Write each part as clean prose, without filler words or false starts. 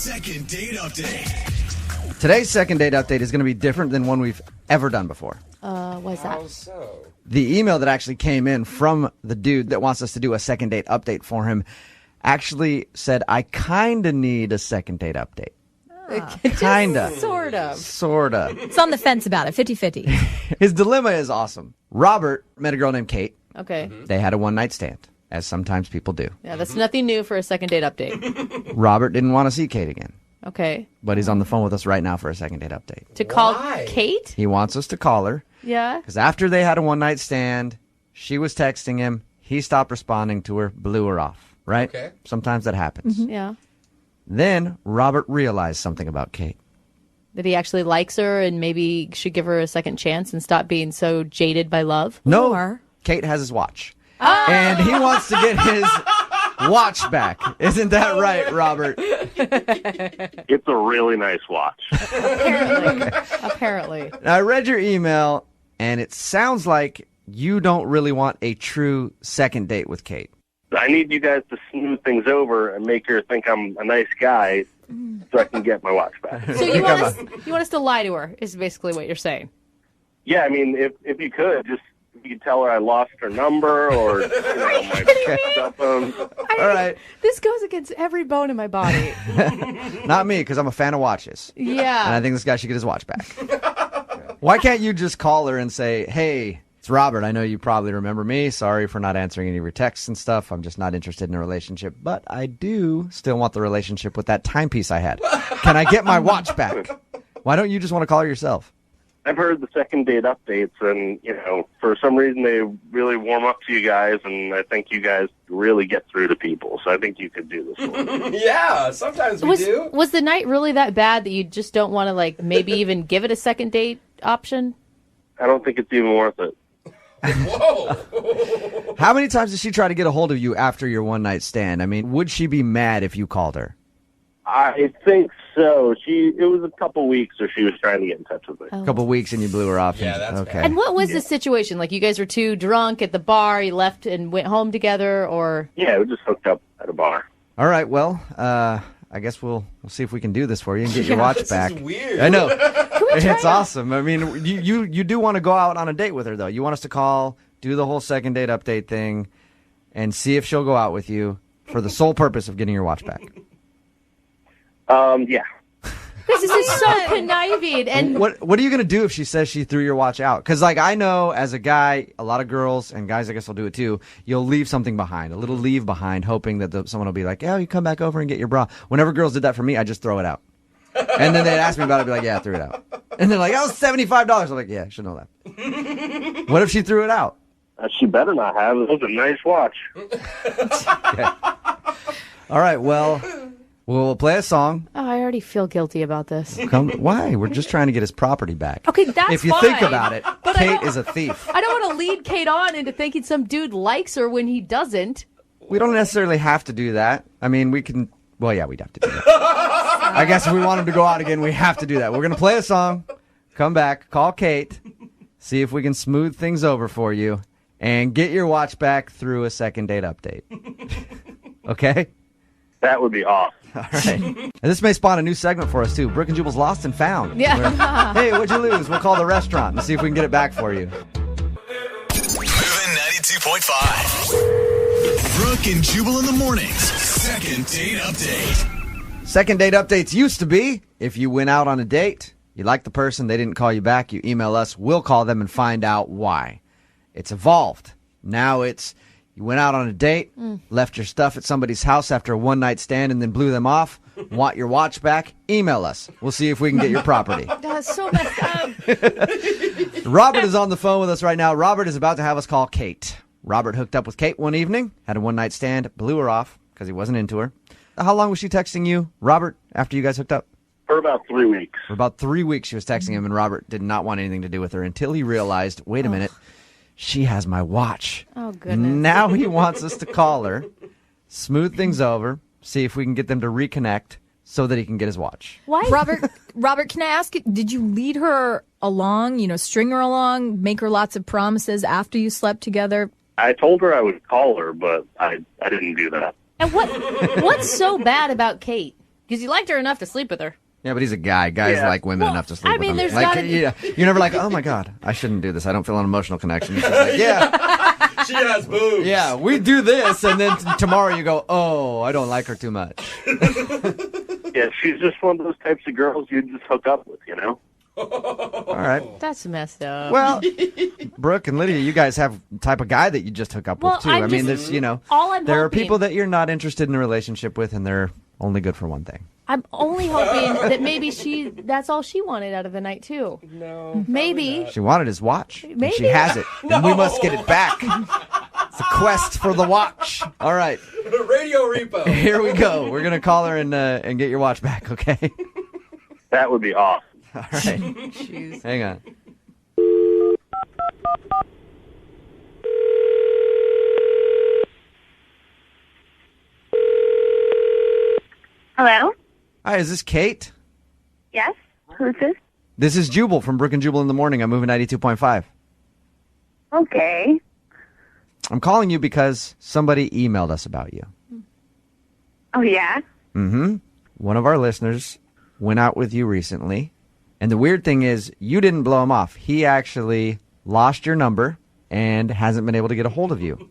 Second date update. Today's second date update is going to be different than one we've ever done before. What's that? How so? The email that actually came in from the dude that wants us to do a second date update for him actually said, I kind of need a second date update. Kinda. Sorta. It's on the fence about it, 50-50. His dilemma is awesome. Robert met a girl named Kate. Okay. They had a one-night stand, as sometimes people do. Yeah, that's nothing new for a second date update. Robert didn't want to see Kate again, Okay. but he's on the phone with us right now for a second date update. To call Why? Kate? He wants us to call her Yeah. because after they had a one-night stand, she was texting him. He stopped responding to her, blew her off, right? Okay. Sometimes that happens. Yeah. Then Robert realized something about Kate. That he actually likes her and maybe should give her a second chance and stop being so jaded by love? No, Or- Kate has his watch. And he wants to get his watch back. Isn't that right, Robert? It's a really nice watch. Apparently. Now, I read your email, and it sounds like you don't really want a true second date with Kate. I need you guys to smooth things over and make her think I'm a nice guy so I can get my watch back. So you want us to lie to her, is basically what you're saying. Yeah, I mean, if you could, just if you could tell her I lost her number or my cell phone. All right. This goes against every bone in my body. Not me, because I'm a fan of watches. And Yeah. I think this guy should get his watch back. Why can't you just call her and say, hey, it's Robert. I know you probably remember me. Sorry for not answering any of your texts and stuff. I'm just not interested in a relationship. But I do still want the relationship with that timepiece I had. Can I get my watch back? Why don't you just want to call her yourself? I've heard the second date updates, and, for some reason they really warm up to you guys, and I think you guys really get through to people. So I think you could do this one. Yeah, sometimes we do. Was the night really that bad that you just don't want to, maybe even give it a second date option? I don't think it's even worth it. Whoa. How many times did she try to get a hold of you after your one-night stand? I mean, would she be mad if you called her? I think so. It was a couple weeks, or she was trying to get in touch with me. A couple weeks and you blew her off. Yeah, that's okay. bad. And what was the situation? Like, you guys were too drunk at the bar, you left and went home together, or? Yeah, we just hooked up at a bar. All right, well, I guess we'll see if we can do this for you and get your watch This back. is weird. I know. It's awesome. I mean, you do want to go out on a date with her, though. You want us to call, do the whole second date update thing, and see if she'll go out with you for the sole purpose of getting your watch back. Yeah. This is so conniving. And What are you going to do if she says she threw your watch out? Because, I know as a guy, a lot of girls, and guys I guess will do it too, you'll leave something behind, a little leave behind, hoping that someone will be like, yeah, you come back over and get your bra. Whenever girls did that for me, I just throw it out. And then they'd ask me about it, I'd be like, yeah, I threw it out. And they're like, that was $75. I'm like, yeah, I should know that. What if she threw it out? She better not have. It was a nice watch. All right, well, we'll play a song. I already feel guilty about this. Why? We're just trying to get his property back. Okay, that's If you fine. think about it, But I Kate don't- is a thief. I don't want to lead Kate on into thinking some dude likes her when he doesn't. We don't necessarily have to do that. I mean, we can... Well, yeah, we'd have to do that. I guess if we want him to go out again, we have to do that. We're going to play a song, come back, call Kate, see if we can smooth things over for you, and get your watch back through a second date update. Okay? That would be awesome. All right. And this may spawn a new segment for us, too. Brooke and Jubal's Lost and Found. Yeah. Where, hey, what'd you lose? We'll call the restaurant and see if we can get it back for you. Moving 92.5. Brooke and Jubal in the mornings. Second date update. Second date updates used to be if you went out on a date, you liked the person, they didn't call you back, you email us, we'll call them and find out why. It's evolved. Now it's you went out on a date, left your stuff at somebody's house after a one-night stand and then blew them off, want your watch back, email us. We'll see if we can get your property. That's so messed up. Robert is on the phone with us right now. Robert is about to have us call Kate. Robert hooked up with Kate one evening, had a one-night stand, blew her off because he wasn't into her. How long was she texting you, Robert, after you guys hooked up? For about 3 weeks. For about 3 weeks she was texting him, and Robert did not want anything to do with her until he realized, wait a minute, she has my watch. Oh, goodness. Now he wants us to call her, smooth things over, see if we can get them to reconnect so that he can get his watch. Why? Robert, can I ask you, did you lead her along, string her along, make her lots of promises after you slept together? I told her I would call her, but I didn't do that. And what's so bad about Kate? Because you liked her enough to sleep with her. Yeah, but he's a guy. Guys like women enough to sleep I mean, with them. there's Like, gotta be- yeah, you're never like, oh my God, I shouldn't do this. I don't feel an emotional connection. It's just like, yeah, She has boobs. yeah, we do this, and then tomorrow you go, oh, I don't like her too much. Yeah, she's just one of those types of girls you just hook up with, you know? All right. That's messed up. Well, Brooke and Lydia, you guys have the type of guy that you just hook up Well, with too. I'm I mean, just- there's, all I'm there are hoping- people that you're not interested in a relationship with, and they're only good for one thing. I'm only hoping that maybe that's all she wanted out of the night, too. No. Maybe. She wanted his watch. And Maybe. she has it. And we must get it back. It's a quest for the watch. All right. Radio repo. Here we go. We're going to call her and get your watch back, okay? That would be awesome. All right. Hang on. Hello? Hi, is this Kate? Yes? Who's this? This is Jubal from Brooke and Jubal in the Morning. I'm moving 92.5. Okay. I'm calling you because somebody emailed us about you. Oh, yeah? Mm-hmm. One of our listeners went out with you recently. And the weird thing is, you didn't blow him off. He actually lost your number and hasn't been able to get a hold of you.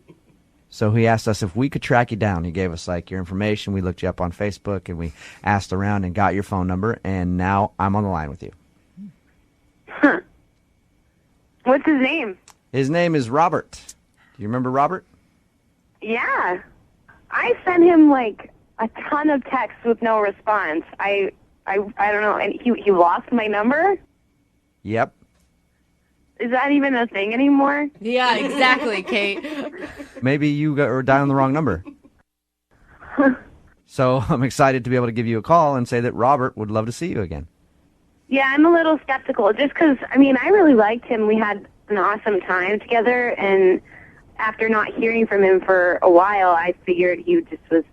So he asked us if we could track you down. He gave us, like, your information. We looked you up on Facebook, and we asked around and got your phone number. And now I'm on the line with you. Huh. What's his name? His name is Robert. Do you remember Robert? Yeah. I sent him, like, a ton of texts with no response. I don't know. And he lost my number? Yep. Is that even a thing anymore? Yeah, exactly, Kate. Maybe you were dialing the wrong number. So I'm excited to be able to give you a call and say that Robert would love to see you again. Yeah, I'm a little skeptical just because, I mean, I really liked him. We had an awesome time together, and after not hearing from him for a while, I figured he just was,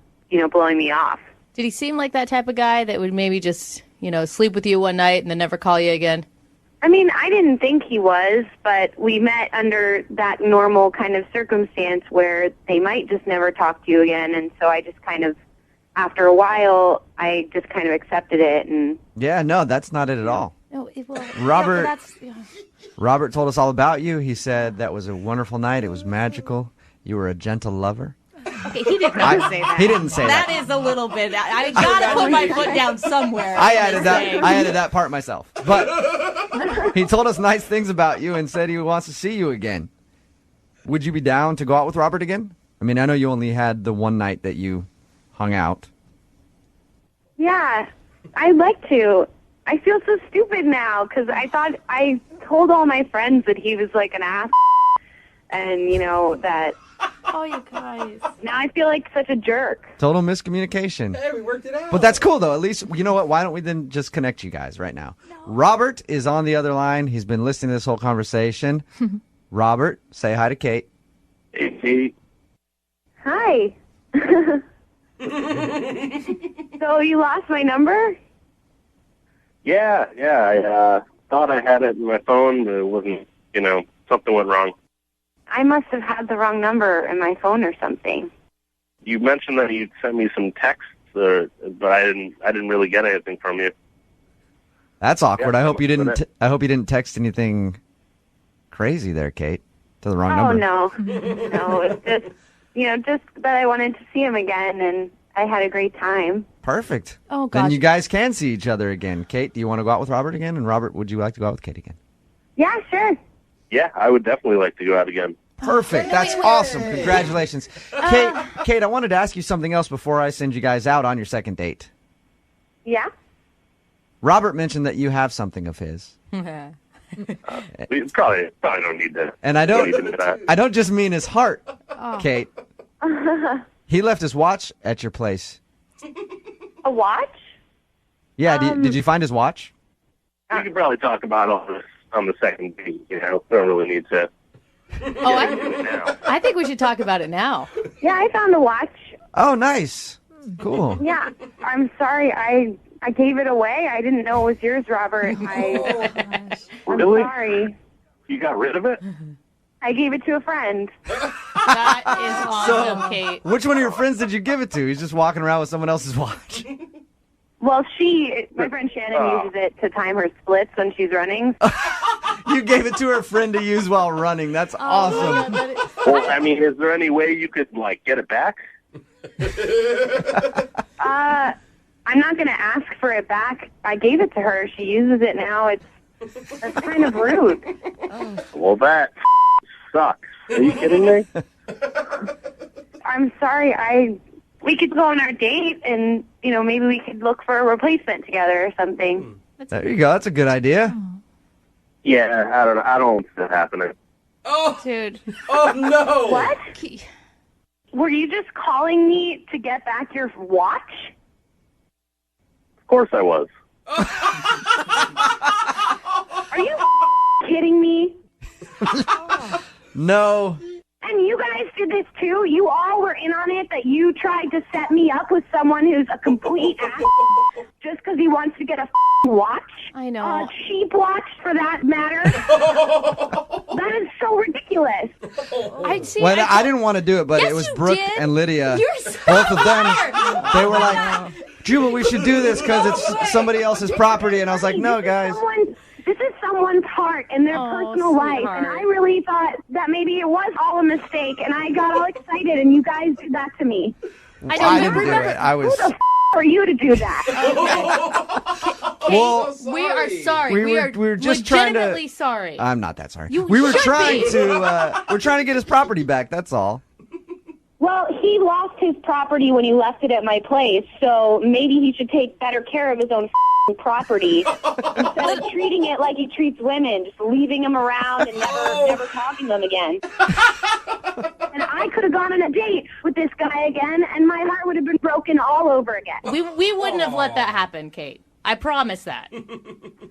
blowing me off. Did he seem like that type of guy that would maybe just, sleep with you one night and then never call you again? I mean, I didn't think he was, but we met under that normal kind of circumstance where they might just never talk to you again, and so I just kind of, after a while, I just kind of accepted it. And Yeah, no, that's not it at all. No, Robert- Yeah, but that's, Robert told us all about you. He said that was a wonderful night. It was magical. You were a gentle lover. okay, he did not say that. He didn't say that. That is a little bit. I gotta put my foot down somewhere. I added that part myself. But he told us nice things about you and said he wants to see you again. Would you be down to go out with Robert again? I mean, I know you only had the one night that you hung out. yeah, I'd like to. I feel so stupid now because I thought I told all my friends that he was like an ass, and that. Oh, you guys. Now I feel like such a jerk. Total miscommunication. Hey, we worked it out. But that's cool, though. At least, you know what? Why don't we then just connect you guys right now? No. Robert is on the other line. He's been listening to this whole conversation. Robert, say hi to Kate. Hey, Kate. Hi. So you lost my number? Yeah. I thought I had it in my phone, but it wasn't, something went wrong. I must have had the wrong number in my phone or something. You mentioned that you sent me some texts, but I didn't really get anything from you. That's awkward. Yeah, I hope you didn't. but I hope you didn't text anything crazy there, Kate, to the wrong Oh, number. no, it's just that I wanted to see him again, and I had a great time. Perfect. Oh, Then gosh. you guys can see each other again. Kate, do you want to go out with Robert again? And Robert, would you like to go out with Kate again? Yeah, sure. Yeah, I would definitely like to go out again. Perfect. That's awesome. Congratulations. Kate, I wanted to ask you something else before I send you guys out on your second date. Yeah? Robert mentioned that you have something of his. We probably don't need to. And I don't need to do that. I don't just mean his heart, Kate. He left his watch at your place. A watch? Yeah, did you find his watch? We could probably talk about all this on the second date. We don't really need to. I think we should talk about it now. Yeah, I found the watch. Oh, nice. Cool. Yeah, I'm sorry. I gave it away. I didn't know it was yours, Robert. I'm Really? sorry. You got rid of it? I gave it to a friend. That is awesome, Kate. Which one of your friends did you give it to? He's just walking around with someone else's watch. Well, my friend Shannon uses it to time her splits when she's running. You gave it to her friend to use while running. That's awesome. Well, I mean, is there any way you could, get it back? I'm not going to ask for it back. I gave it to her. She uses it now. That's kind of rude. Well, that sucks. Are you kidding me? I'm sorry. We could go on our date and, maybe we could look for a replacement together or something. There you go. That's a good idea. Yeah, I don't know. I don't see that happening. Oh, Dude. oh no. What? Were you just calling me to get back your watch? Of course I was. Are you kidding me? No. And you guys did this too? You all were in on it, that you tried to set me up with someone who's a complete ass just because he wants to get a watch? I know. A cheap watch, for that matter. That is so ridiculous. I didn't want to do it, but Yes, it was you Brooke did. and Lydia. You're so Both of them. smart. They were like, Jubal, we should do this because it's somebody else's property. And I was like, no, guys. This is someone's heart and their personal life, and I really thought that maybe it was all a mistake, and I got all excited, and you guys did that to me. I didn't do it. I was. Who the for you to do that? Well, We are sorry. we were just trying to- legitimately sorry. I'm not that sorry. You We were should trying be. to. We're trying to get his property back. That's all. Well, he lost his property when he left it at my place, so maybe he should take better care of his own property instead of treating it like he treats women, just leaving them around and never talking to them again. And I could have gone on a date with this guy again, and my heart would have been broken all over again. We wouldn't have let that happen, Kate. I promise that.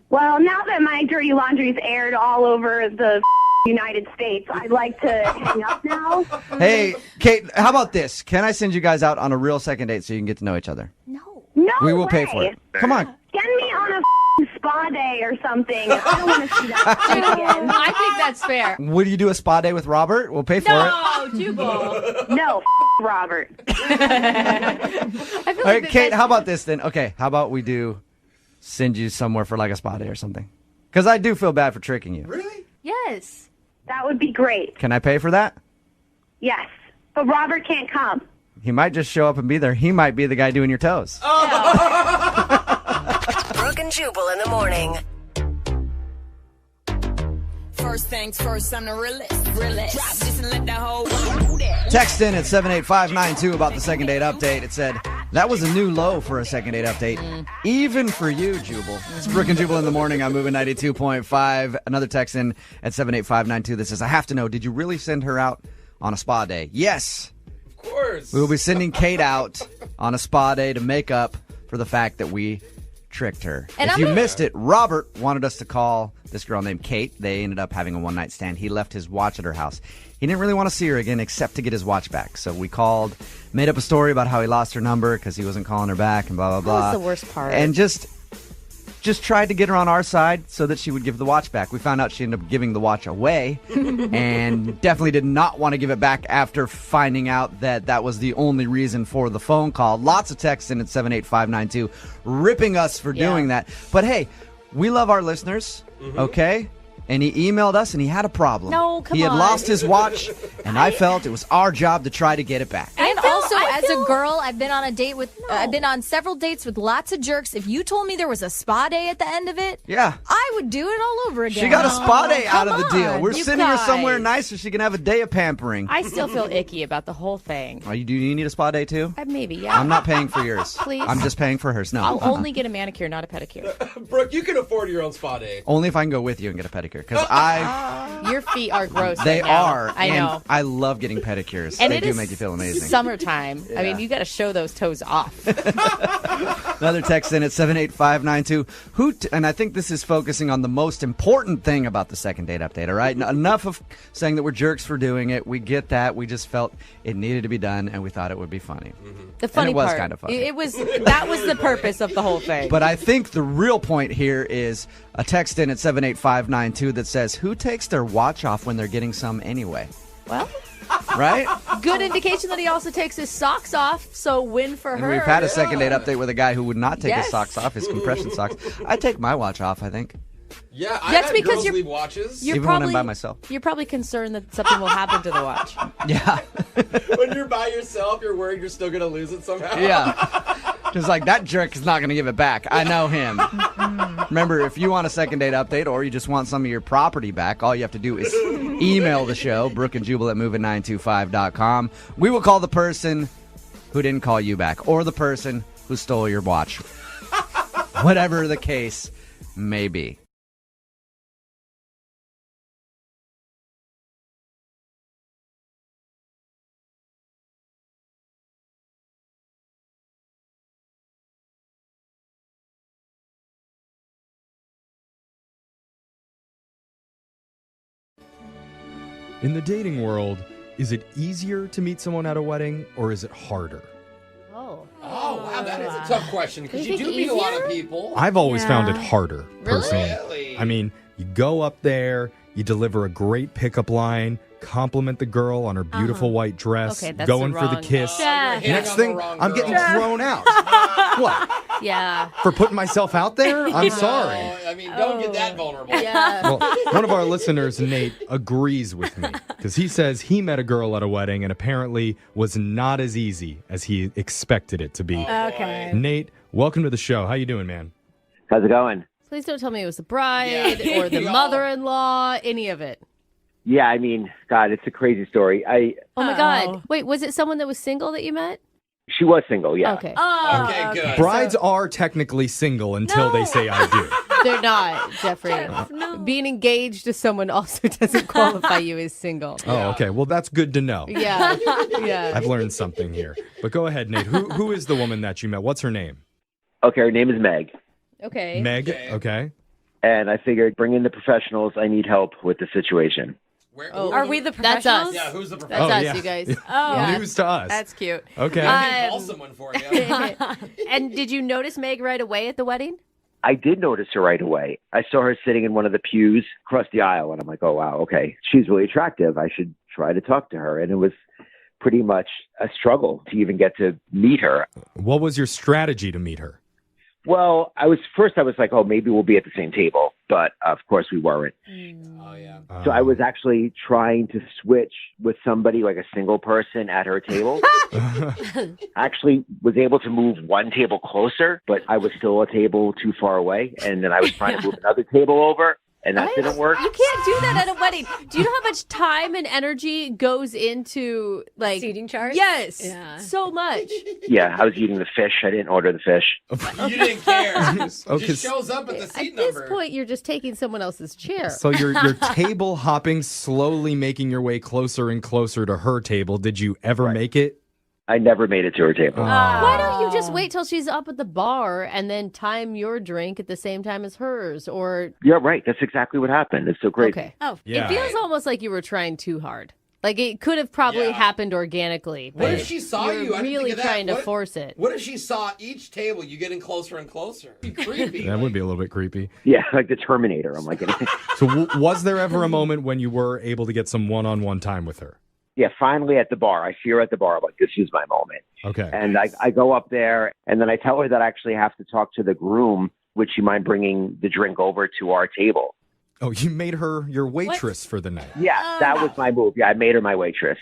Well, now that my dirty laundry's aired all over the United States, I'd like to hang up now. Hey, Kate, how about this? Can I send you guys out on a real second date so you can get to know each other? No We will pay way. for it. Come on. Send me on a spa day or something. I don't want to see that shit again. I think that's fair. Would you do a spa day with Robert? We'll pay for it. No, Jubal. No, Robert. I feel All like right, that Kate, that's- how about this then? Okay, how about we send you somewhere for like a spa day or something? Because I do feel bad for tricking you. Really? Yes. That would be great. Can I pay for that? Yes. But Robert can't come. He might just show up and be there. He might be the guy doing your toes. Brooke and Jubal in the morning. First things first, I'm the realest. Drop this and let the whole world do that. Text in at 78592 about the second date update. It said, that was a new low for a second date update. Even for you, Jubal. It's Brooke and Jubal in the morning. I'm moving 92.5. Another text in at 78592 that says, I have to know, did you really send her out on a spa day? Yes. Of course. We will be sending Kate out on a spa day to make up for the fact that we tricked her. And If I'm you gonna- missed it, Robert wanted us to call this girl named Kate. They ended up having a one-night stand. He left his watch at her house. He didn't really want to see her again except to get his watch back. So we called, made up a story about how he lost her number because he wasn't calling her back and blah, blah, blah. That was the worst part. And just tried to get her on our side so that she would give the watch back. We found out she ended up giving the watch away and definitely did not want to give it back after finding out that that was the only reason for the phone call. Lots of texts in at 78592 ripping us for doing that. But hey, we love our listeners, okay? And he emailed us and he had a problem. No, come He had on. lost his watch and I felt it was our job to try to get it back. And also, I as feel- a girl, I've been on a date with, I've been on several dates with lots of jerks. If you told me there was a spa day at the end of it, Yeah. I would do it all over again. She got a spa day out of the come deal. on, We're you sending her somewhere guys. nice so she can have a day of pampering. I still feel icky about the whole thing. Do you need a spa day too? Maybe, yeah. I'm not paying for yours. Please. I'm just paying for hers. No. I'll only get a manicure, not a pedicure. Brooke, you can afford your own spa day. Only if I can go with you and get a pedicure. Because Your feet are gross. they right now. are. I and know. I love getting pedicures. And they it do is make you feel amazing. Summertime. I mean, you got to show those toes off. Another text in at 78592. And I think this is focusing on the most important thing about the second date update, all right? Enough of saying that we're jerks for doing it. We get that. We just felt it needed to be done, and we thought it would be funny. The funny was part, kind of funny. That was the purpose of the whole thing. But I think the real point here is a text in at 78592 that says, who takes their watch off when they're getting some anyway? Well, Right? Good indication that he also takes his socks off, so win for And her. we've had a second date update with a guy who would not take his Yes. socks off, his compression socks. I take my watch off, I think. Yeah, I That's had because girls you're- leave watches. You're Even when I'm probably, by myself. You're probably concerned that something will happen to the watch. Yeah. When you're by yourself, you're worried you're still going to lose it somehow. Yeah. Just like, that jerk is not going to give it back. I know him. Remember, if you want a second date update or you just want some of your property back, all you have to do is email the show, Brooke and Jubal at moving925.com. We will call the person who didn't call you back or the person who stole your watch. Whatever the case may be. In the dating world, is it easier to meet someone at a wedding or is it harder? Oh. Oh, wow, that is a tough question because You you think do meet a lot of easier? people. I've always found it Yeah. harder, personally. Really? I mean, you go up there, you deliver a great pickup line, compliment the girl on her beautiful white dress, Okay, that's going the for the wrong- kiss. Yeah. Hitting Next on the thing, wrong I'm girl. getting thrown out. What? Yeah. For putting myself out there? I'm sorry. No, I mean, don't get that vulnerable. Yeah. Well, one of our listeners, Nate, agrees with me because he says he met a girl at a wedding and apparently was not as easy as he expected it to be. Okay. Nate, welcome to the show. How you doing, man? How's it going? Please don't tell me it was the bride Yeah. or the We all- mother-in-law, any of it. Yeah, I mean, God, it's a crazy story. Oh my God. Wait, was it someone that was single that you met? She was single, yeah. Okay. Oh, Okay, good. Brides are technically single until they say I do. They're not, Jeffrey. Being engaged to someone also doesn't qualify you as single. Oh, okay. Well, that's good to know. Yeah. Yeah. I've learned something here. But go ahead, Nate. Who is the woman that you met? What's her name? Okay, her name is Meg. Okay. Meg. Okay. Okay. And I figured, bring in the professionals. I need help with the situation. Where, Oh. who Are we the That's professionals? us. Yeah, who's the That's professional? us, yeah. you guys. Oh. Yeah. News to us. That's cute. Okay. I can call someone for you. And did you notice Meg right away at the wedding? I did notice her right away. I saw her sitting in one of the pews across the aisle, and I'm like, oh, wow, okay. She's really attractive. I should try to talk to her. And it was pretty much a struggle to even get to meet her. What was your strategy to meet her? Well, I was like, oh, maybe we'll be at the same table. But of course we weren't. Oh, yeah. So I was actually trying to switch with somebody, like a single person at her table. I actually was able to move one table closer, but I was still a table too far away. And then I was trying to move another table over, and that didn't work. You can't do that at a wedding. Do you know how much time and energy goes into like Seating charts? Yes, Yeah. so much. Yeah, I was eating the fish. I didn't order the fish. You didn't care. Oh, It 'cause- just shows up at the At seat this number. point, you're just taking someone else's chair. So you're table hopping, slowly making your way closer and closer to her table. Did you ever make it? I never made it to her table. Why don't you just wait till she's up at the bar and then time your drink at the same time as hers? Or You're right. That's exactly what happened. It's so crazy. okay, Oh, Yeah. it feels almost like you were trying too hard. Like it could have probably Yeah. happened organically. What but if she saw you're you? I didn't really think of that. trying to What- force it. What if she saw each table you getting closer and closer? It'd be creepy. That would be a little bit creepy. Yeah, like the Terminator. I'm like, So was there ever a moment when you were able to get some one-on-one time with her? yeah, finally at the bar. I see her at the bar. I'm like, this is my moment. Okay. And I go up there, and then I tell her that I actually have to talk to the groom. Would she mind bringing the drink over to our table? Oh, you made her your waitress for the night. Yeah, that was my move. Yeah, I made her my waitress.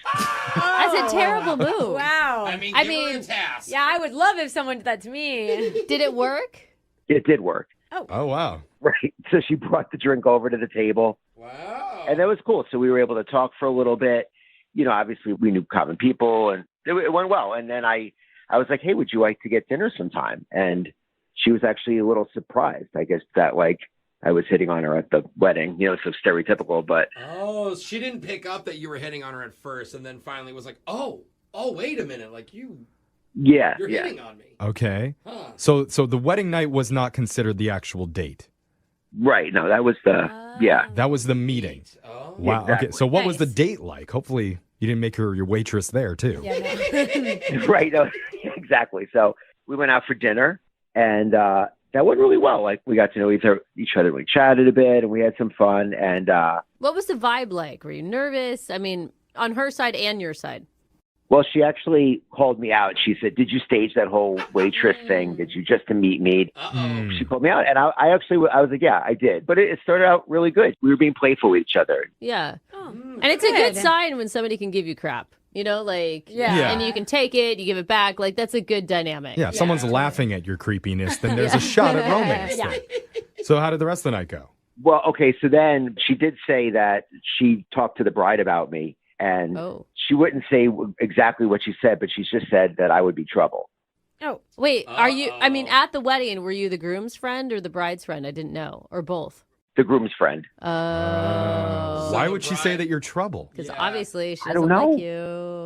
That's a terrible move. Wow. I mean, I give her mean, a task. Yeah, I would love if someone did that to me. Did it work? It did work. Oh, wow. Right. So she brought the drink over to the table, Wow. and that was cool. So we were able to talk for a little bit. You know, obviously we knew common people, and it went well. And then I was like, hey, would you like to get dinner sometime? And she was actually a little surprised, I guess, that like I was hitting on her at the wedding. You know, so stereotypical, but Oh, she didn't pick up that you were hitting on her at first, and then finally was like, "Oh, wait a minute! Like you're yeah. hitting on me." Okay. Huh. So the wedding night was not considered the actual date. Right. No, that was the, yeah. That was the meeting. Oh. Wow. Exactly. Okay. So what was the Nice. date like? Hopefully you didn't make her your waitress there too. Right. No, exactly. So we went out for dinner, and that went really well. Like we got to know each other. We chatted a bit, and we had some fun. And What was the vibe like? Were you nervous? I mean, On her side and your side. Well, she actually called me out. She said, "Did you stage that whole waitress thing? Did you just to meet me?" She called me out, and I was like, "Yeah, I did." But it started out really good. We were being playful with each other. Yeah. And it's a good sign when somebody can give you crap. You know, like, and you can take it, you give it back. Like, that's a good dynamic. Yeah, if someone's laughing at your creepiness, then there's a shot at romance. Yeah. So how did the rest of the night go? Well, okay, so then she did say that she talked to the bride about me, and she wouldn't say exactly what she said, but she just said that I would be trouble. Oh, wait, are you, I mean, at the wedding, were you the groom's friend or the bride's friend? I didn't know. Or both? The groom's friend. Why would she say that you're trouble? Because obviously she I doesn't don't know. like you.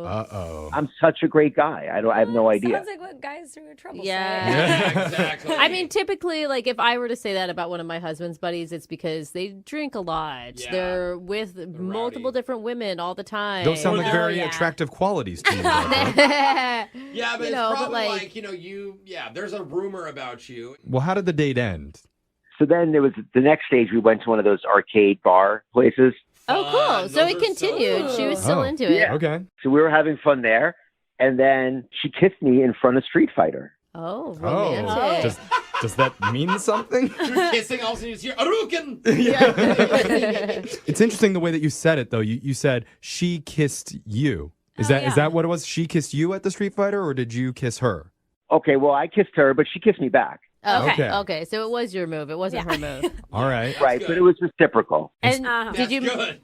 Uh-oh. I'm such a great guy. I have no idea. Sounds like what guys who are trouble Yeah. Exactly. I mean, typically, like, if I were to say that about one of my husband's buddies, it's because they drink a lot. Yeah. They're with multiple different women all the time. Those sound like very attractive qualities to you. Yeah, but You it's know, but, probably like- there's a rumor about you. Well, how did the date end? So then there was the next stage. We went to one of those arcade bar places. Oh, cool. So it continued. She was still into it. Yeah. Okay. So we were having fun there, and then she kissed me in front of Street Fighter. Oh, romantic. Does that mean something? You're kissing, all of a sudden you hear Aruken. It's interesting the way that you said it, though. You said she kissed you. Is that what it was? She kissed you at the Street Fighter, or did you kiss her? Okay, well, I kissed her, but she kissed me back. Okay. So it was your move. It wasn't her move. All right. Right, but it was reciprocal. And did you good.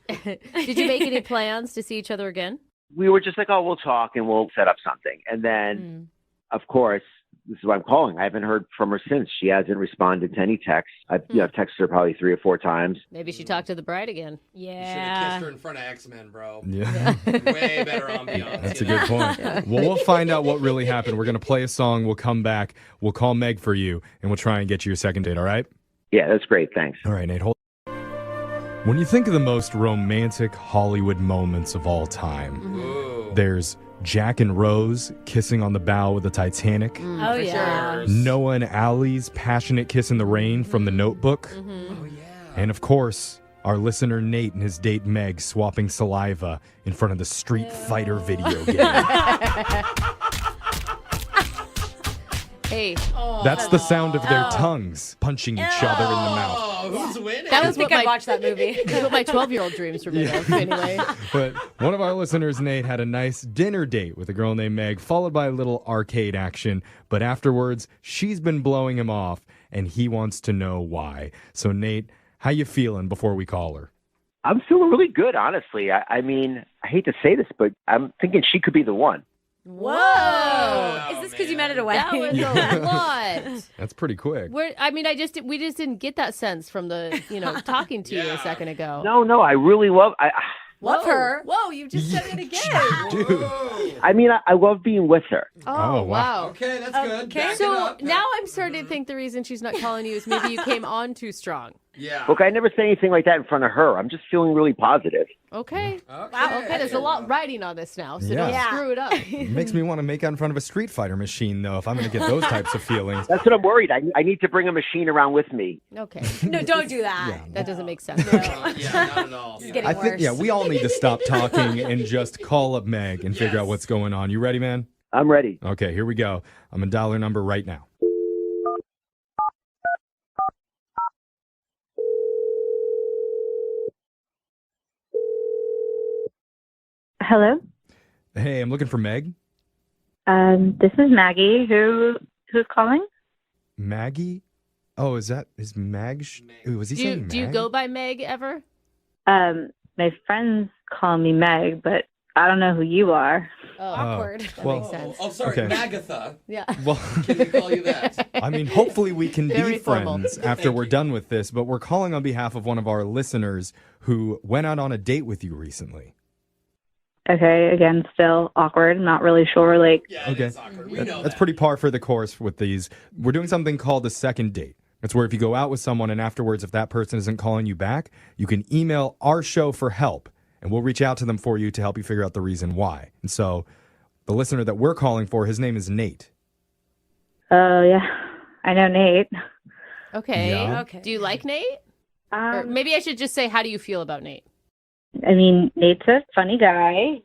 did you make any plans to see each other again? We were just like, oh, we'll talk and we'll set up something. And then, of course, this is what I'm calling. I haven't heard from her since. She hasn't responded to any texts. I've texted her probably 3 or 4 times. Maybe she talked to the bride again. You should have kissed her in front of X-Men, bro. Yeah. Way better ambiance. That's a good point. Well, we'll find out what really happened. We're going to play a song. We'll come back. We'll call Meg for you, and we'll try and get you your second date, all right? Yeah, that's great. Thanks. All right, Nate, hold. When you think of the most romantic Hollywood moments of all time, there's Jack and Rose kissing on the bow of the Titanic. Oh, yeah. Noah and Allie's passionate kiss in the rain from The Notebook. Oh, yeah. And of course, our listener Nate and his date Meg swapping saliva in front of the Street Fighter video game. Hey. That's the sound of their tongues punching each other in the mouth. Oh, who's winning? That was I think what I'd watch that movie. That's what my 12-year-old dreams were made of, anyway. But one of our listeners, Nate, had a nice dinner date with a girl named Meg, followed by a little arcade action. But afterwards, she's been blowing him off, and he wants to know why. So, Nate, how you feeling before we call her? I'm feeling really good, honestly. I mean, I hate to say this, but I'm thinking she could be the one. Whoa. Is this because you met at a wedding? That was a lot. That's pretty quick. We just didn't get that sense from the, talking to you a second ago. No, I really love... Love her. Whoa, you just said it again. Dude. I mean, I love being with her. Oh, wow. Okay, that's good. Back it So up. now I'm starting to think the reason she's not calling you is maybe you came on too strong. Yeah. Look, I never say anything like that in front of her. I'm just feeling really positive. Okay. Wow. Okay, there's a lot riding on this now, so Yeah. don't screw it up. It makes me want to make out in front of a Street Fighter machine, though, if I'm going to get those types of feelings. That's what I'm worried. I need to bring a machine around with me. Okay. No, don't do that. That doesn't make sense. Yeah, not at all. It's getting I think, worse. we all need to stop talking and just call up Meg and figure out what's going on. You ready, man? I'm ready. Okay, here we go. I'm going to dial her number right now. Hello. Hey, I'm looking for Meg. This is Maggie. Who's calling? Maggie? Oh, is Mag? Ooh, was he saying Mag? Do you go by Meg ever? My friends call me Meg, but I don't know who you are. Oh, awkward. That well- makes sense. Oh, sorry, Okay. Magatha. Yeah. Well, Can we call you that? I mean, hopefully we can be Very formal. friends after we're done with this, but we're calling on behalf of one of our listeners who went out on a date with you recently. Okay, again, still awkward. Not really sure. Yeah, Okay. it's awkward. We know That's that. pretty par for the course with these. We're doing something called a second date. It's where if you go out with someone and afterwards, if that person isn't calling you back, you can email our show for help, and we'll reach out to them for you to help you figure out the reason why. And so the listener that we're calling for, his name is Nate. Oh, yeah. I know Nate. Okay. Yeah. Okay. Do you like Nate? Or maybe I should just say, how do you feel about Nate? I mean, Nate's a funny guy.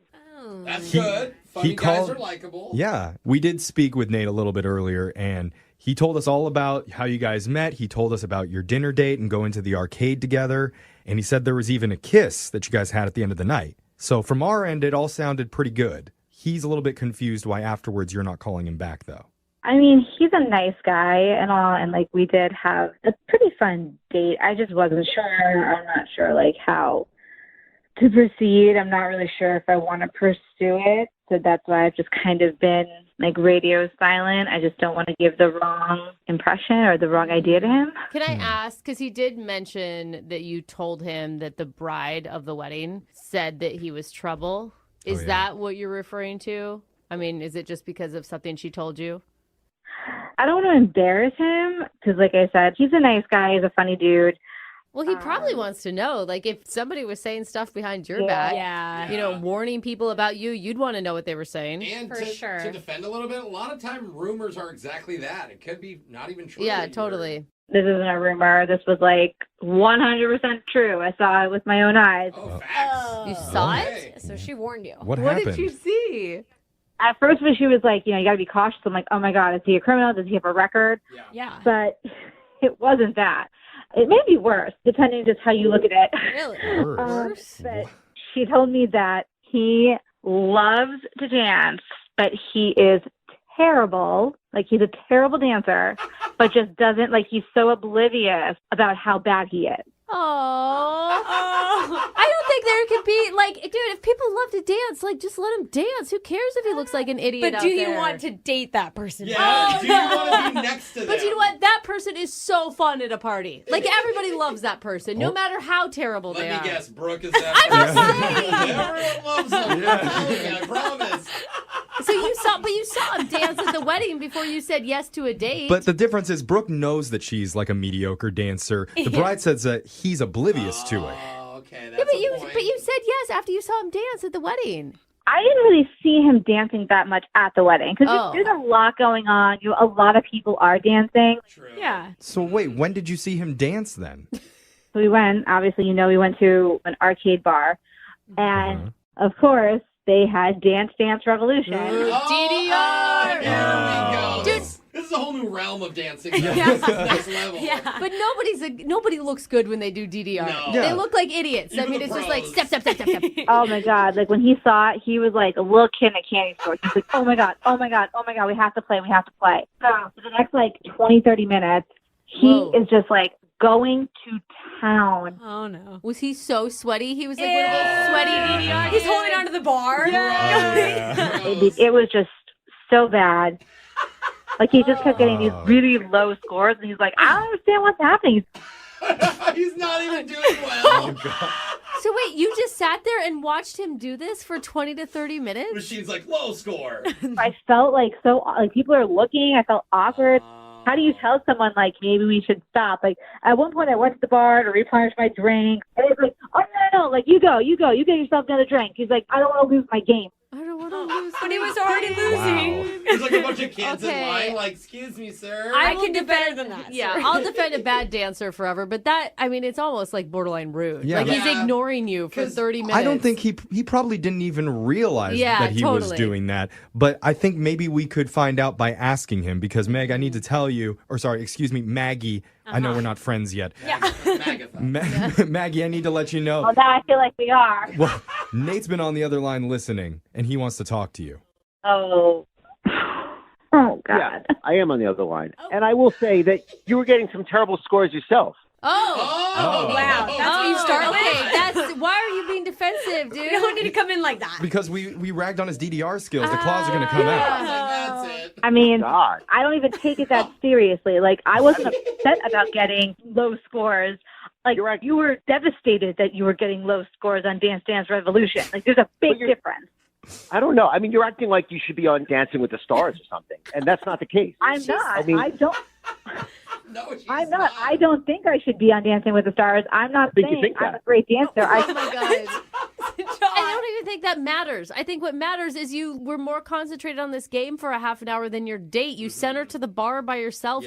That's good. Funny guys are likable. Yeah. We did speak with Nate a little bit earlier, and he told us all about how you guys met. He told us about your dinner date and going to the arcade together. And he said there was even a kiss that you guys had at the end of the night. So from our end, it all sounded pretty good. He's a little bit confused why afterwards you're not calling him back, though. I mean, he's a nice guy and all, and, like, we did have a pretty fun date. I just wasn't sure. I'm not sure, like, how to proceed. I'm not really sure if I want to pursue it. So that's why I've just kind of been, like, radio silent. I just don't want to give the wrong impression or the wrong idea to him. Can I ask, because he did mention that you told him that the bride of the wedding said that he was trouble. Is that what you're referring to? I mean, is it just because of something she told you? I don't want to embarrass him because, like I said, he's a nice guy. He's a funny dude. Well, he probably wants to know. Like, if somebody was saying stuff behind your back, you know, warning people about you, you'd want to know what they were saying. And to defend a little bit, a lot of time rumors are exactly that. It could be not even true. Yeah, totally. This isn't a rumor. This was, like, 100% true. I saw it with my own eyes. Oh, facts. You saw it? So she warned you. What happened? What did you see? At first, when she was like, you know, you got to be cautious. I'm like, oh, my God, is he a criminal? Does he have a record? Yeah. But it wasn't that. It may be worse, depending just how you look at it. Really? Worse. But she told me that he loves to dance, but he is terrible. Like, he's a terrible dancer, but just doesn't, like, he's so oblivious about how bad he is. Oh, I don't think there could be, like, dude, if people love to dance, like, just let him dance. Who cares if he looks like an idiot But out do you there? want to date that person? Yeah, do you want to be next to them? But you know what? That person is so fun at a party. Like, everybody loves that person, no matter how terrible they are. Let me guess, Brooke is that I'm person. just saying. Everyone loves him. Yeah. I promise. So you saw him dance at the wedding before you said yes to a date. But the difference is Brooke knows that she's like a mediocre dancer. The bride says that he's oblivious to it. Oh, okay. That's but point. you said yes after you saw him dance at the wedding. I didn't really see him dancing that much at the wedding because there's a lot going on. You know, a lot of people are dancing. True. Yeah. So wait, when did you see him dance then? So we went, obviously, you know, we went to an arcade bar. And, of course, they had Dance Dance Revolution. DDR! There we go. Dude. This is a whole new realm of dancing. This is next level. Yeah. But nobody looks good when they do DDR. No. They look like idiots. Even I mean, the it's just like pros. step, step, step, step, step. Oh, my God. Like, when he saw it, he was like a little kid in a candy store. He's like, oh, my God, oh, my God, oh, my God, we have to play, we have to play. So for the next, like, 20, 30 minutes, he is just, like, going to town. Oh, no. Was he so sweaty? He was like one of those sweaty DDR. He's holding onto the bar. It was just so bad. Like, he just kept getting these really low scores, and he's like, I don't understand what's happening. He's not even doing well. So wait, you just sat there and watched him do this for 20 to 30 minutes? Machine's like, low score. I felt like people are looking. I felt awkward. How do you tell someone, like, maybe we should stop? Like, at one point I went to the bar to replenish my drink. And he was like, oh, no, like, you go. You get yourself another drink. He's like, I don't want to lose my game. I don't want to lose. But he was already losing. There's like a bunch of kids in Okay. line, like, excuse me, sir. I can do better than that. Yeah, sir. I'll defend a bad dancer forever, but that, I mean, it's almost like borderline rude. Yeah, like, but- he's ignoring you for 30 minutes. I don't think he probably didn't even realize that he was totally. doing that. But I think maybe we could find out by asking him because, Meg, I need to tell you, or sorry, excuse me, Maggie. I know we're not friends yet. Maggie, I need to let you know. Well, now I feel like we are. Well, Nate's been on the other line listening, and he wants to talk to you. Oh. Oh, God. Yeah, I am on the other line. And I will say that you were getting some terrible scores yourself. Oh, wow. That's what you start with? Okay, why are you being defensive, dude? You don't need to come in like that. Because we ragged on his DDR skills. The claws are going to come out. That's it. I mean, God. I don't even take it that seriously. Like, I wasn't upset about getting low scores. Like, you were devastated that you were getting low scores on Dance Dance Revolution. Like, there's a big difference. I don't know. I mean, you're acting like you should be on Dancing with the Stars or something, and that's not the case. I'm not. I mean- I don't. No, she's I'm not. I don't think I should be on Dancing with the Stars. I'm not think you saying think I'm that. a great dancer. Oh my god. I don't even think that matters. I think what matters is you were more concentrated on this game for a half an hour than your date. You sent her to the bar by yourself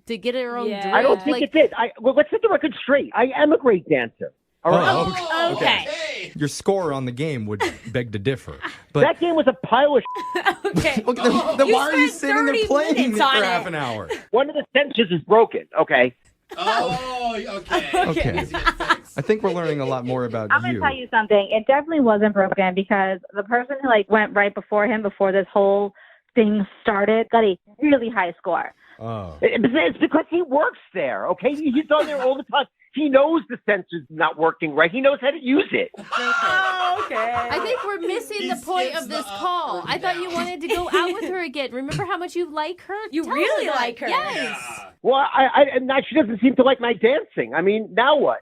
to get her own drink. I don't think it did. Let's set the record straight. I am a great dancer. All right. Oh, okay. Your score on the game would beg to differ. But That game was a pile of Okay. look, then why are you sitting there 30 playing minutes it for on half it. an hour? One of the sensors is broken. Okay. Oh, okay. Okay. I think we're learning a lot more about I'm gonna you. tell you something. It definitely wasn't broken because the person who went right before him before this whole thing started got a really high score. Oh. It's because he works there. Okay, he's on there all the time. He knows the sensor's not working right. He knows how to use it. Oh, okay. I think we're missing the point of this call. I thought you wanted to go out with her again. Remember how much you like her? You Tell really that. like her. Yes. Yeah. Well, and now she doesn't seem to like my dancing. I mean, now what?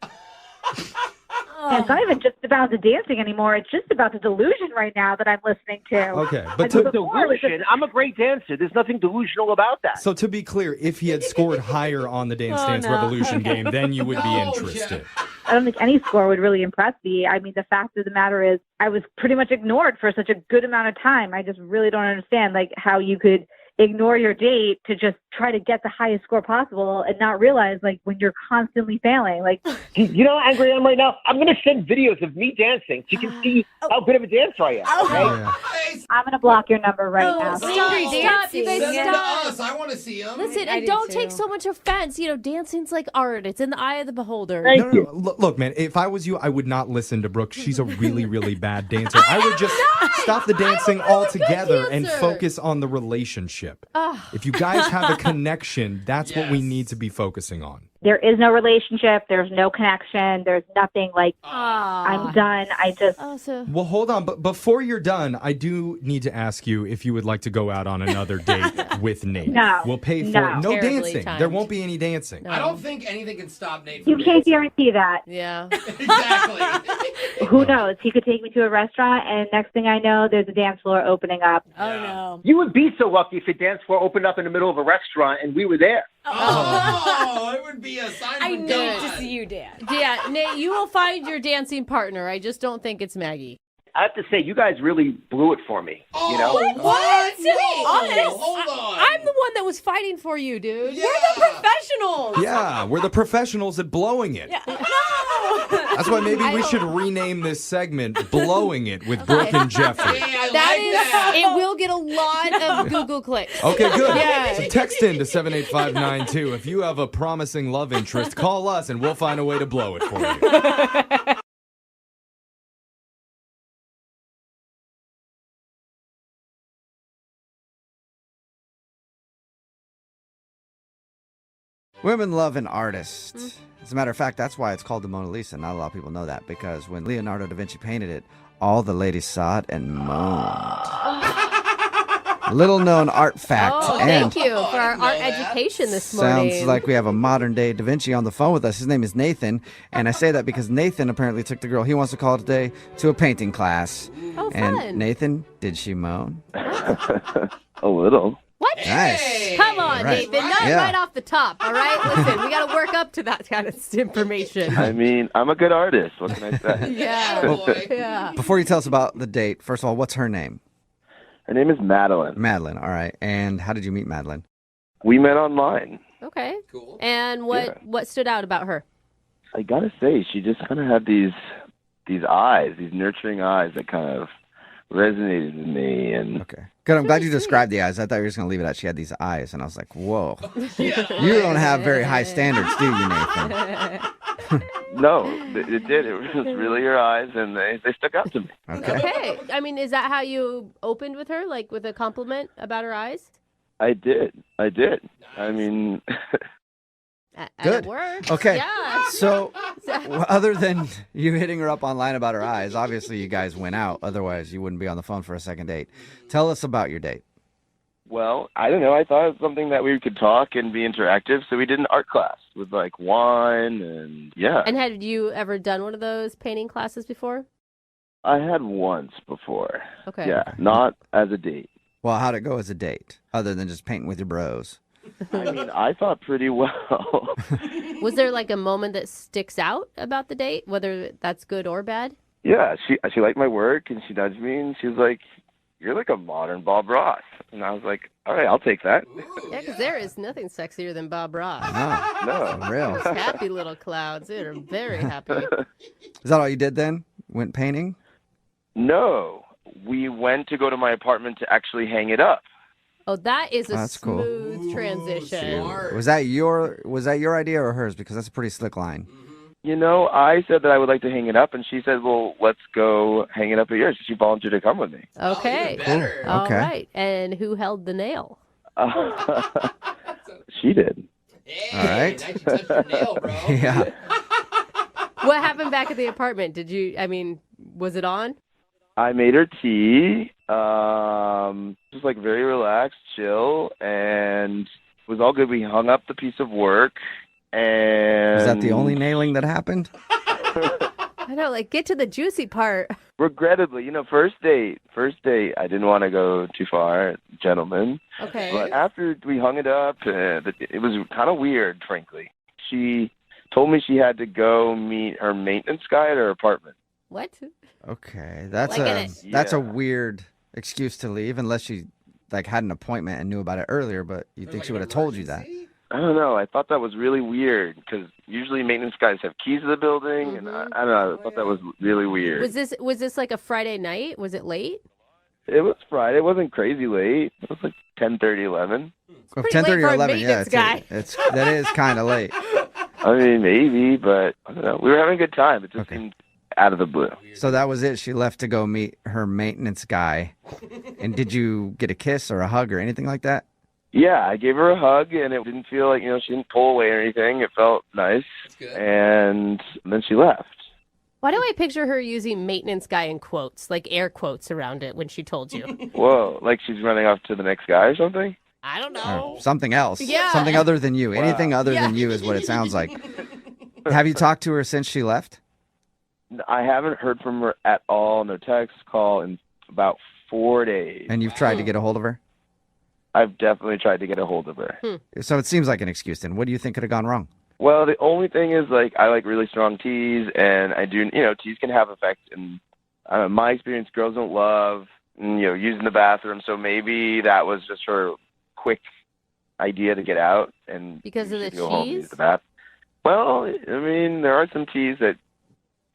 And it's not even just about the dancing anymore. It's just about the delusion right now that I'm listening to. Okay, but The delusion. I'm a great dancer. There's nothing delusional about that. so to be clear, if he had scored higher on the Dance Dance Revolution game, then you would be interested. I don't think any score would really impress me. I mean, the fact of the matter is I was pretty much ignored for such a good amount of time. I just really don't understand how you could ignore your date to just try to get the highest score possible and not realize when you're constantly failing. You know how angry I am right now? I'm going to send videos of me dancing so you can see how good of a dancer I am. Okay? Yeah. I'm going to block your number right now. Stop, you guys, Send them to stop. us. I want to see them. Listen, I and do don't too. take so much offense. Dancing's like art. It's in the eye of the beholder. No. Look, man, if I was you, I would not listen to Brooke. She's a really, really bad dancer. I would just stop the dancing altogether and dancer. focus on the relationship. If you guys have a connection, that's what we Yes. need to be focusing on. There is no relationship. There's no connection. There's nothing I'm done. I just... Well, hold on. But before you're done, I do need to ask you if you would like to go out on another date with Nate. No. We'll pay for No. it. No Terribly dancing. timed. There won't be any dancing. I don't think anything can stop Nate You from can't dancing. guarantee that. Yeah. Exactly. Who knows? He could take me to a restaurant, and next thing I know, there's a dance floor opening up. Oh, no. You would be so lucky if a dance floor opened up in the middle of a restaurant and we were there. Oh, it would be a sign I from need God. to see you dance. Yeah, Nate, you will find your dancing partner. I just don't think it's Maggie. I have to say, you guys really blew it for me. You know? What? Whoa, Honest? Hold on. I'm the one that was fighting for you, dude. Yeah. We're the professionals. Yeah, we're the professionals at blowing it. No. That's why maybe we should rename this segment Blowing It with Brooke and Jeffrey. Hey, I That like is, that. it will get a lot of Google clicks. Okay, good. Yeah. So text in to 78592. If you have a promising love interest, call us and we'll find a way to blow it for you. Women love an artist. As a matter of fact, that's why it's called the Mona Lisa. Not a lot of people know that because when Leonardo da Vinci painted it, all the ladies saw it and moaned. Little known art fact. Oh, and thank you for our art education this morning. sounds like we have a modern day Da Vinci on the phone with us. His name is Nathan. And I say that because Nathan apparently took the girl he wants to call today to a painting class. Oh, and fun. Nathan, did she moan? A little. What? Nice. Come on, Right. Nathan. Not Yeah. right off the top, all right? Listen, we got to work up to that kind of information. I mean, I'm a good artist. What can I say? Yeah. Attaboy. Yeah. Before you tell us about the date, first of all, what's her name? Her name is Madeline. Madeline. All right. And how did you meet Madeline? We met online. Okay. Cool. And Yeah. what stood out about her? I gotta say, she just kind of had these eyes, these nurturing eyes that kind of resonated with me. And Okay. Good. I'm glad you described the eyes. I thought you were just going to leave it at she had these eyes. And I was like, whoa. You don't have very high standards, do you, Nathan? no, it did. It was really her eyes, and they stuck out to me. Okay. Okay. I mean, is that how you opened with her, like with a compliment about her eyes? I did. I mean, Good. It worked. Okay. Yeah. So, other than you hitting her up online about her eyes, obviously you guys went out. Otherwise, you wouldn't be on the phone for a second date. Tell us about your date. well, I don't know. I thought it was something that we could talk and be interactive, so we did an art class with like wine and yeah. And had you ever done one of those painting classes before? I had once before. Okay. Yeah, not as a date. Well, how'd it go as a date, other than just painting with your bros? I mean, I thought pretty well. Was there like a moment that sticks out about the date, whether that's good or bad? Yeah, she liked my work, and she nudged me, and she was like, "You're like a modern Bob Ross," and I was like, All right, I'll take that. Yeah, because there is nothing sexier than Bob Ross. No. For real. Those happy little clouds. They are very happy. Is that all you did then? Went painting? No. We went to go to my apartment to actually hang it up. Oh, that is a That's cool. smooth transition. Was that your idea or hers? Because that's a pretty slick line. You know, I said that I would like to hang it up, and she said, well, let's go hang it up at yours. She volunteered to come with me. Okay. Cool. All Okay. right. And who held the nail? She did. All right. Nice you touched your nail, bro. Yeah. What happened back at the apartment? Was it on? I made her tea, just like very relaxed, chill, and it was all good. We hung up the piece of work, and... Was that the only nailing that happened? I know, like, get to the juicy part. Regrettably, first date, I didn't want to go too far, gentlemen. Okay. But after we hung it up, it was kind of weird, frankly. She told me she had to go meet her maintenance guy at her apartment. What? Okay, that's Like a weird excuse to leave unless she had an appointment and knew about it earlier. But you think she would have told you that? I don't know. I thought that was really weird because usually maintenance guys have keys to the building, and I don't know. I thought that was really weird. Was this like a Friday night? Was it late? It was Friday. It wasn't crazy late. It was like 10:30, 11. Well, 10:30 or 11, yeah, guy. that is kind of late. I mean, maybe, but I don't know. We were having a good time. It just seemed out of the blue. So that was it. She left to go meet her maintenance guy. And did you get a kiss or a hug or anything like that? Yeah, I gave her a hug, and it didn't feel like, she didn't pull away or anything. It felt nice. That's good. And then she left. Why do I picture her using maintenance guy in quotes, like air quotes around it when she told you? Whoa, like she's running off to the next guy or something? I don't know. Or something else. Yeah. Something other than you. Wow. Anything other than you is what it sounds like. Have you talked to her since she left? I haven't heard from her at all, no text, call, in about 4 days. And you've tried to get a hold of her? I've definitely tried to get a hold of her. So it seems like an excuse then. What do you think could have gone wrong? Well, the only thing is, I like really strong teas, and I do, teas can have effect. And my experience, girls don't love, using the bathroom. So maybe that was just her quick idea to get out and Because of the go home and cheese? use the bath. Well, I mean, there are some teas that,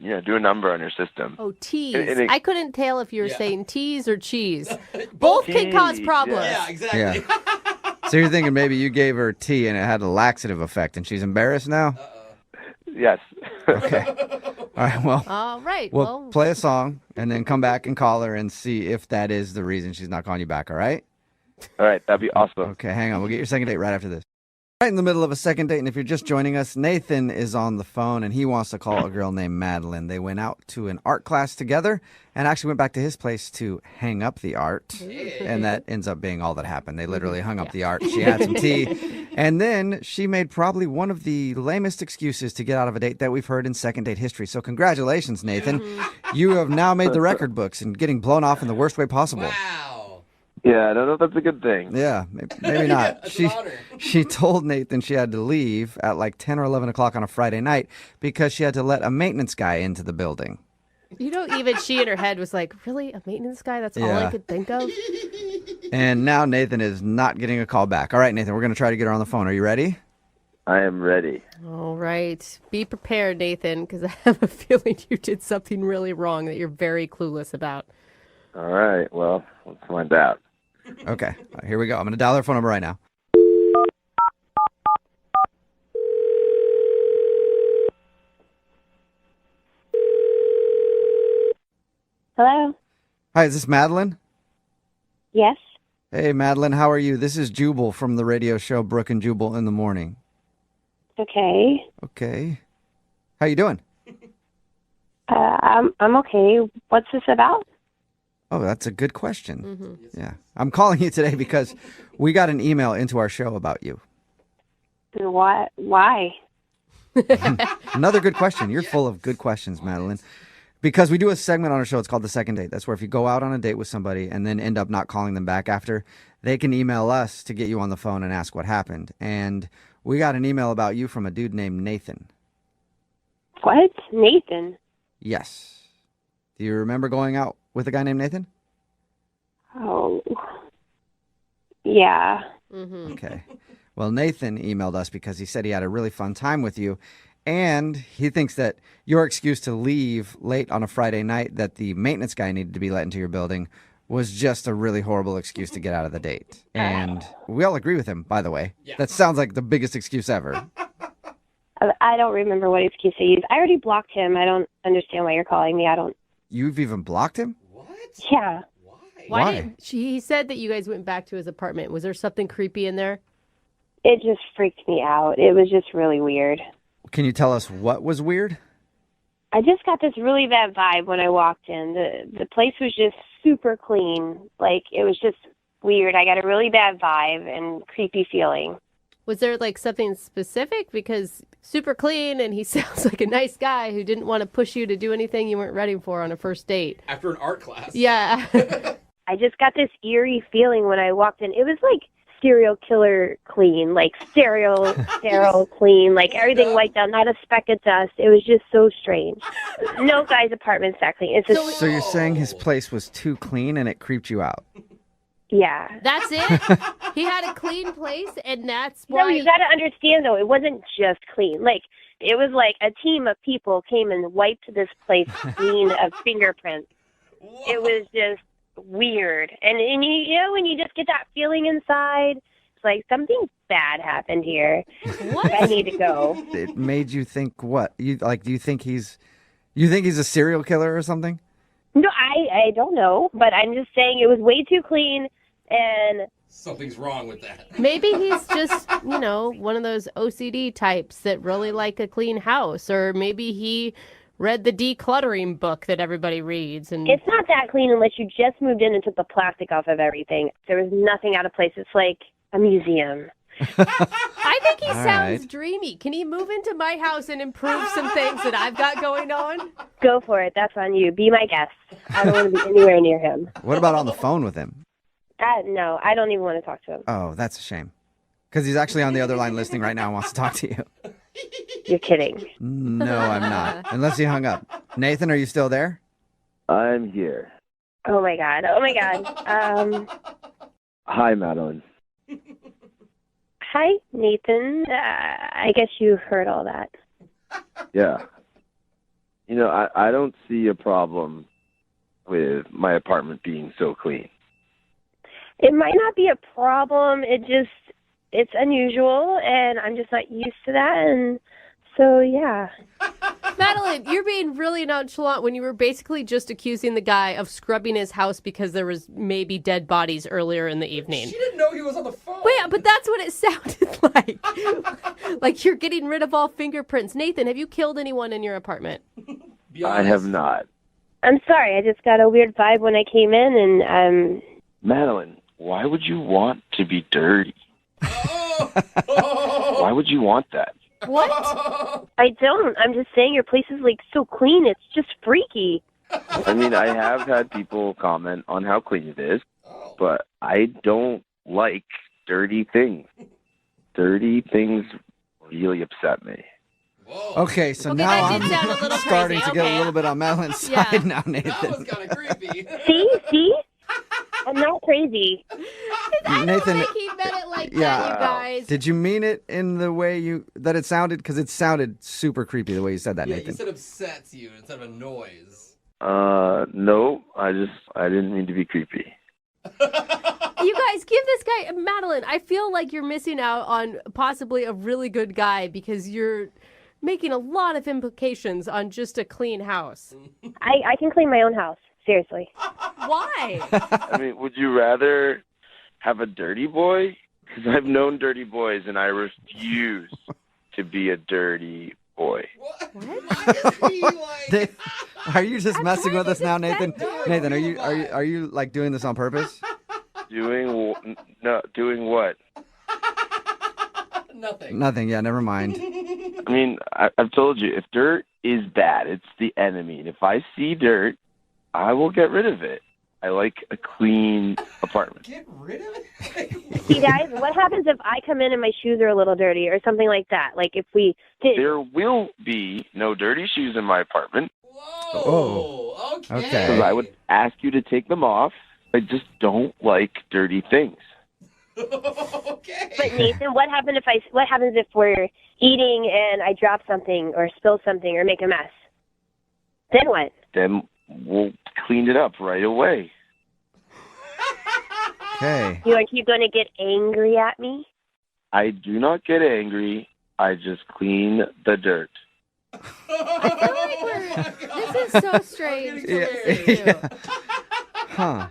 do a number on your system. Oh, teas. And I couldn't tell if you were saying teas or cheese. Both can cause Teas, problems. Yeah, exactly. Yeah. So you're thinking maybe you gave her tea and it had a laxative effect and she's embarrassed now? Yes. Okay. All right, well, All right. we'll play a song and then come back and call her and see if that is the reason she's not calling you back, all right? All right, that'd be awesome. Okay, hang on. We'll get your second date right after this. Right in the middle of a second date, and if you're just joining us, Nathan is on the phone, and he wants to call a girl named Madeline. They went out to an art class together and actually went back to his place to hang up the art, and that ends up being all that happened. They literally hung up the art. She had some tea, and then she made probably one of the lamest excuses to get out of a date that we've heard in second date history. So congratulations, Nathan. You have now made the record books and getting blown off in the worst way possible. Wow. Yeah, I don't know if that's a good thing. Yeah, maybe not. That's an honor. She told Nathan she had to leave at like 10 or 11 o'clock on a Friday night because she had to let a maintenance guy into the building. Even she in her head was like, really? A maintenance guy? That's all I Yeah. could think of? And now Nathan is not getting a call back. All right, Nathan, we're going to try to get her on the phone. Are you ready? I am ready. All right. Be prepared, Nathan, because I have a feeling you did something really wrong that you're very clueless about. All right, well, let's find out. Okay, all right, here we go. I'm going to dial her phone number right now. Hello? Hi, is this Madeline? Yes? Hey, Madeline, how are you? This is Jubal from the radio show Brooke and Jubal in the Morning. Okay. Okay. How you doing? I'm okay. What's this about? Oh, that's a good question. Yeah. I'm calling you today because we got an email into our show about you. What? Why? Another good question. You're full of good questions, Madeline. Because we do a segment on our show. It's called The Second Date. That's where if you go out on a date with somebody and then end up not calling them back after, they can email us to get you on the phone and ask what happened. And we got an email about you from a dude named Nathan. What? Nathan? Yes. Do you remember going out with a guy named Nathan? Oh. Yeah. Mm-hmm. Okay. Well, Nathan emailed us because he said he had a really fun time with you. And he thinks that your excuse to leave late on a Friday night that the maintenance guy needed to be let into your building was just a really horrible excuse to get out of the date. And we all agree with him, by the way. Yeah. That sounds like the biggest excuse ever. I don't remember what excuse I used. I already blocked him. I don't understand why you're calling me. I don't. You've even blocked him? Yeah. Why? He said that you guys went back to his apartment. Was there something creepy in there? It just freaked me out. It was just really weird. Can you tell us what was weird? I just got this really bad vibe when I walked in. The place was just super clean. Like, it was just weird. I got a really bad vibe and creepy feeling. Was there like something specific? Because super clean and he sounds like a nice guy who didn't want to push you to do anything you weren't ready for on a first date. After an art class. Yeah. I just got this eerie feeling when I walked in. It was like serial killer clean, like sterile clean, like everything wiped out, not a speck of dust. It was just so strange. No guy's apartment's that clean. It's just, So you're saying his place was too clean and it creeped you out? Yeah. That's it? He had a clean place and that's why... No, you got to understand, though, it wasn't just clean. Like, it was like a team of people came and wiped this place clean of fingerprints. It was just weird. And you know, when you just get that feeling inside, it's like something bad happened here. What? I need to go. It made you think what? Do you think he's a serial killer or something? No, I don't know, but I'm just saying it was way too clean and... Something's wrong with that. Maybe he's just, one of those OCD types that really like a clean house. Or maybe he read the decluttering book that everybody reads. And it's not that clean unless you just moved in and took the plastic off of everything. There was nothing out of place. It's like a museum. I think he All sounds right. dreamy. Can he move into my house and improve some things that I've got going on? Go for it. That's on you. Be my guest. I don't want to be anywhere near him. What about on the phone with him? No, I don't even want to talk to him. Oh, that's a shame. Because he's actually on the other line listening right now and wants to talk to you. You're kidding. No, I'm not. Unless he hung up. Nathan, are you still there? I'm here. Oh, my God. Oh, my God. Hi, Madeline. Hi, Nathan. I guess you heard all that. Yeah. I don't see a problem with my apartment being so clean. It might not be a problem. It's unusual, and I'm just not used to that, and so, yeah. Madeline, you're being really nonchalant when you were basically just accusing the guy of scrubbing his house because there was maybe dead bodies earlier in the evening. She didn't know he was on the phone. Wait, but that's what it sounded like. Like you're getting rid of all fingerprints. Nathan, have you killed anyone in your apartment? I have not. I'm sorry. I just got a weird vibe when I came in, and Madeline, why would you want to be dirty? Why would you want that? What? I don't. I'm just saying your place is, like, so clean. It's just freaky. I mean, I have had people comment on how clean it is, but I don't like dirty things. Dirty things really upset me. Okay, so Okay, now that did sound a I'm little starting crazy. to get Okay. a little bit on Madeline's Yeah. side now, Nathan. That was kind of creepy. See? I'm not crazy. I Nathan, don't think he meant it like yeah. that, you guys. Did you mean it in the way that it sounded? Because it sounded super creepy the way you said that, Yeah, Nathan. you said upsets you instead of a noise. No, I didn't mean to be creepy. You guys, give this guy, Madeline, I feel like you're missing out on possibly a really good guy because you're making a lot of implications on just a clean house. I can clean my own house. Seriously. Why? I mean, would you rather have a dirty boy? Because I've known dirty boys, and I refuse to be a dirty boy. Are you just messing with us now, Nathan? Nathan, are you like doing this on purpose? Doing what? Nothing. Yeah, never mind. I mean, I've told you, if dirt is bad, it's the enemy. And if I see dirt, I will get rid of it. I like a clean apartment. Get rid of it? See, guys, what happens if I come in and my shoes are a little dirty or something like that? Like if we did... There will be no dirty shoes in my apartment. Oh, okay. Because I would ask you to take them off. I just don't like dirty things. Okay. But Nathan, what happens if we're eating and I drop something or spill something or make a mess? Then what? Then we'll clean it up right away. Okay. Are you going to get angry at me? I do not get angry. I just clean the dirt. This is so strange. Yeah. Huh.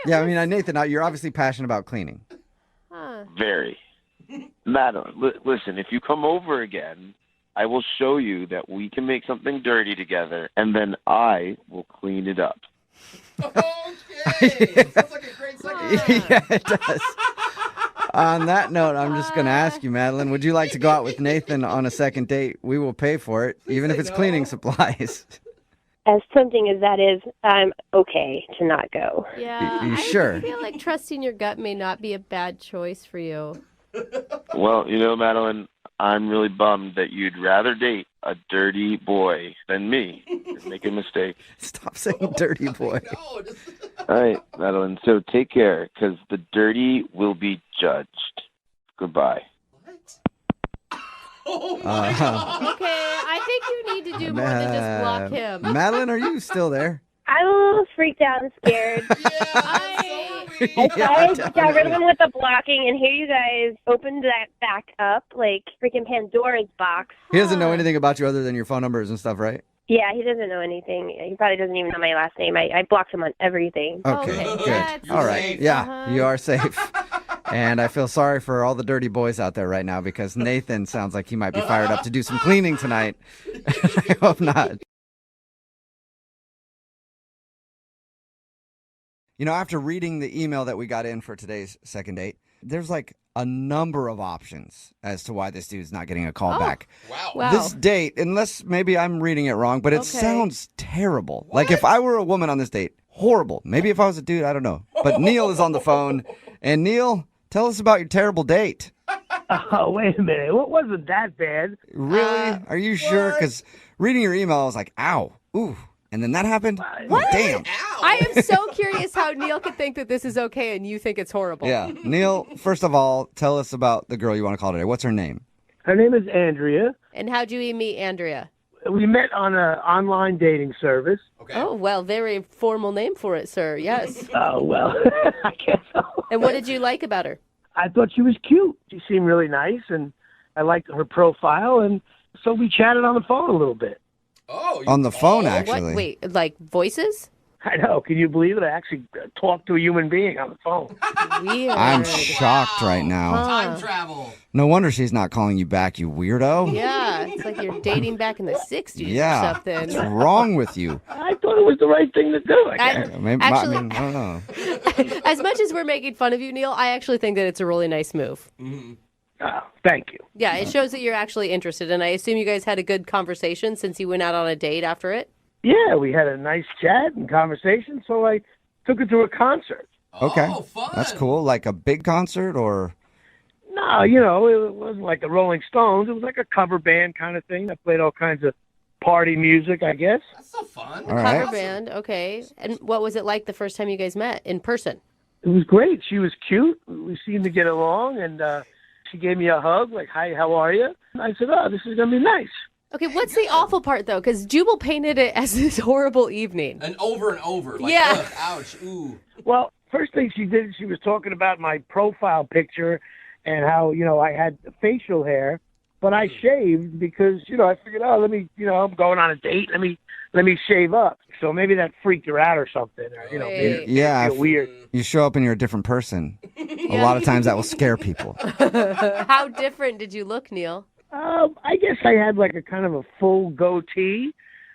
Yeah, I mean, Nathan, you're obviously passionate about cleaning. Very. Madeline, listen, if you come over again, I will show you that we can make something dirty together, and then I will clean it up. Okay. Sounds like a great second. Yeah, it does. On that note, I'm just going to ask you, Madeline, would you like to go out with Nathan on a second date? We will pay for it, even if it's cleaning supplies. As tempting as that is, I'm okay to not go. Yeah. You sure? I feel like trusting your gut may not be a bad choice for you. Well, Madeline, I'm really bummed that you'd rather date a dirty boy than me. You're making a mistake. Stop saying dirty boy. All right, Madeline, so take care, because the dirty will be judged. Goodbye. Oh my God. Okay, I think you need to do more than just block him. Madeline, are you still there? I'm a little freaked out and scared. I got rid of him with the blocking, and here you guys opened that back up like freaking Pandora's box. He doesn't know anything about you other than your phone numbers and stuff, right? Yeah, he doesn't know anything. He probably doesn't even know my last name. I blocked him on everything. Okay, good. That's All right. safe. Yeah, you are safe. And I feel sorry for all the dirty boys out there right now because Nathan sounds like he might be fired up to do some cleaning tonight. I hope not. After reading the email that we got in for today's second date, there's like a number of options as to why this dude's not getting a call back. Wow. This date, unless maybe I'm reading it wrong, but it sounds terrible. Like if I were a woman on this date, horrible. Maybe if I was a dude, I don't know. But Neil is on the phone. And Neil, tell us about your terrible date. Oh, wait a minute. It wasn't that bad. Really? Are you sure? Because reading your email, I was like, ow, ooh. And then that happened? What? Damn. I am so curious how Neil could think that this is okay and you think it's horrible. Yeah. Neil, first of all, tell us about the girl you want to call today. What's her name? Her name is Andrea. And how'd you meet Andrea? We met on an online dating service. Okay. Oh, well, very formal name for it, sir. Yes. Oh, well, I guess so. And what did you like about her? I thought she was cute. She seemed really nice, and I liked her profile, and so we chatted on the phone a little bit. Oh, on the phone, actually. What? Wait, like voices? I know. Can you believe it? I actually talked to a human being on the phone. Weird. I'm shocked right now. Time travel. No wonder she's not calling you back, you weirdo. Yeah, it's like you're dating back in the 60s Yeah. or something. What's wrong with you? I thought it was the right thing to do. Maybe, Actually- I don't know. As much as we're making fun of you, Neil, I actually think that it's a really nice move. Mm-hmm. Oh, thank you. Yeah, it shows that you're actually interested, and I assume you guys had a good conversation since you went out on a date after it. Yeah, we had a nice chat and conversation, so I took her to a concert. Okay. Oh, fun. That's cool. Like a big concert or? No, it wasn't like the Rolling Stones. It was like a cover band kind of thing that played all kinds of party music, I guess. That's so fun. All right. Cover band, okay. And what was it like the first time you guys met in person? It was great. She was cute. We seemed to get along, and she gave me a hug, like, hi, how are you? And I said, oh, this is going to be nice. Okay, what's the awful part, though? Because Jubal painted it as this horrible evening. And over. Like, Yeah. ugh, ouch, ooh. Well, first thing she did, she was talking about my profile picture and how, I had facial hair, but I shaved because, I figured, let me, I'm going on a date. Let me shave up. So maybe that freaked her out or something. Or, made her Yeah. feel weird. You show up and you're a different person. A lot of times that will scare people. How different did you look, Neil? I guess I had like a kind of a full goatee,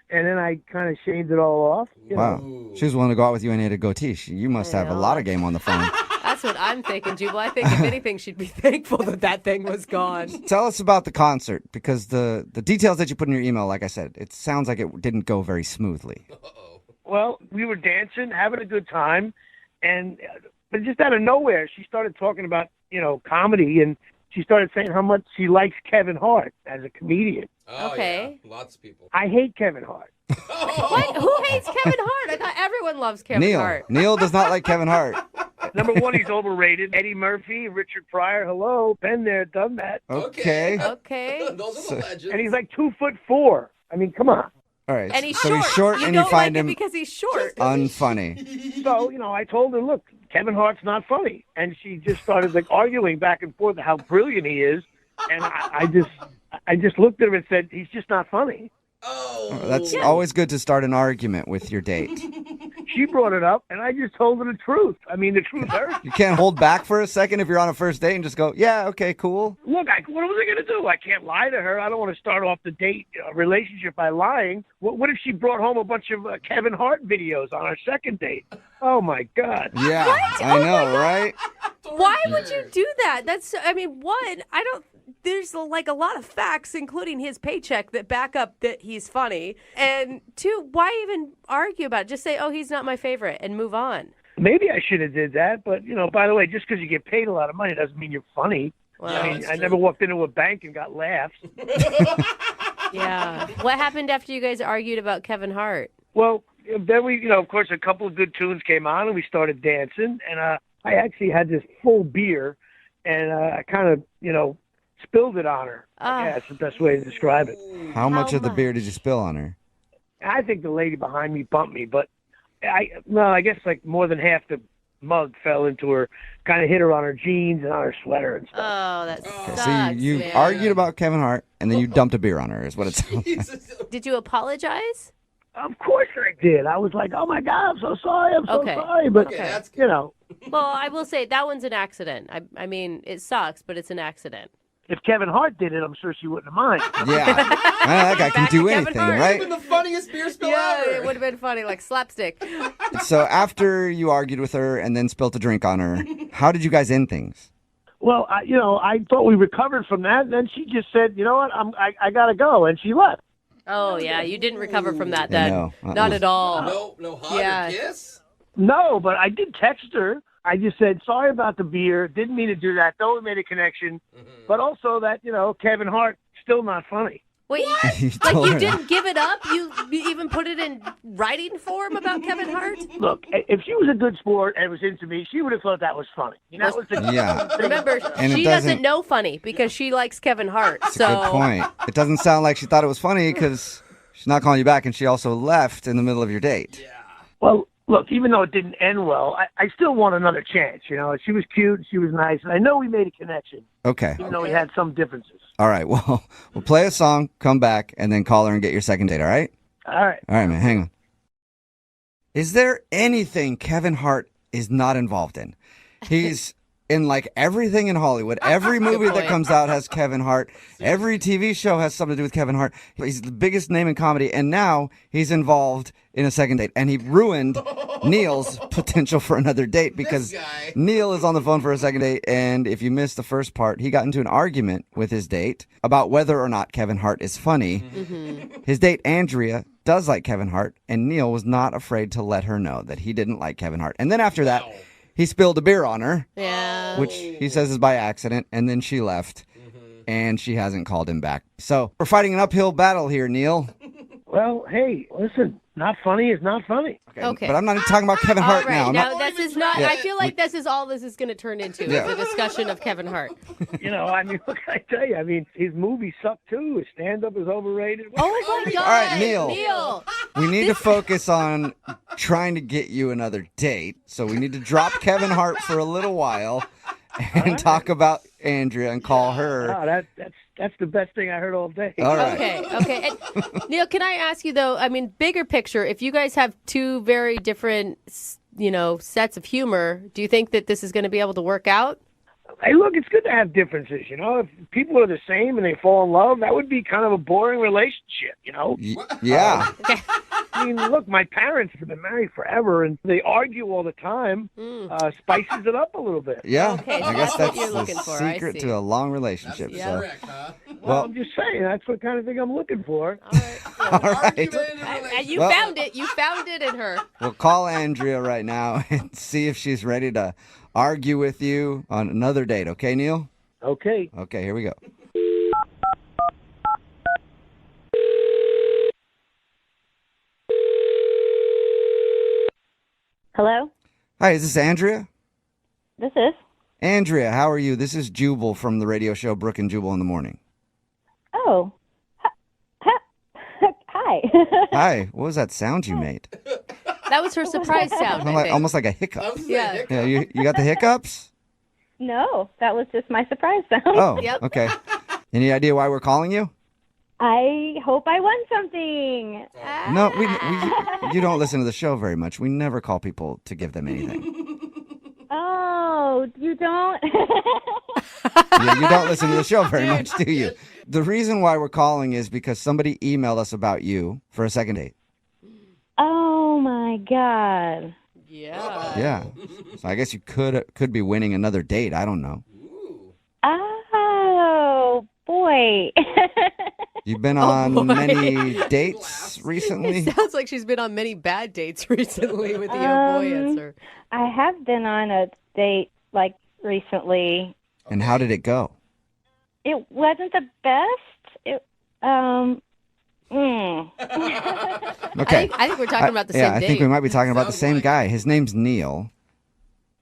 and then I kind of shaved it all off. Wow. She was willing to go out with you and had a goatee. You must have a lot of game on the phone. That's what I'm thinking, Jubal. I think, if anything, she'd be thankful that thing was gone. Tell us about the concert, because the details that you put in your email, like I said, it sounds like it didn't go very smoothly. Well, we were dancing, having a good time, but just out of nowhere, she started talking about, comedy, and she started saying how much she likes Kevin Hart as a comedian. Oh, Okay. Yeah. Lots of people. I hate Kevin Hart. What? Who hates Kevin Hart? I thought everyone loves Kevin Hart. Neil does not like Kevin Hart. Number one, he's overrated. Eddie Murphy, Richard Pryor, hello, been there, done that. Okay. Okay. Those are the legends. And he's like 2'4". I mean, come on. All right. And he's so short. he's short You and you don't find like him because he's short. unfunny. So, I told her, look, Kevin Hart's not funny. And she just started like arguing back and forth how brilliant he is. And I just looked at her and said, he's just not funny. That's always good to start an argument with your date. She brought it up, and I just told her the truth. I mean, the truth hurts. You can't hold back for a second if you're on a first date and just go, yeah, okay, cool. Look, what was I going to do? I can't lie to her. I don't want to start off the date relationship by lying. What if she brought home a bunch of Kevin Hart videos on our second date? Oh, my God. Yeah, What? I Oh know, my God. right? Why would you do that? There's like a lot of facts, including his paycheck, that back up that he's funny. And two, why even argue about it? Just say, oh, he's not my favorite and move on. Maybe I should have did that, but, by the way, just because you get paid a lot of money doesn't mean you're funny. Well, I mean, I never walked into a bank and got laughs. Yeah. What happened after you guys argued about Kevin Hart? Well, then we, of course, a couple of good tunes came on, and we started dancing. And I actually had this full beer, and I kind of, spilled it on her. Yeah, that's the best way to describe it. How much of the beer did you spill on her? I think the lady behind me bumped me, but I guess like more than half the mug fell into her, kind of hit her on her jeans and on her sweater and stuff. Oh, that sucks, So you man. argued about Kevin Hart, and then you dumped a beer on her, is what it sounds like. Did you apologize? Of course I did. I was like, oh my God, I'm so sorry. I'm so Okay. sorry. But, Okay, that's Well, I will say that one's an accident. I mean, it sucks, but it's an accident. if Kevin Hart did it, I'm sure she wouldn't have mind. Yeah. That guy can do Kevin anything, Hart. right? Been the funniest beer spill Yeah, ever. it would have been funny, like slapstick. So after you argued with her and then spilt a drink on her, how did you guys end things? Well, I thought we recovered from that, and then she just said, you know what, I got to go, and she left. Oh, yeah, you didn't recover from that Yeah, then. no. Not at all. No hug Yeah. or kiss? No, but I did text her. I just said, sorry about the beer. Didn't mean to do that. Though we made a connection. But also that, Kevin Hart, still not funny. Wait, like you didn't give it up? You even put it in writing form about Kevin Hart? Look, if she was a good sport and was into me, she would have thought that was funny. That was the Yeah. Remember, And it she doesn't- doesn't know funny because she likes Kevin Hart. That's so a good point. It doesn't sound like she thought it was funny because she's not calling you back, and she also left in the middle of your date. Well, look, even though it didn't end well, I still want another chance. She was cute, she was nice, and I know we made a connection, Okay. even though we had some differences. All right. Well, we'll play a song, come back, and then call her and get your second date, all right? All right. All right, man. Hang on. Is there anything Kevin Hart is not involved in? He's in like everything in Hollywood. Every movie that point. comes out has Kevin Hart. Every TV show has something to do with Kevin Hart. He's the biggest name in comedy, and now he's involved in a second date. And he ruined Neil's potential for another date because Neil is on the phone for a second date. And if you missed the first part, he got into an argument with his date about whether or not Kevin Hart is funny. His date, Andrea, does like Kevin Hart, and Neil was not afraid to let her know that he didn't like Kevin Hart. And then after that, he spilled a beer on her, yeah. which he says is by accident, and then she left, and she hasn't called him back. So we're fighting an uphill battle here, Neil. Well, hey, listen, not funny is not funny. Okay. But I'm not talking about Kevin Hart All right, now. I'm now not- this is not. Yeah. I feel like this is all this is going to turn into Yeah. is a discussion of Kevin Hart. I mean, what can I tell you? I mean, his movies suck too. His stand-up is overrated. Oh my God! All right, Neil. Neil. We need to focus on trying to get you another date. So we need to drop Kevin Hart for a little while and talk about Andrea and call her. Wow, that's the best thing I heard all day. All right. Okay. And, Neil, can I ask you though? I mean, bigger picture. If you guys have two very different, sets of humor, do you think that this is going to be able to work out? Hey, look, it's good to have differences, If people are the same and they fall in love, that would be kind of a boring relationship, Yeah. I mean, look, my parents have been married forever, and they argue all the time. Spices it up a little bit. Yeah. Okay, so I guess that's what that's you're the looking for. I secret see. to a long relationship. Yeah. So. Correct, huh? Well, I'm just saying, that's what kind of thing I'm looking for. All right. And you Well- found it. You found it in her. We'll call Andrea right now and see if she's ready to argue with you on another date. Okay, Neil? Okay. Okay, here we go. Hello? Hi, is this Andrea? This is. Andrea, how are you? This is Jubal from the radio show Brooke and Jubal in the Morning. Oh. Hi. Hi. What was that sound you made? That was her surprise sound. I think. Almost like a hiccup. Yeah. Yeah, you got the hiccups? No, that was just my surprise sound. Oh, okay. Any idea why we're calling you? I hope I won something. No, you don't listen to the show very much. We never call people to give them anything. Oh, you don't? Yeah, you don't listen to the show very much, do you? The reason why we're calling is because somebody emailed us about you for a second date. Oh, my God. Yeah. Yeah. So I guess you could be winning another date. I don't know. Oh, boy. You've been on many dates recently? It sounds like she's been on many bad dates recently with the oh boy answer. I have been on a date, recently. And how did it go? It wasn't the best. Okay. I think we're talking about the same date. Yeah, I think we might be talking about the same like guy. His name's Neil.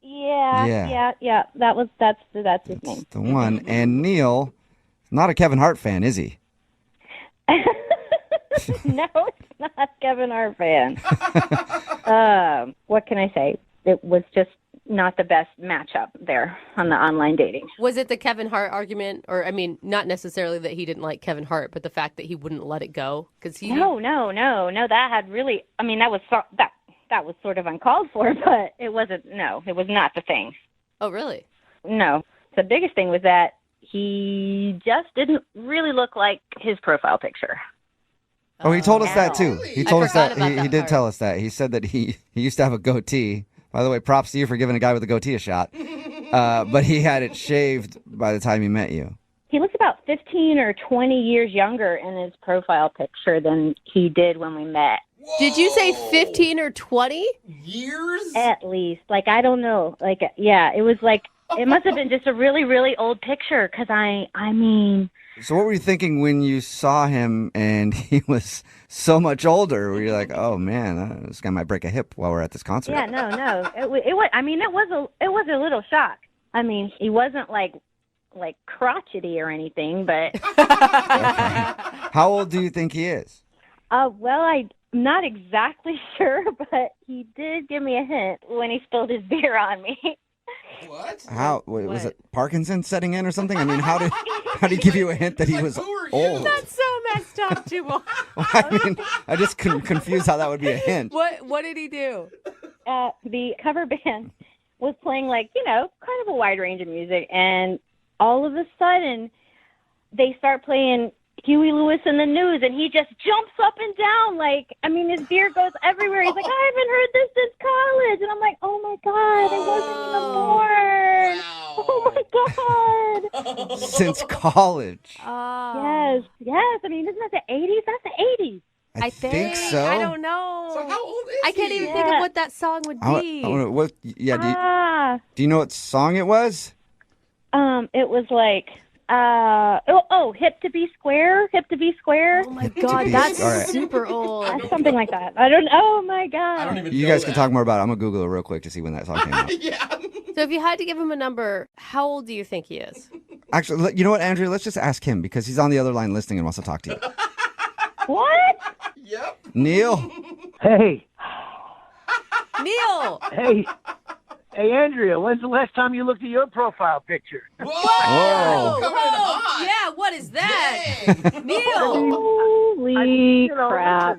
Yeah. That's his name. The one. And Neil, not a Kevin Hart fan, is he? No, it's not Kevin Hart fan. What can I say? It was just not the best matchup there on the online dating. Was it the Kevin Hart argument? Or, I mean, not necessarily that he didn't like Kevin Hart, but the fact that he wouldn't let it go? No. That had really, that was sort of uncalled for, but it wasn't, it was not the thing. Oh, really? No. The biggest thing was that he just didn't really look like his profile picture. Oh, he told us that too. He told us that. about He that did part. tell us that. He said that he used to have a goatee. By the way, props to you for giving a guy with a goatee a shot. But he had it shaved by the time he met you. He looks about 15 or 20 years younger in his profile picture than he did when we met. Did you say 15 or 20? Years? At least. I don't know. It was it must have been just a really, really old picture because I mean... So what were you thinking when you saw him and he was so much older? Were you like, oh man, this guy might break a hip while we're at this concert? Yeah, no. It was. I mean, it was a little shock. I mean, he wasn't like crotchety or anything, but. How old do you think he is? Well, I'm not exactly sure, but he did give me a hint when he spilled his beer on me. What? Was it Parkinson's setting in or something? I mean, how did he give you a hint that he was old? That's so messed up, Jubal. I mean, I just confused how that would be a hint. What did he do? The cover band was playing kind of a wide range of music, and all of a sudden they start playing Huey Lewis and the News, and he just jumps up and down his beer goes everywhere. He's like, I haven't heard this since college, and I'm like, oh my God, I wasn't even born. Oh my God. Since college. Yes. I mean, isn't that the 80s? That's the 80s. I think so. I don't know. So how old is I can't even think of what that song would be. Do you know what song it was? It was Hip to Be Square. Oh my God, that's super old. Something like that. I don't. Oh my God. I don't even You know guys that. can talk more about it. I'm gonna Google it real quick to see when that song came out. Yeah. So if you had to give him a number, how old do you think he is? Actually, you know what, Andrea? Let's just ask him because he's on the other line listening and wants to talk to you. What? Yep. Neil. Hey. Neil. Hey, Andrea, when's the last time you looked at your profile picture? Whoa! Coming in hot. Yeah, what is that? Neil. Holy crap.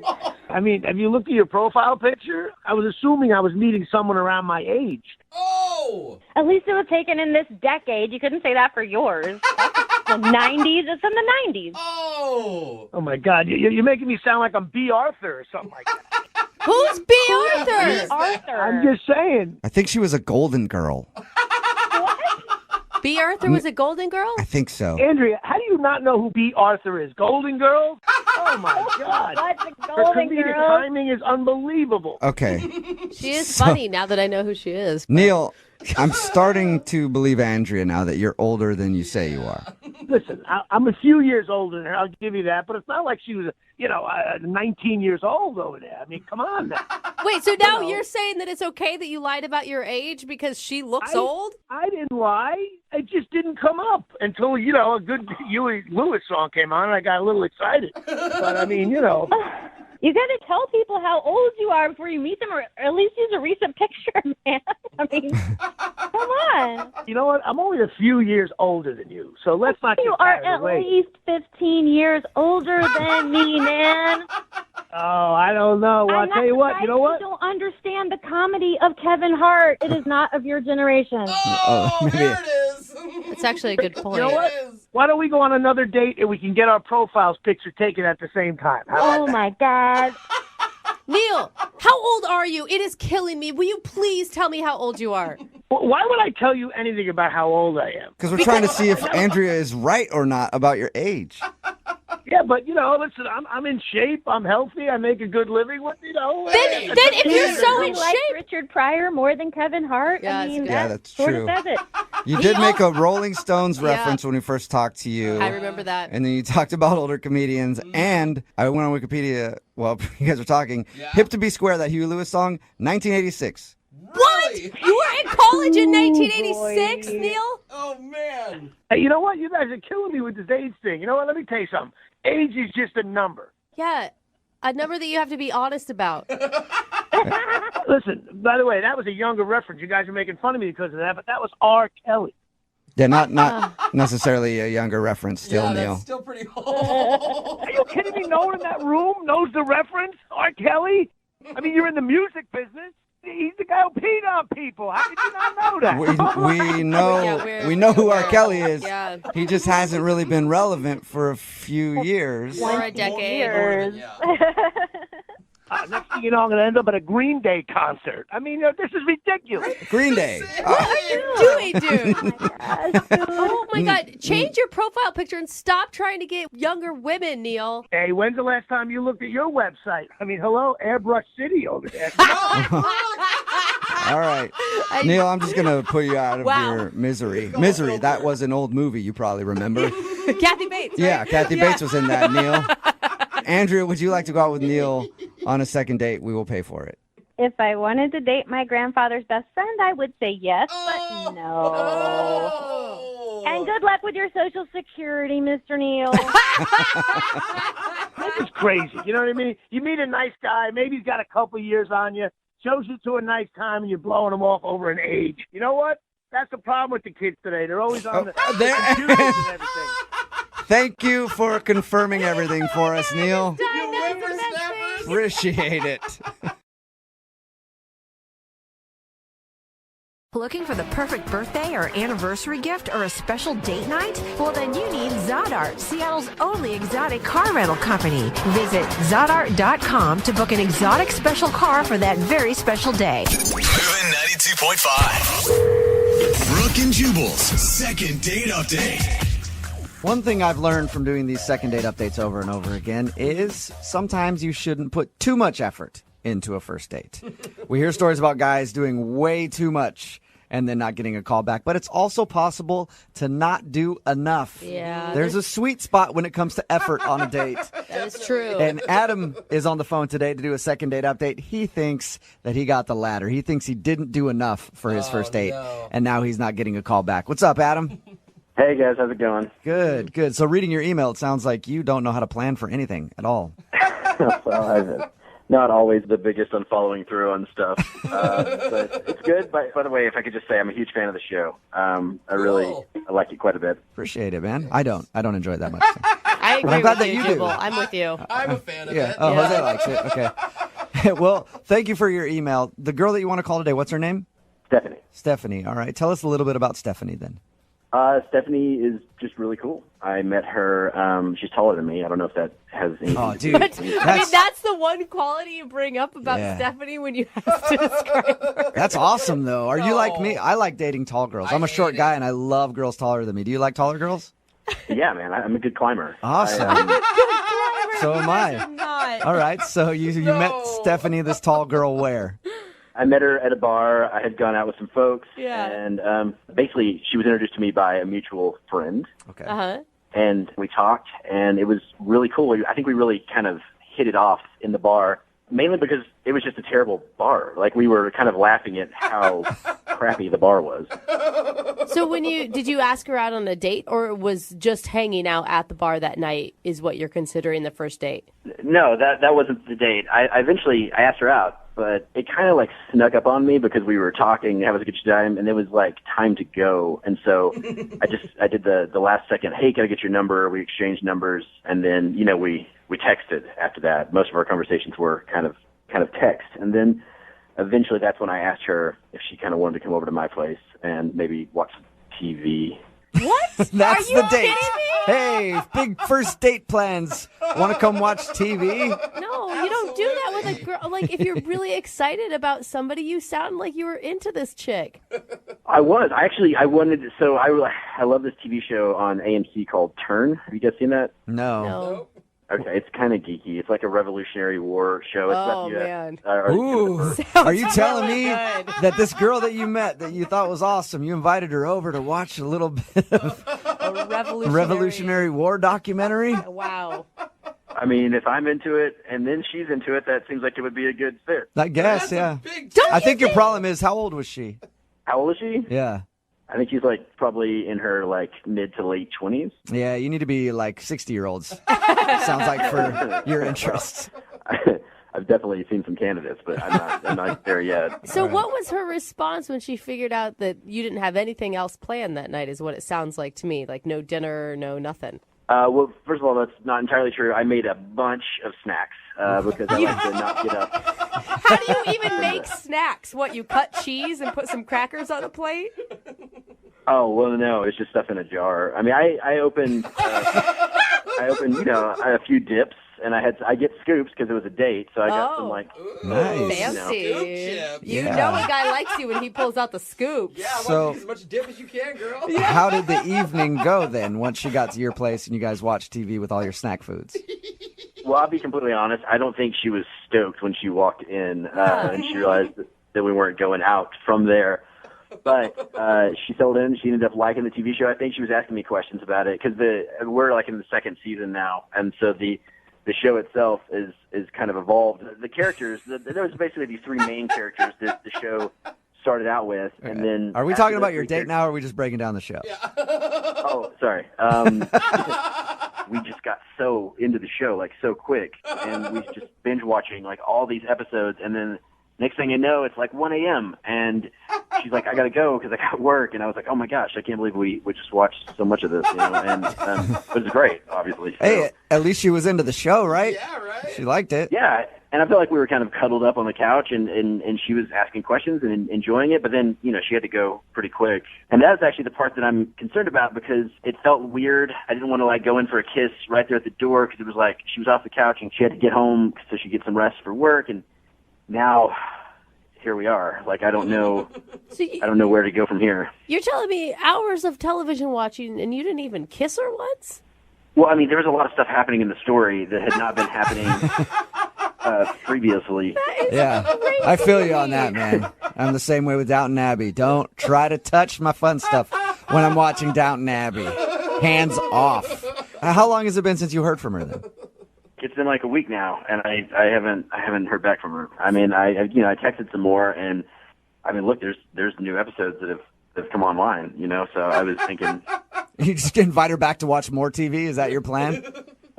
I mean, have you looked at your profile picture? I was assuming I was meeting someone around my age. Oh! At least it was taken in this decade. You couldn't say that for yours. That's the 90s. It's in the 90s. Oh! Oh, my God. You're making me sound like I'm B. Arthur or something like that. Who's B. Arthur? Arthur. I'm just saying. I think she was a golden girl. B. Arthur was a golden girl? I think so. Andrea, how do you not know who B. Arthur is? Golden Girl? Oh, my God. What's a Her golden comedic girl? timing is unbelievable. Okay. She is funny now that I know who she is. but- Neil, I'm starting to believe Andrea now that you're older than you say you are. Listen, I'm a few years older than her. I'll give you that. But it's not like she was, 19 years old over there. I mean, come on now. Wait, so now you're saying that it's okay that you lied about your age because she looks old? I didn't lie. It just didn't come up until, a good Huey Lewis song came on, and I got a little excited. But, I mean, You got to tell people how old you are before you meet them, or at least use a recent picture, man. I mean, come on. You know what? I'm only a few years older than you, so let's not get You are carried at away. least 15 years older than me, man. Oh, I don't know. Well, I'll tell you what. You know what? You don't understand the comedy of Kevin Hart. It is not of your generation. There it is. It's actually a good point. You know what? Why don't we go on another date and we can get our profiles picture taken at the same time? Oh, my God. Neil, how old are you? It is killing me. Will you please tell me how old you are? Why would I tell you anything about how old I am? Because we're trying to see if Andrea is right or not about your age. Yeah, but, listen, I'm in shape. I'm healthy. I make a good living. Then if you're so in like shape. Richard Pryor more than Kevin Hart, Yeah, I mean, that's sort true. of says it. You did make a Rolling Stones reference when we first talked to you. I remember that. And then you talked about older comedians. And I went on Wikipedia while you guys were talking. Hip to Be Square, that Huey Lewis song, 1986. What? You were in college in 1986, Neil? Oh, man. Hey, you know what? You guys are killing me with this age thing. You know what? Let me tell you something. Age is just a number. Yeah, a number that you have to be honest about. Listen, by the way, that was a younger reference. You guys are making fun of me because of that, but that was R. Kelly. Yeah, not necessarily a younger reference still, Neil. That's still pretty old. Are you kidding me? No one in that room knows the reference? R. Kelly? I mean, you're in the music business. He's the guy who peed on people. How did you not know that? We know who R. Kelly is. Yeah. He just hasn't really been relevant for a few years. Or a decade. Next thing you know, I'm going to end up at a Green Day concert. I mean, this is ridiculous. Green Day. What are you doing, dude? Oh, my God. Change your profile picture and stop trying to get younger women, Neil. Hey, when's the last time you looked at your website? I mean, hello, Airbrush City over there. All right. Neil, I'm just going to put you out of your misery. Misery, that was an old movie you probably remember. Kathy Bates, right? Yeah, Kathy Bates was in that, Neil. Andrea, would you like to go out with Neil on a second date? We will pay for it. If I wanted to date my grandfather's best friend, I would say yes, but no. And good luck with your Social Security, Mr. Neil. This is crazy. You know what I mean? You meet a nice guy. Maybe he's got a couple years on you. Shows you to a nice time, and you're blowing him off over an age. You know what? That's the problem with the kids today. They're always on the computers and everything. Thank you for confirming everything for us, Neil. Appreciate it. Looking for the perfect birthday or anniversary gift or a special date night? Well, then you need Zodart, Seattle's only exotic car rental company. Visit Zodart.com to book an exotic special car for that very special day. Moving 92.5. Brooke and Jubal's second date update. One thing I've learned from doing these second date updates over and over again is sometimes you shouldn't put too much effort into a first date. We hear stories about guys doing way too much and then not getting a call back, but it's also possible to not do enough. Yeah. There's a sweet spot when it comes to effort on a date. That is true. And Adam is on the phone today to do a second date update. He thinks that he got the latter. He thinks he didn't do enough for his first date, and now he's not getting a call back. What's up, Adam? Hey, guys. How's it going? Good, good. So reading your email, it sounds like you don't know how to plan for anything at all. Well, I'm not always the biggest on following through on stuff, but it's good. By the way, if I could just say, I'm a huge fan of the show. I like it quite a bit. Appreciate it, man. I don't enjoy it that much. So. I agree I'm glad with that you Jubal. do. I'm with you. I'm a fan of Yeah. it. Oh, Jose likes it. Okay. Well, thank you for your email. The girl that you want to call today, what's her name? Stephanie. Stephanie. All right. Tell us a little bit about Stephanie then. Stephanie is just really cool. I met her. She's taller than me. I don't know if that has anything Oh, to dude. do But, with it. I mean, that's the one quality you bring up about Yeah. Stephanie when you have to describe her. That's awesome, though. Are you like me? I like dating tall girls. I'm a short guy, and I love girls taller than me. Do you like taller girls? Yeah, man. I'm a good climber. Awesome. So am I. All right. So you met Stephanie, this tall girl, where? I met her at a bar. I had gone out with some folks. Yeah. And basically, she was introduced to me by a mutual friend. Okay. Uh-huh. And we talked, and it was really cool. I think we really kind of hit it off in the bar, mainly because it was just a terrible bar. Like, we were kind of laughing at how crappy the bar was. So did you ask her out on a date, or was just hanging out at the bar that night is what you're considering the first date? No, that wasn't the date. I eventually asked her out, but it kind of like snuck up on me because we were talking, having a good time, and it was like time to go. And so I did the last second, hey, can I get your number? We exchanged numbers, and then, we texted after that. Most of our conversations were kind of text. And then eventually that's when I asked her if she kind of wanted to come over to my place and maybe watch TV. What? That's Are you the date. kidding me? Hey, big first date plans. Want to come watch TV? No, you don't do that with a girl. Like, if you're really excited about somebody, you sound like you were into this chick. I was. I wanted to, so I love this TV show on AMC called Turn. Have you guys seen that? No. Okay, it's kind of geeky. It's like a Revolutionary War show. It's Oh, about man. Ooh, are you telling me that this girl that you met that you thought was awesome, you invited her over to watch a little bit of A Revolutionary War documentary? Wow. I mean, if I'm into it and then she's into it, that seems like it would be a good fit. I guess, yeah. I think your problem is, how old was she? How old is she? Yeah. I think she's like probably in her like mid to late 20s. Yeah, you need to be like 60-year-olds. Sounds like for your interests. I've definitely seen some candidates, but I'm not there yet. So what was her response when she figured out that you didn't have anything else planned that night, is what it sounds like to me. Like no dinner, no nothing. Well, first of all, that's not entirely true. I made a bunch of snacks because I like to not get up. How do you even make snacks? What, you cut cheese and put some crackers on a plate? Oh, well, no, it's just stuff in a jar. I mean, I opened a few dips, and I get scoops because it was a date, so I got some like nice. Fancy. You know a guy likes you when he pulls out the scoops. Yeah, I So- want to use as much dip as you can, girl. How did the evening go then, once she got to your place and you guys watched TV with all your snack foods? Well, I'll be completely honest. I don't think she was stoked when she walked in and she realized that we weren't going out from there. But she settled in. She ended up liking the TV show. I think she was asking me questions about it because we're like in the second season now, and so the show itself is kind of evolved. The characters, there was basically these three main characters that the show started out with, and then Are we talking about your date now, or are we just breaking down the show? Oh, sorry. We just got so into the show like so quick, and we just binge watching like all these episodes, and then next thing you know, it's like 1 a.m. and she's like, I gotta go because I got work, and I was like, oh my gosh, I can't believe we just watched so much of this, and it was great, obviously. So. Hey, at least she was into the show, right? Yeah, right. She liked it. Yeah, and I felt like we were kind of cuddled up on the couch, and she was asking questions and enjoying it, but then, she had to go pretty quick. And that was actually the part that I'm concerned about because it felt weird. I didn't want to, like, go in for a kiss right there at the door because it was like she was off the couch and she had to get home so she could get some rest for work, and now here we are. Like, I don't know where to go from here. You're telling me hours of television watching and you didn't even kiss her once? Well, I mean, there was a lot of stuff happening in the story that had not been happening previously. Yeah, I feel you on that, man. I'm the same way with Downton Abbey. Don't try to touch my fun stuff when I'm watching Downton Abbey. Hands off. How long has it been since you heard from her then? It's been like a week now, and I haven't heard back from her. I mean, I texted some more, and I mean, look, there's new episodes that have come online, So I was thinking, You just invite her back to watch more TV? Is that your plan?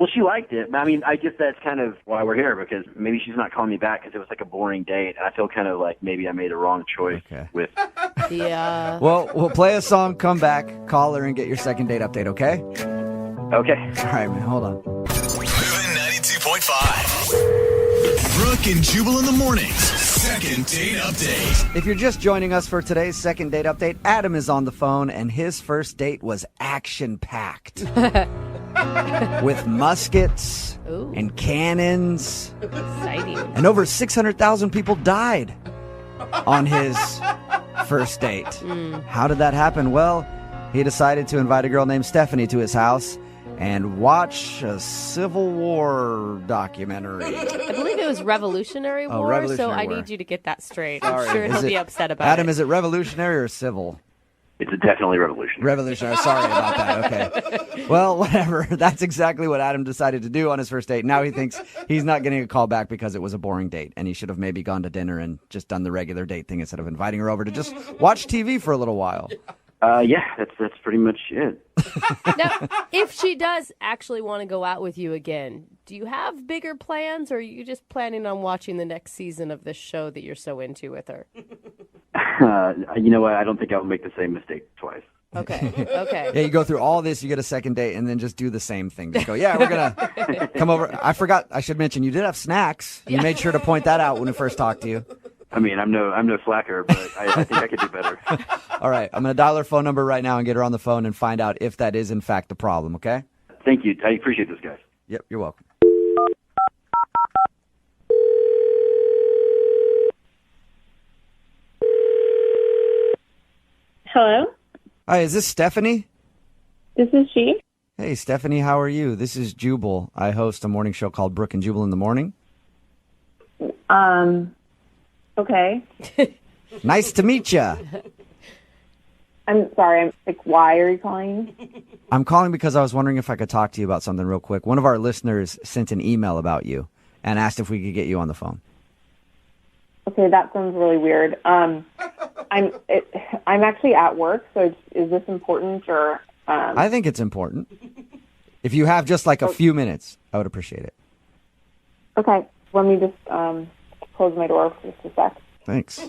well, she liked it. I mean, I guess that's kind of why we're here because maybe she's not calling me back because it was like a boring date, and I feel kind of like maybe I made a wrong choice with. Yeah. Well, we'll play a song, come back, call her, and get your second date update. Okay? Okay. All right, man. Hold on. 92.5. Brooke and Jubal in the mornings. Second date update. If you're just joining us for today's second date update, Adam is on the phone, and his first date was action-packed. With muskets and cannons. Exciting. And over 600,000 people died on his first date. How did that happen? Well, he decided to invite a girl named Stephanie to his house, and watch a Civil War documentary. I believe it was Revolutionary War, Revolutionary so I War. need you to get that straight. Sorry. I'm sure Is he'll it- be upset about Adam, it. is it revolutionary or civil? It's definitely revolutionary. Revolutionary. Sorry about that. Okay. Well, whatever. That's exactly what Adam decided to do on his first date. Now he thinks he's not getting a call back because it was a boring date, and he should have maybe gone to dinner and just done the regular date thing instead of inviting her over to just watch TV for a little while. Yeah, that's pretty much it. Now, if she does actually want to go out with you again, do you have bigger plans, or are you just planning on watching the next season of this show that you're so into with her? You know what? I don't think I'll make the same mistake twice. Okay. Okay. Yeah, you go through all this, you get a second date, and then just do the same thing. Just go, yeah, we're going to come over. I forgot, I should mention, you did have snacks. You made sure to point that out when we first talked to you. I mean, I'm no slacker, but I think I could do better. All right, I'm going to dial her phone number right now and get her on the phone and find out if that is, in fact, the problem, okay? Thank you. I appreciate this, guys. Yep, you're welcome. Hello, Hi, is this Stephanie? this is she. Hey, Stephanie, how are you? This is Jubal. I host a morning show called Brooke and Jubal in the Morning. Okay. Nice to meet you. I'm sorry. I'm like, why are you calling? I'm calling because I was wondering if I could talk to you about something real quick. One of our listeners sent an email about you and asked if we could get you on the phone. Okay, that sounds really weird. I'm actually at work, so is this important or? I think it's important. If you have just like a few minutes, I would appreciate it. Okay, let me just close my door for just a sec. Thanks.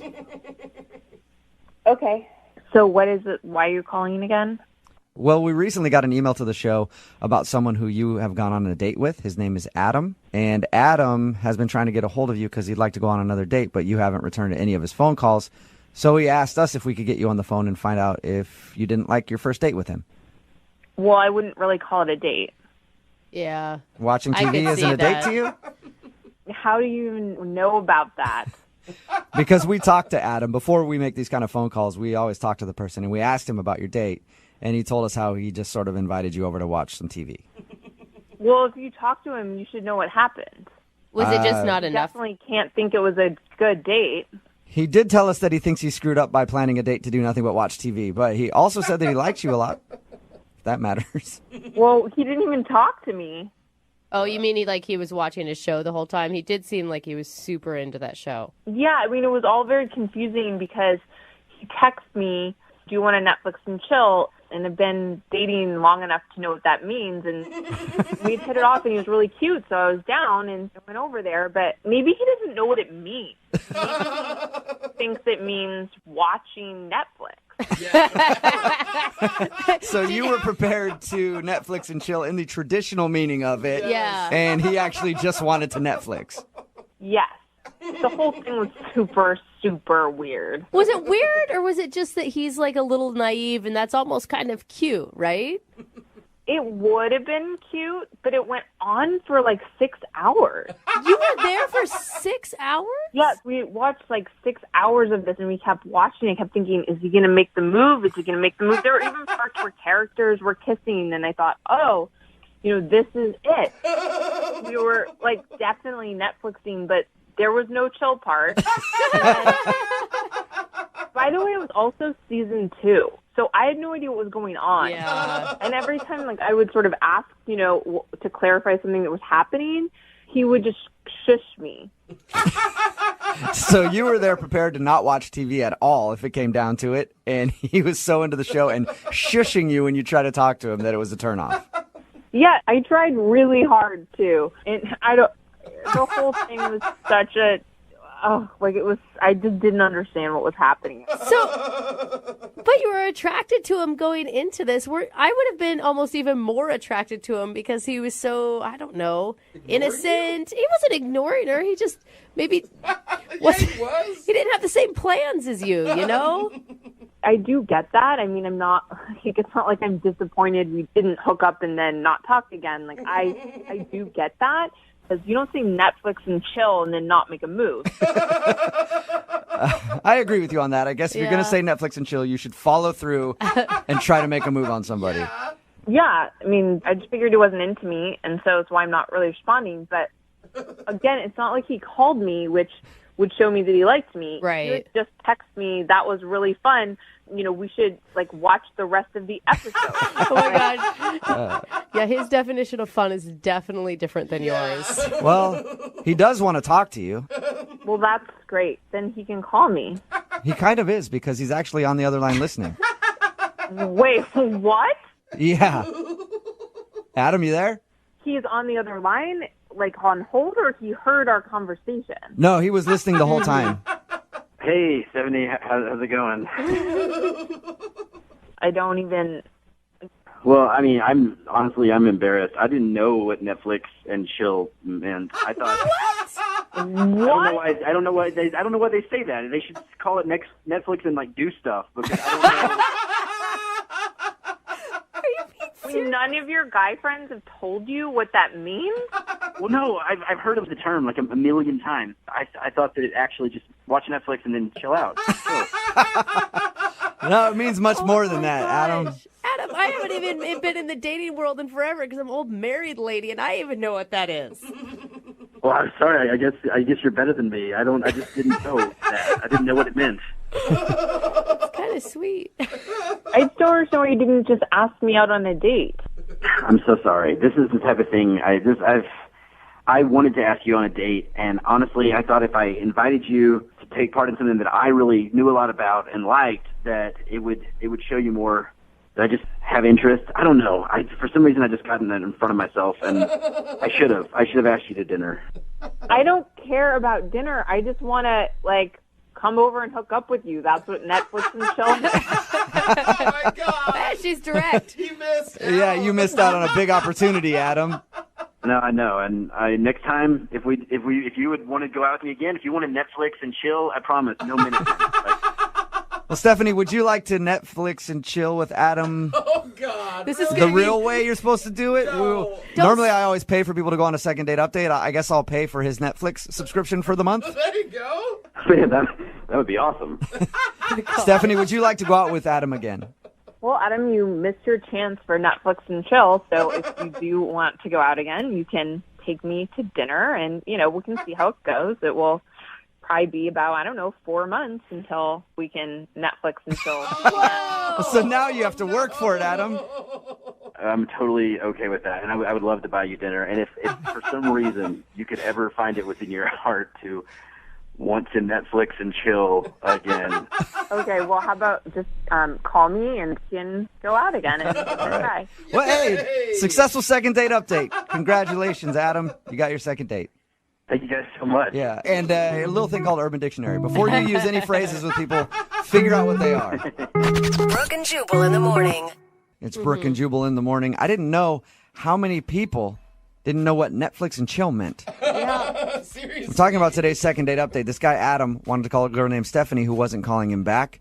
Okay. So what is it? Why are you calling again? Well, we recently got an email to the show about someone who you have gone on a date with. His name is Adam. And Adam has been trying to get a hold of you because he'd like to go on another date, but you haven't returned any of his phone calls. So he asked us if we could get you on the phone and find out if you didn't like your first date with him. Well, I wouldn't really call it a date. Yeah. Watching I TV could isn't see a date that. to you? How do you even know about that? Because we talked to Adam. Before we make these kind of phone calls, we always talk to the person, and we asked him about your date, and he told us how he just sort of invited you over to watch some TV. Well, if you talk to him, you should know what happened. Was it just not You enough? definitely can't think it was a good date. He did tell us that he thinks he screwed up by planning a date to do nothing but watch TV, but he also said that he likes you a lot. If that matters. Well, he didn't even talk to me. Oh, you mean he was watching his show the whole time? He did seem like he was super into that show. Yeah, I mean, it was all very confusing because he texted me, do you want to Netflix and chill? And have been dating long enough to know what that means. And we'd hit it off, and he was really cute, so I was down and went over there. But maybe he doesn't know what it means. Maybe he thinks it means watching Netflix. So you were prepared to Netflix and chill in the traditional meaning of it. Yeah. And he actually just wanted to Netflix. Yes. The whole thing was super, super weird. Was it weird, or was it just that he's like a little naive and that's almost kind of cute, right? It would have been cute, but it went on for like 6 hours. You were there for 6 hours? Yes, we watched like 6 hours of this, and we kept watching and kept thinking, is he going to make the move? Is he going to make the move? There were even parts where characters were kissing, and I thought, oh, this is it. We were like definitely Netflixing, but there was no chill part. By the way, it was also season 2. So I had no idea what was going on. Yeah. And every time I would sort of ask, to clarify something that was happening, he would just shush me. So you were there prepared to not watch TV at all if it came down to it. And he was so into the show and shushing you when you try to talk to him that it was a turnoff. Yeah, I tried really hard too. And the whole thing was such a, I just didn't understand what was happening. But you were attracted to him going into this. I would have been almost even more attracted to him because he was so, I don't know, innocent. He wasn't ignoring her. He just maybe he didn't have the same plans as you, I do get that. I mean, it's not like I'm disappointed we didn't hook up and then not talk again. Like, I do get that. Because you don't say Netflix and chill and then not make a move. I agree with you on that. I guess if you're going to say Netflix and chill, you should follow through and try to make a move on somebody. Yeah, I mean, I just figured he wasn't into me, and so that's why I'm not really responding. But again, it's not like he called me, which would show me that he liked me. Right. He would just text me, that was really fun. You know, we should, like, watch the rest of the episode. Oh, my God. Yeah, his definition of fun is definitely different than yours. Well, he does want to talk to you. Well, that's great. Then he can call me. He kind of is because he's actually on the other line listening. Wait, what? Yeah. Adam, you there? He's on the other line, like on hold, or he heard our conversation? No, he was listening the whole time. Hey, 70, how's it going? I don't even... Well, I mean, I'm embarrassed. I didn't know what Netflix and chill meant. I thought... What? I don't know why they say that. They should call it Netflix and, like, do stuff, because I don't know... None of your guy friends have told you what that means? Well, no, I've heard of the term like a million times. I thought that it actually just watch Netflix and then chill out. No, it means much more than that, Adam. Adam, I haven't even been in the dating world in forever because I'm an old married lady, and I even know what that is. Well, I'm sorry. I guess you're better than me. I just didn't know that. I didn't know what it meant. It's kind of sweet. I still understand why you didn't just ask me out on a date. I'm so sorry. This is the type of thing I wanted to ask you on a date, and honestly, I thought if I invited you to take part in something that I really knew a lot about and liked, that it would show you more. That I just have interest. I don't know. For some reason I just gotten that in front of myself, and I should have asked you to dinner. I don't care about dinner. I just want to come over and hook up with you. That's what Netflix and chill is. Oh my God! She's direct. He missed. Yeah, you missed out on a big opportunity, Adam. No, I know. And next time, if you would want to go out with me again, if you want to Netflix and chill, I promise, no minutes. Well, Stephanie, would you like to Netflix and chill with Adam? Oh God! This is The real way you're supposed to do it? No. Normally, I always pay for people to go on a second date update. I guess I'll pay for his Netflix subscription for the month. There you go. Man, that would be awesome. Stephanie, would you like to go out with Adam again? Well, Adam, you missed your chance for Netflix and chill, so if you do want to go out again, you can take me to dinner, and, we can see how it goes. It will probably be about, 4 months until we can Netflix and chill. So now you have to work for it, Adam. I'm totally okay with that, and I would love to buy you dinner. And if for some reason you could ever find it within your heart to want to Netflix and chill again. Okay, well, how about just call me and we can go out again and try. Well, hey, successful second date update. Congratulations, Adam. You got your second date. Thank you guys so much. Yeah, and a little thing called Urban Dictionary. Before you use any phrases with people, figure out what they are. Brooke and Jubal in the morning. It's Brooke and Jubal in the morning. I didn't know how many people didn't know what Netflix and chill meant. Yeah. Seriously. We're talking about today's second date update. This guy, Adam, wanted to call a girl named Stephanie who wasn't calling him back.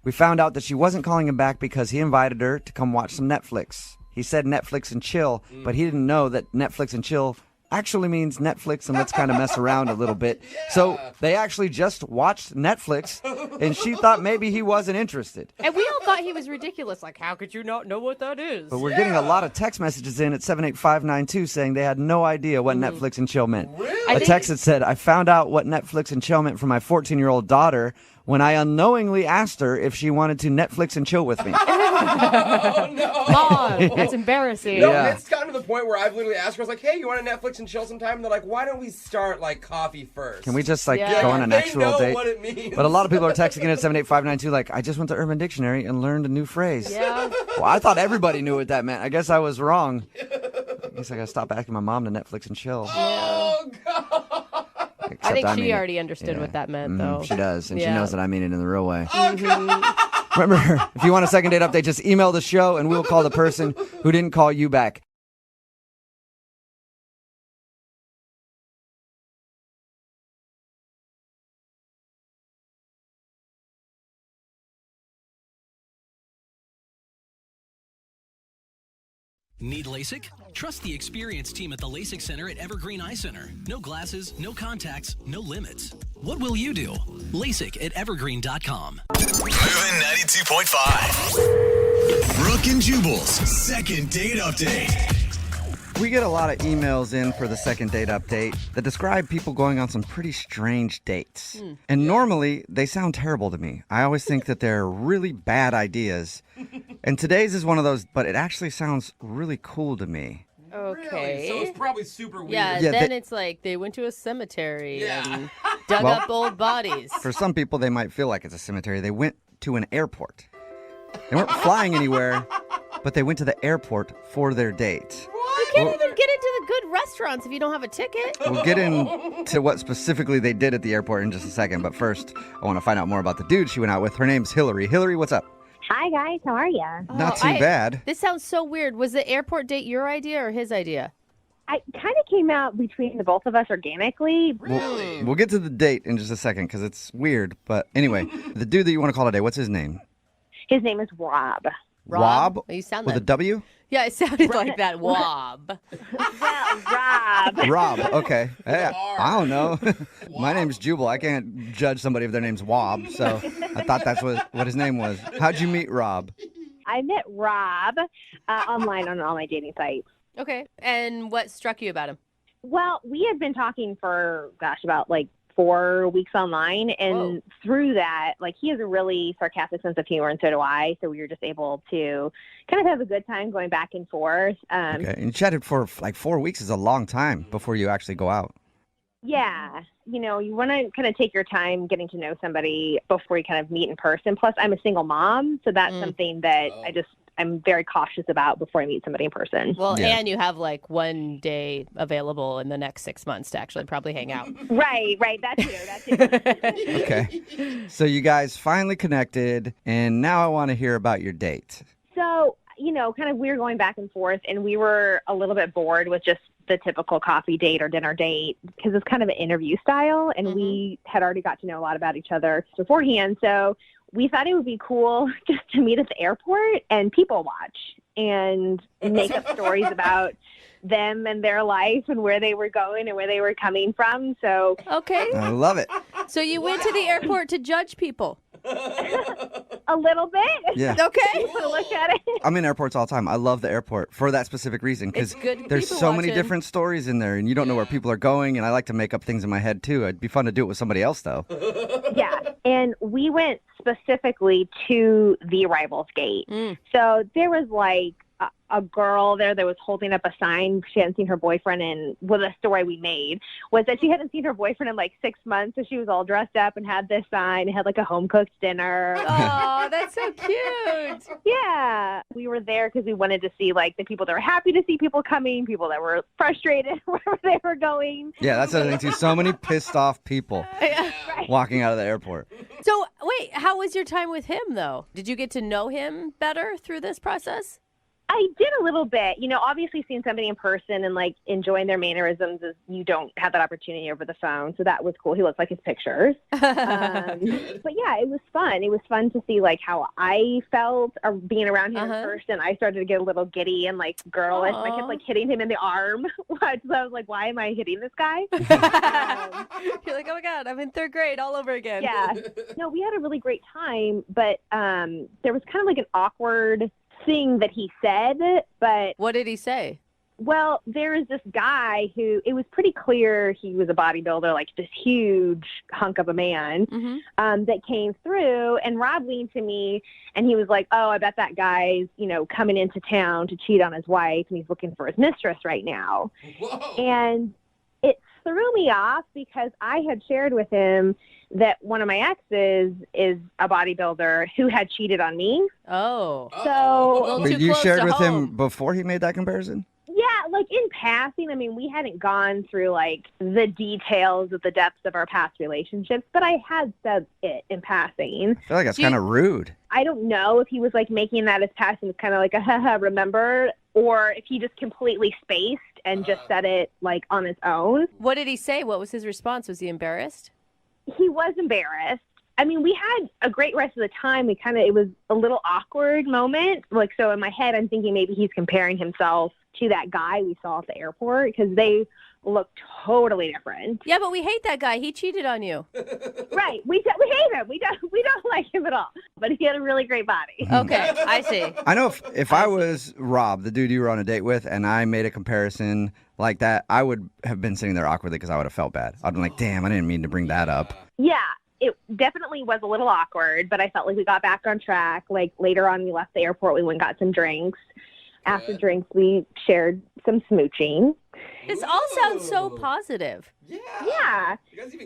We found out that she wasn't calling him back because he invited her to come watch some Netflix. He said Netflix and chill, but he didn't know that Netflix and chill actually means Netflix and let's kind of mess around a little bit. Yeah. So they actually just watched Netflix, and she thought maybe he wasn't interested. And we all thought he was ridiculous. Like, how could you not know what that is? But we're getting a lot of text messages in at 78592 saying they had no idea what Netflix and chill meant. Really? A text that said, I found out what Netflix and chill meant for my 14-year-old daughter when I unknowingly asked her if she wanted to Netflix and chill with me. Oh, no. Mom, that's embarrassing. No, Yeah. it's gotten to the point where I've literally asked her, I was like, hey, you want to Netflix and chill sometime? And they're like, why don't we start, coffee first? Can we just, go on an They actual know date? what it means. But a lot of people are texting in at 78592 like, I just went to Urban Dictionary and learned a new phrase. Yeah. Well, I thought everybody knew what that meant. I guess I was wrong. I guess I got to stop asking my mom to Netflix and chill. Oh, God. I think she mean already understood what that meant, though. She does, and she Yeah. knows that I mean it in the real way. Oh, God. Remember, if you want a second date update, just email the show, and we'll call the person who didn't call you back. Need LASIK? Trust the experienced team at the LASIK Center at Evergreen Eye Center. No glasses, no contacts, no limits. What will you do? LASIK at evergreen.com. Moving 92.5. Brooke and Jubal's second date update. We get a lot of emails in for the second date update that describe people going on some pretty strange dates. And normally, they sound terrible to me. I always think that they're really bad ideas. And today's is one of those, but it actually sounds really cool to me. Okay. Really? So it's probably super weird. Yeah, then it's like they went to a cemetery and dug Well, up old bodies. For some people, they might feel like it's a cemetery. They went to an airport. They weren't flying anywhere, but they went to the airport for their date. You can't even get into the good restaurants if you don't have a ticket. We'll get into what specifically they did at the airport in just a second. But first, I want to find out more about the dude she went out with. Her name's Hillary. Hillary, what's up? Hi, guys. How are you? Not too bad. This sounds so weird. Was the airport date your idea or his idea? I kind of came out between the both of us organically. We'll get to the date in just a second because it's weird. But anyway, the dude that you want to call today, what's his name? His name is Rob. Rob? You sound With like a W? Yeah, it sounded like that. Wob. Well, Rob. Rob, okay. Hey, I don't know. My name's Jubal. I can't judge somebody if their name's Wob, so I thought that's what his name was. How'd you meet Rob? I met Rob online on all my dating sites. Okay. And what struck you about him? Well, we had been talking for, about 4 weeks online. And through that, he has a really sarcastic sense of humor, and so do I. So we were just able to kind of have a good time going back and forth. Okay. And you chatted for 4 weeks is a long time before you actually go out. Yeah. You want to kind of take your time getting to know somebody before you kind of meet in person. Plus, I'm a single mom, so that's something that I'm very cautious about before I meet somebody in person. Well, and you have 1 day available in the next 6 months to actually probably hang out. Right. That too. Okay. So you guys finally connected, and now I want to hear about your date. So, kind of we were going back and forth, and we were a little bit bored with just the typical coffee date or dinner date because it's kind of an interview style, and we had already got to know a lot about each other beforehand. So we thought it would be cool just to meet at the airport and people watch and make up stories about them and their life and where they were going and where they were coming from. So okay, I love it. So you went to the airport to judge people. A little bit. Yeah. Okay. To look at it. I'm in airports all the time. I love the airport for that specific reason because there's so many different stories in there and you don't know where people are going, and I like to make up things in my head too. It'd be fun to do it with somebody else though. Yeah. And we went specifically to the arrivals gate. So there was a girl there that was holding up a sign she hadn't seen her boyfriend in. Well, the story we made was that she hadn't seen her boyfriend in 6 months, so she was all dressed up and had this sign, had a home-cooked dinner. Oh, that's so cute. Yeah. We were there because we wanted to see the people that were happy to see people coming, people that were frustrated wherever they were going. Yeah, that's the other thing too. So many pissed off people walking out of the airport. So wait, how was your time with him though? Did you get to know him better through this process? I did a little bit. Obviously seeing somebody in person and enjoying their mannerisms is you don't have that opportunity over the phone. So that was cool. He looks like his pictures. But yeah, it was fun. It was fun to see how I felt being around him in person. I started to get a little giddy and girlish. I kept hitting him in the arm. So I was like, why am I hitting this guy? You're like, oh my God, I'm in third grade all over again. Yeah. No, we had a really great time, but there was kind of an awkward thing that he said, but what did he say? Well, there is this guy who it was pretty clear he was a bodybuilder, this huge hunk of a man, that came through, and Rob leaned to me and he was like, oh, I bet that guy's, coming into town to cheat on his wife and he's looking for his mistress right now. Whoa. And it threw me off because I had shared with him that one of my exes is a bodybuilder who had cheated on me. Oh. So But you shared with him before he made that comparison? Yeah, in passing. I mean, we hadn't gone through the details of the depths of our past relationships, but I had said it in passing. I feel like that's kind of rude. I don't know if he was making that as passing, kind of a haha, remember, or if he just completely spaced and just said it on his own. What did he say? What was his response? Was he embarrassed? He was embarrassed. I mean, we had a great rest of the time. It was a little awkward moment. So in my head, I'm thinking maybe he's comparing himself to that guy we saw at the airport because they look totally different. Yeah, but we hate that guy. He cheated on you. Right. We hate him. We don't like him at all. But he had a really great body. Okay, I see. I know if I was Rob, the dude you were on a date with, and I made a comparison like that, I would have been sitting there awkwardly because I would have felt bad. I'd been like, damn, I didn't mean to bring that up. Yeah, it definitely was a little awkward, but I felt like we got back on track. Like later on, we left the airport, we went and got some drinks. After drinks, we shared some smooching. This all sounds so positive. Yeah.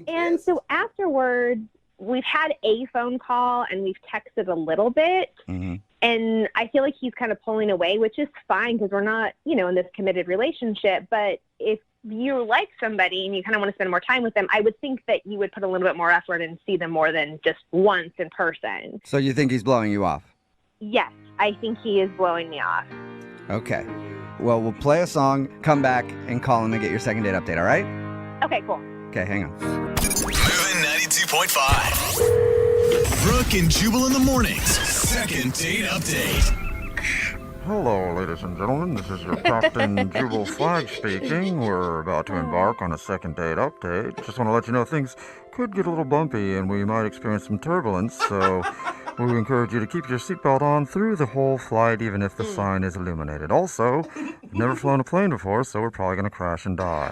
And so afterwards, we've had a phone call and we've texted a little bit. Mm-hmm. And I feel like he's kind of pulling away, which is fine because we're not, in this committed relationship. But if you like somebody and you kind of want to spend more time with them, I would think that you would put a little bit more effort and see them more than just once in person. So you think he's blowing you off? Yes, I think he is blowing me off. Okay. Well, we'll play a song, come back, and call him and get your second date update, all right? Okay, cool. Okay, hang on. Moving 92.5. Brooke and Jubal in the mornings. Second date update. Hello, ladies and gentlemen. This is your Captain Jubal Flag speaking. We're about to embark on a second date update. Just want to let you know things could get a little bumpy and we might experience some turbulence, so we encourage you to keep your seatbelt on through the whole flight, even if the sign is illuminated. Also, I've never flown a plane before, so we're probably going to crash and die.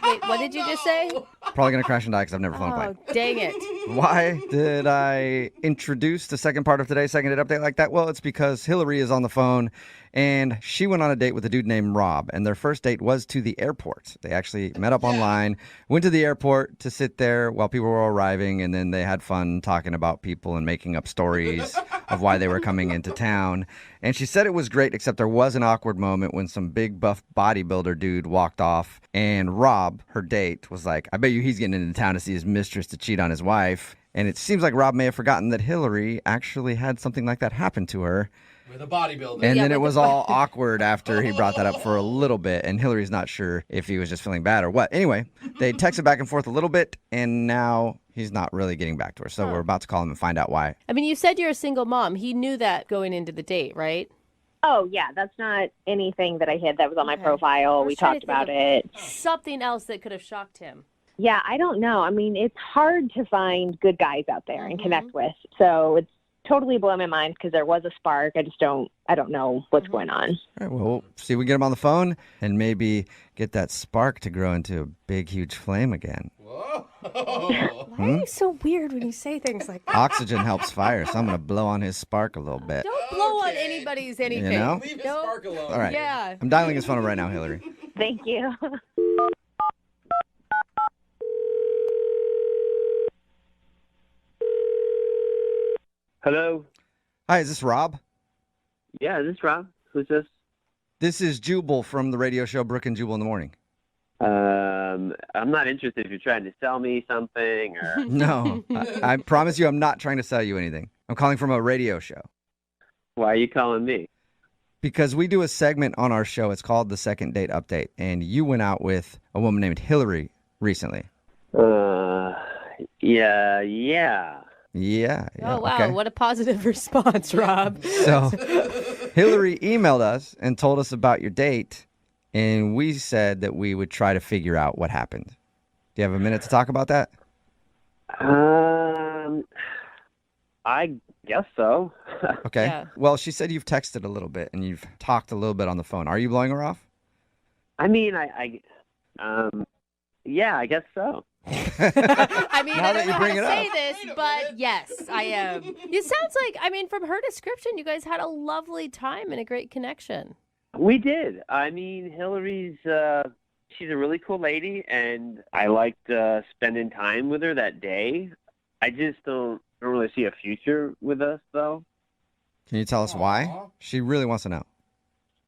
Wait, what did you just say? Probably going to crash and die because I've never flown a plane. Oh, dang it. Why did I introduce the second part of today's second date update like that? Well, it's because Hillary is on the phone, and she went on a date with a dude named Rob, and their first date was to the airport. They actually met up online, went to the airport to sit there while people were arriving, and then they had fun talking about people and making up stories of why they were coming into town. And she said it was great, except there was an awkward moment when some big buff bodybuilder dude walked off, and Rob, her date, was like, I bet you he's getting into town to see his mistress to cheat on his wife. And it seems like Rob may have forgotten that Hillary actually had something like that happen to her. With a bodybuilder. And then it was all awkward after he brought that up for a little bit, and Hillary's not sure if he was just feeling bad or what. Anyway, they texted back and forth a little bit, and now he's not really getting back to her. So we're about to call him and find out why. I mean, you said you're a single mom. He knew that going into the date, right? Oh, yeah, that's not anything that I hid that was on my profile. We talked about it. Something else that could have shocked him. Yeah, I don't know. I mean, it's hard to find good guys out there and connect with. So it's totally blowing my mind because there was a spark. I don't know what's going on. All right, well, we'll see if we can get him on the phone and maybe get that spark to grow into a big, huge flame again. Why are you so weird when you say things like that? Oxygen helps fire, so I'm going to blow on his spark a little bit. Don't blow on anybody's anything. You know? Leave his spark alone. All right. Yeah. I'm dialing his phone right now, Hillary. Thank you. Hello. Hi, is this Rob? Yeah, this is Rob. Who's this? This is Jubal from the radio show Brooke and Jubal in the Morning. I'm not interested if you're trying to sell me something or... No, I promise you I'm not trying to sell you anything. I'm calling from a radio show. Why are you calling me? Because we do a segment on our show. It's called the Second Date Update, and you went out with a woman named Hillary recently. Yeah. Yeah. Oh, wow. Okay. What a positive response, Rob. So Hillary emailed us and told us about your date, and we said that we would try to figure out what happened. Do you have a minute to talk about that? I guess so. Okay. Yeah. Well, she said you've texted a little bit and you've talked a little bit on the phone. Are you blowing her off? I mean, yeah, I guess so. I mean, Now I that don't you know bring how it to say up. this, but yes, I am. It sounds like, I mean, from her description, you guys had a lovely time and a great connection. We did. I mean, Hillary's, she's a really cool lady, and I liked spending time with her that day. I just don't really see a future with us, though. Can you tell us why? She really wants to know.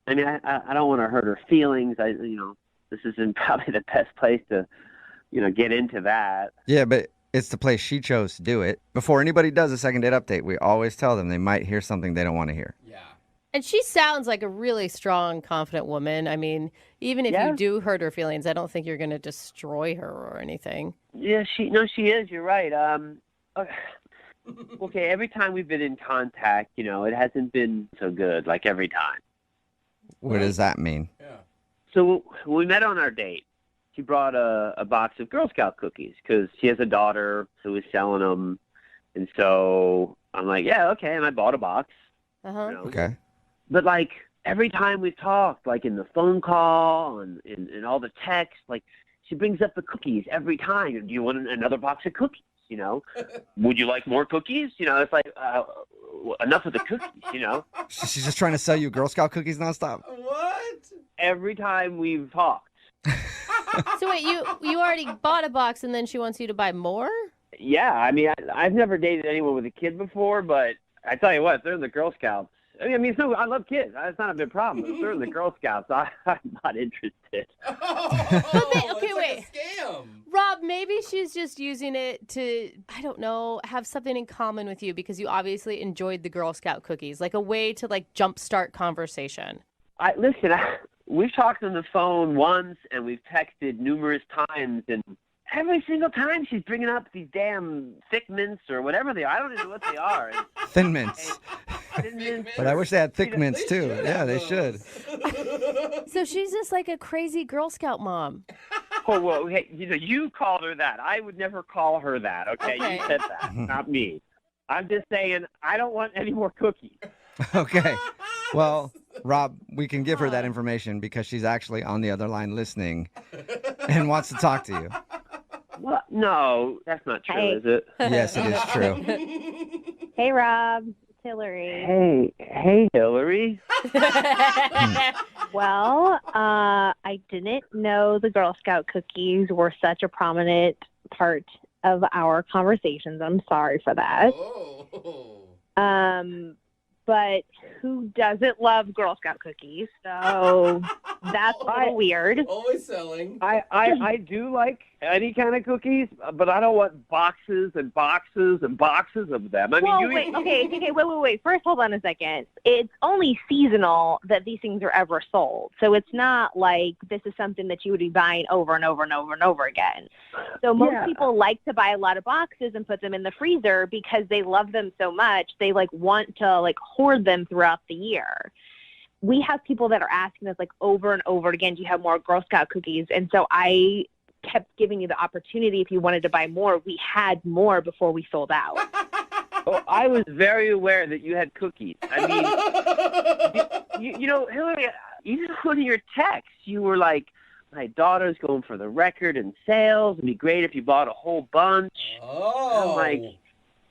I mean, I don't want to hurt her feelings. This isn't probably the best place to, get into that. Yeah, but it's the place she chose to do it. Before anybody does a second date update, we always tell them they might hear something they don't want to hear. And she sounds like a really strong, confident woman. I mean, even if you do hurt her feelings, I don't think you're going to destroy her or anything. Yeah, she is. You're right. Okay, every time we've been in contact, it hasn't been so good, like every time. What does that mean? So when we met on our date, she brought a box of Girl Scout cookies because she has a daughter who is selling them. And so I'm like, yeah, okay. And I bought a box. Okay. But, like, every time we've talked, like in the phone call and in all the text, like, she brings up the cookies every time. Do you want another box of cookies? You know, would you like more cookies? You know, it's like, enough of the cookies, you know? She's just trying to sell you Girl Scout cookies nonstop. What? Every time we've talked. So wait, you already bought a box and then she wants you to buy more? Yeah, I mean, I've never dated anyone with a kid before, but I tell you what, if they're in the Girl Scouts, I mean, I love kids. That's not a big problem. If they're in the Girl Scouts, I'm not interested. Okay, wait. Scam. Rob, maybe she's just using it to, I don't know, have something in common with you because you obviously enjoyed the Girl Scout cookies, like a way to like jumpstart conversation. Listen, we've talked on the phone once and we've texted numerous times, and every single time she's bringing up these damn thick mints or whatever they are. I don't even know what they are. Thin mints. Thin mints. But I wish they had thick mints too. Yeah, they should. So she's just like a crazy Girl Scout mom. Oh, well, hey, you called her that. I would never call her that, okay? You said that, not me. I'm just saying I don't want any more cookies. Okay. Well, Rob, we can give her that information because she's actually on the other line listening and wants to talk to you. Well, no, that's not true, Hey. is it? Yes, it is true. Hey, Rob. It's Hillary. Hey, Hillary. Well, I didn't know the Girl Scout cookies were such a prominent part of our conversations. I'm sorry for that. But who doesn't love Girl Scout cookies? So that's a little weird. Always selling. I do like any kind of cookies, but I don't want boxes and boxes and boxes of them. I mean, Well, wait. First, hold on a second. It's only seasonal that these things are ever sold. So it's not like this is something that you would be buying over and over and over and over again. So most people like to buy a lot of boxes and put them in the freezer because they love them so much. They like want to like hoard them throughout the year. We have people that are asking us like over and over again, do you have more Girl Scout cookies? And so I kept giving you the opportunity if you wanted to buy more. We had more before we sold out. Oh, I was very aware that you had cookies. I mean, you know, Hillary, even one of your texts, you were like, my daughter's going for the record in sales. It'd be great if you bought a whole bunch. Oh. I'm like,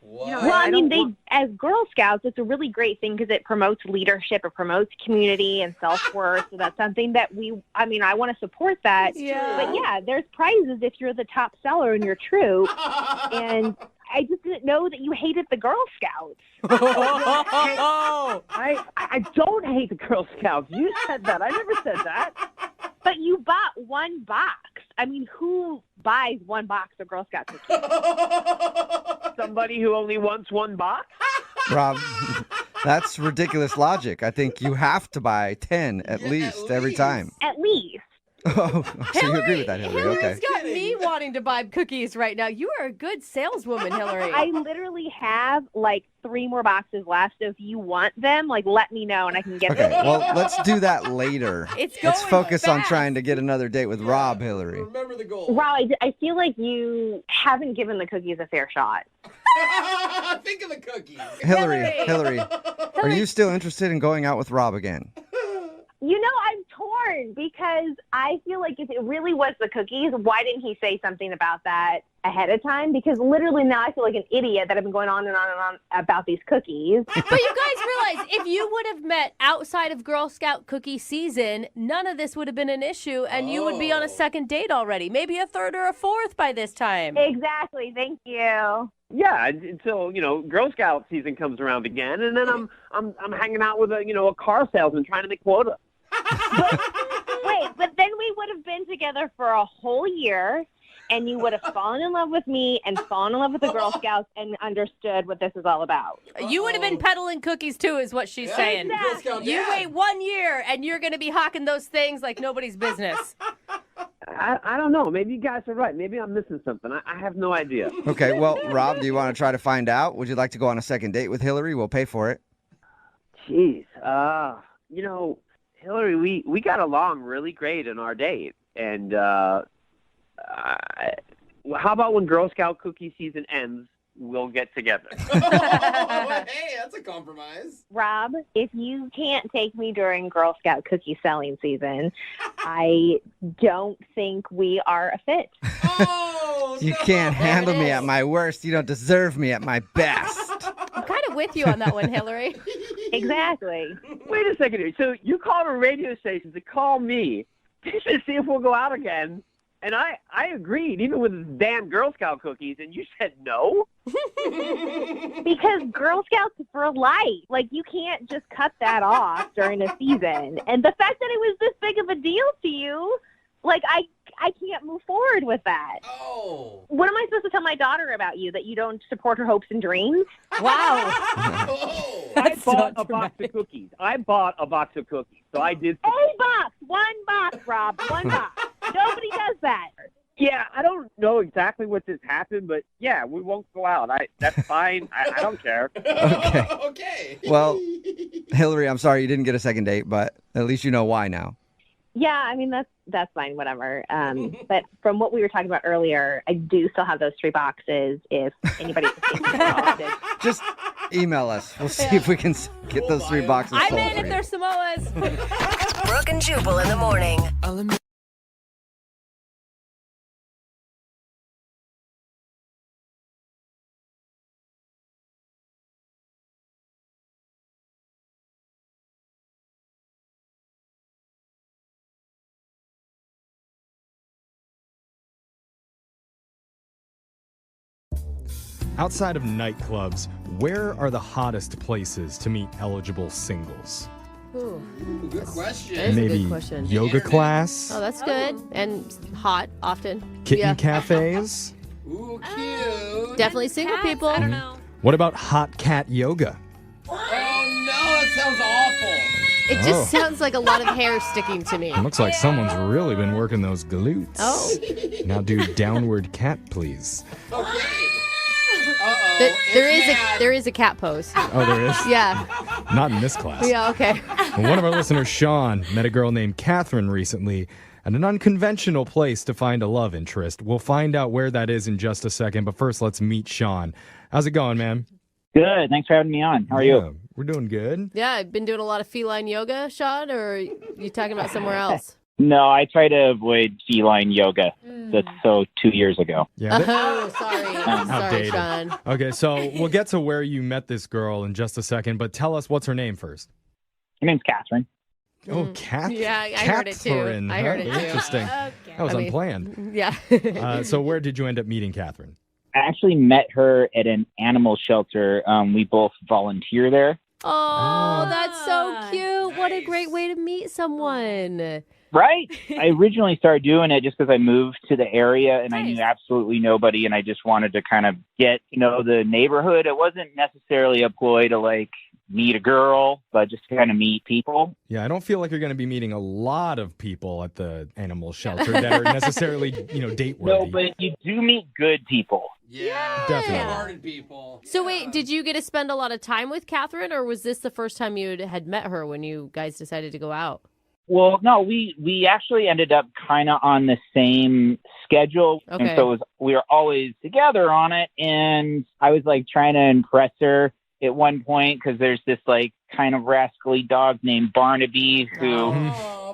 Well, I mean, as Girl Scouts, it's a really great thing because it promotes leadership, it promotes community and self-worth. So that's something that I want to support that. Yeah. But yeah, there's prizes if you're the top seller in your troop. And I just didn't know that you hated the Girl Scouts. I don't hate the Girl Scouts. You said that. I never said that. But you bought one box. I mean, who buys one box of Girl Scout cookies? Somebody who only wants one box? Rob, that's ridiculous logic. I think you have to buy 10 at least every time. At least. Oh, so you agree with that, Hillary? Okay. Hillary's got me wanting to buy cookies right now. You are a good saleswoman, Hillary. I literally have like 3 more boxes left. So if you want them, like let me know and I can get them. Okay, well, let's do that later. It's Let's going focus on fast. trying to get another date with Rob, Hillary. Remember the goal. Wow, I feel like you haven't given the cookies a fair shot. Think of the cookies. Hillary, are you still interested in going out with Rob again? You know, I'm torn because I feel like if it really was the cookies, why didn't he say something about that ahead of time? Because literally now I feel like an idiot that I've been going on and on and on about these cookies. But you guys realize if you would have met outside of Girl Scout cookie season, none of this would have been an issue and you would be on a second date already. Maybe a third or a fourth by this time. Exactly. Thank you. Yeah, until Girl Scout season comes around again, and then I'm hanging out with a car salesman trying to make quota. Wait, but then we would have been together for a whole year, and you would have fallen in love with me and fallen in love with the Girl Scouts and understood what this is all about. You would have been peddling cookies too, is what she's saying. Exactly. You wait 1 year and you're going to be hawking those things like nobody's business. I don't know. Maybe you guys are right. Maybe I'm missing something. I have no idea. Okay, well, Rob, do you want to try to find out? Would you like to go on a second date with Hillary? We'll pay for it. Jeez. Hillary, we got along really great in our date. And, how about when Girl Scout cookie season ends, we'll get together? Hey, that's a compromise. Rob, if you can't take me during Girl Scout cookie selling season, I don't think we are a fit. You can't handle me at my worst. You don't deserve me at my best. I'm kind of with you on that one, Hillary. Exactly. Wait a second here. So you called a radio station to call me to see if we'll go out again. And I agreed, even with damn Girl Scout cookies, and you said no? Because Girl Scouts for life. Like, you can't just cut that off during a season. And the fact that it was this big of a deal to you, like, I can't move forward with that. Oh. What am I supposed to tell my daughter about you? That you don't support her hopes and dreams? Wow. I bought a box of cookies. So I did. A box. One box, Rob. One box. Nobody does that. Yeah, I don't know exactly what just happened, but yeah, we won't go out. That's fine. I don't care. Okay. Okay. Well, Hillary, I'm sorry you didn't get a second date, but at least you know why now. Yeah, I mean, that's fine, whatever. But from what we were talking about earlier, I do still have those 3 boxes if anybody Just email us. We'll see if we can get those 3 boxes I'm sold in for if you. they're Samoas. Brooke and Jubal in the morning. Outside of nightclubs, where are the hottest places to meet eligible singles? Ooh, good question. That is a Maybe good question. yoga class, Oh, that's good. And hot, often. kitten cafes. Ooh, cute. Definitely single people. I don't know. What about hot cat yoga? Oh, no, that sounds awful. It just sounds like a lot of hair sticking to me. It looks like someone's really been working those glutes. Oh. Now do downward cat, please. There is a cat pose. Oh, there is? Yeah. Not in this class. Yeah, okay. Well, one of our listeners, Sean, met a girl named Catherine recently at an unconventional place to find a love interest. We'll find out where that is in just a second, but first let's meet Sean. How's it going, man? Good. Thanks for having me on. How are you? We're doing good. Yeah, I've been doing a lot of feline yoga, Sean, or are you talking about somewhere else? No, I try to avoid feline yoga. That's 2 years ago. Yeah. Oh, sorry. Sorry, Outdated. Sean. Okay, so we'll get to where you met this girl in just a second, but tell us what's her name first. Her name's Catherine. Oh, Catherine. Yeah, I heard it too. Catherine, I heard it too. Interesting. That was unplanned. Yeah. So where did you end up meeting Catherine? I actually met her at an animal shelter. We both volunteer there. Oh, that's so cute. What a great way to meet someone. Right? I originally started doing it just because I moved to the area and I knew absolutely nobody and I just wanted to kind of get to know the neighborhood. It wasn't necessarily a ploy to like meet a girl, but just to kind of meet people. Yeah, I don't feel like you're going to be meeting a lot of people at the animal shelter that are necessarily, date worthy. No, but you do meet good people. Yeah, definitely. Hearted people. So wait, did you get to spend a lot of time with Catherine, or was this the first time you had met her when you guys decided to go out? Well, no, we actually ended up kind of on the same schedule. Okay. And so we were always together on it. And I was like trying to impress her at one point because there's this like kind of rascally dog named Barnaby who...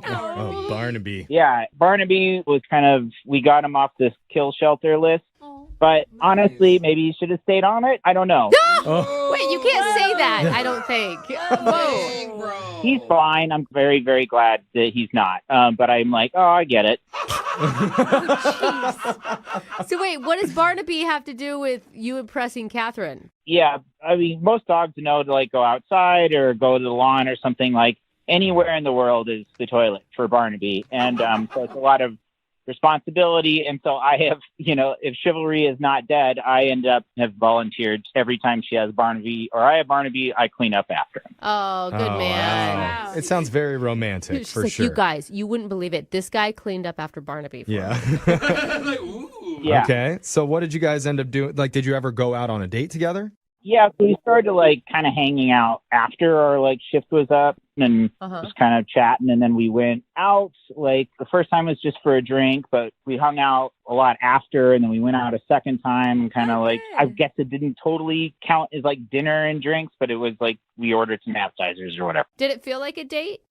Oh, Barnaby. Yeah, Barnaby was we got him off this kill shelter list. But honestly, maybe you should have stayed on it. I don't know. Wait, you can't say that, I don't think. Whoa. He's fine. I'm very, very glad that he's not. But I'm like, oh, I get it. So wait, what does Barnaby have to do with you impressing Catherine? Yeah, I mean, most dogs know to like go outside or go to the lawn or something. Like anywhere in the world is the toilet for Barnaby. And so it's a lot of responsibility. And so I have, if chivalry is not dead, I have volunteered every time she has Barnaby or I have Barnaby, I clean up after him. Oh, good man. Wow. It sounds very romantic, She's for like, sure. you guys, you wouldn't believe it. This guy cleaned up after Barnaby. Yeah. Yeah. Okay. So what did you guys end up doing? Like, did you ever go out on a date together? Yeah, so we started like kind of hanging out after our like shift was up and just kind of chatting. And then we went out. Like the first time was just for a drink, but we hung out a lot after. And then we went out a second time, kind of like, I guess it didn't totally count as like dinner and drinks, but it was like we ordered some appetizers or whatever. Did it feel like a date?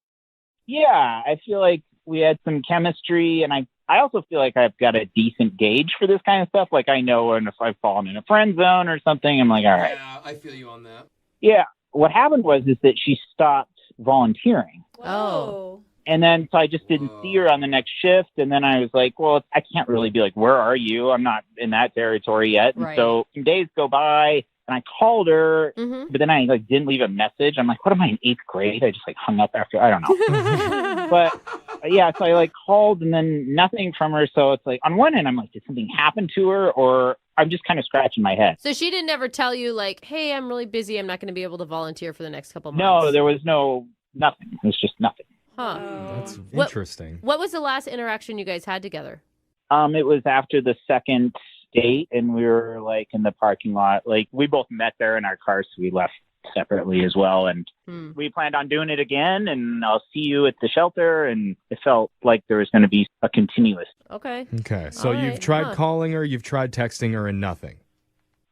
Yeah, I feel like we had some chemistry, and I also feel like I've got a decent gauge for this kind of stuff. Like I know when if I've fallen in a friend zone or something, I'm like, all right. Yeah, I feel you on that. Yeah. What happened was that she stopped volunteering. Oh. And then so I just didn't see her on the next shift. And then I was like, well, I can't really be like, where are you? I'm not in that territory yet. And so some days go by. And I called her, but then I like didn't leave a message. I'm like, what am I in 8th grade? I just like hung up after, I don't know. But yeah, so I like called and then nothing from her. So it's like on one end, I'm like, did something happen to her? Or I'm just kind of scratching my head. So she didn't ever tell you like, hey, I'm really busy. I'm not going to be able to volunteer for the next couple months. No, there was nothing. It was just nothing. Huh. That's interesting. What was the last interaction you guys had together? It was after the second date, and we were like in the parking lot. Like we both met there in our cars, so we left separately as well. And we planned on doing it again. And I'll see you at the shelter. And it felt like there was going to be a continuous. Okay. Okay. So you've tried calling her, you've tried texting her, and nothing.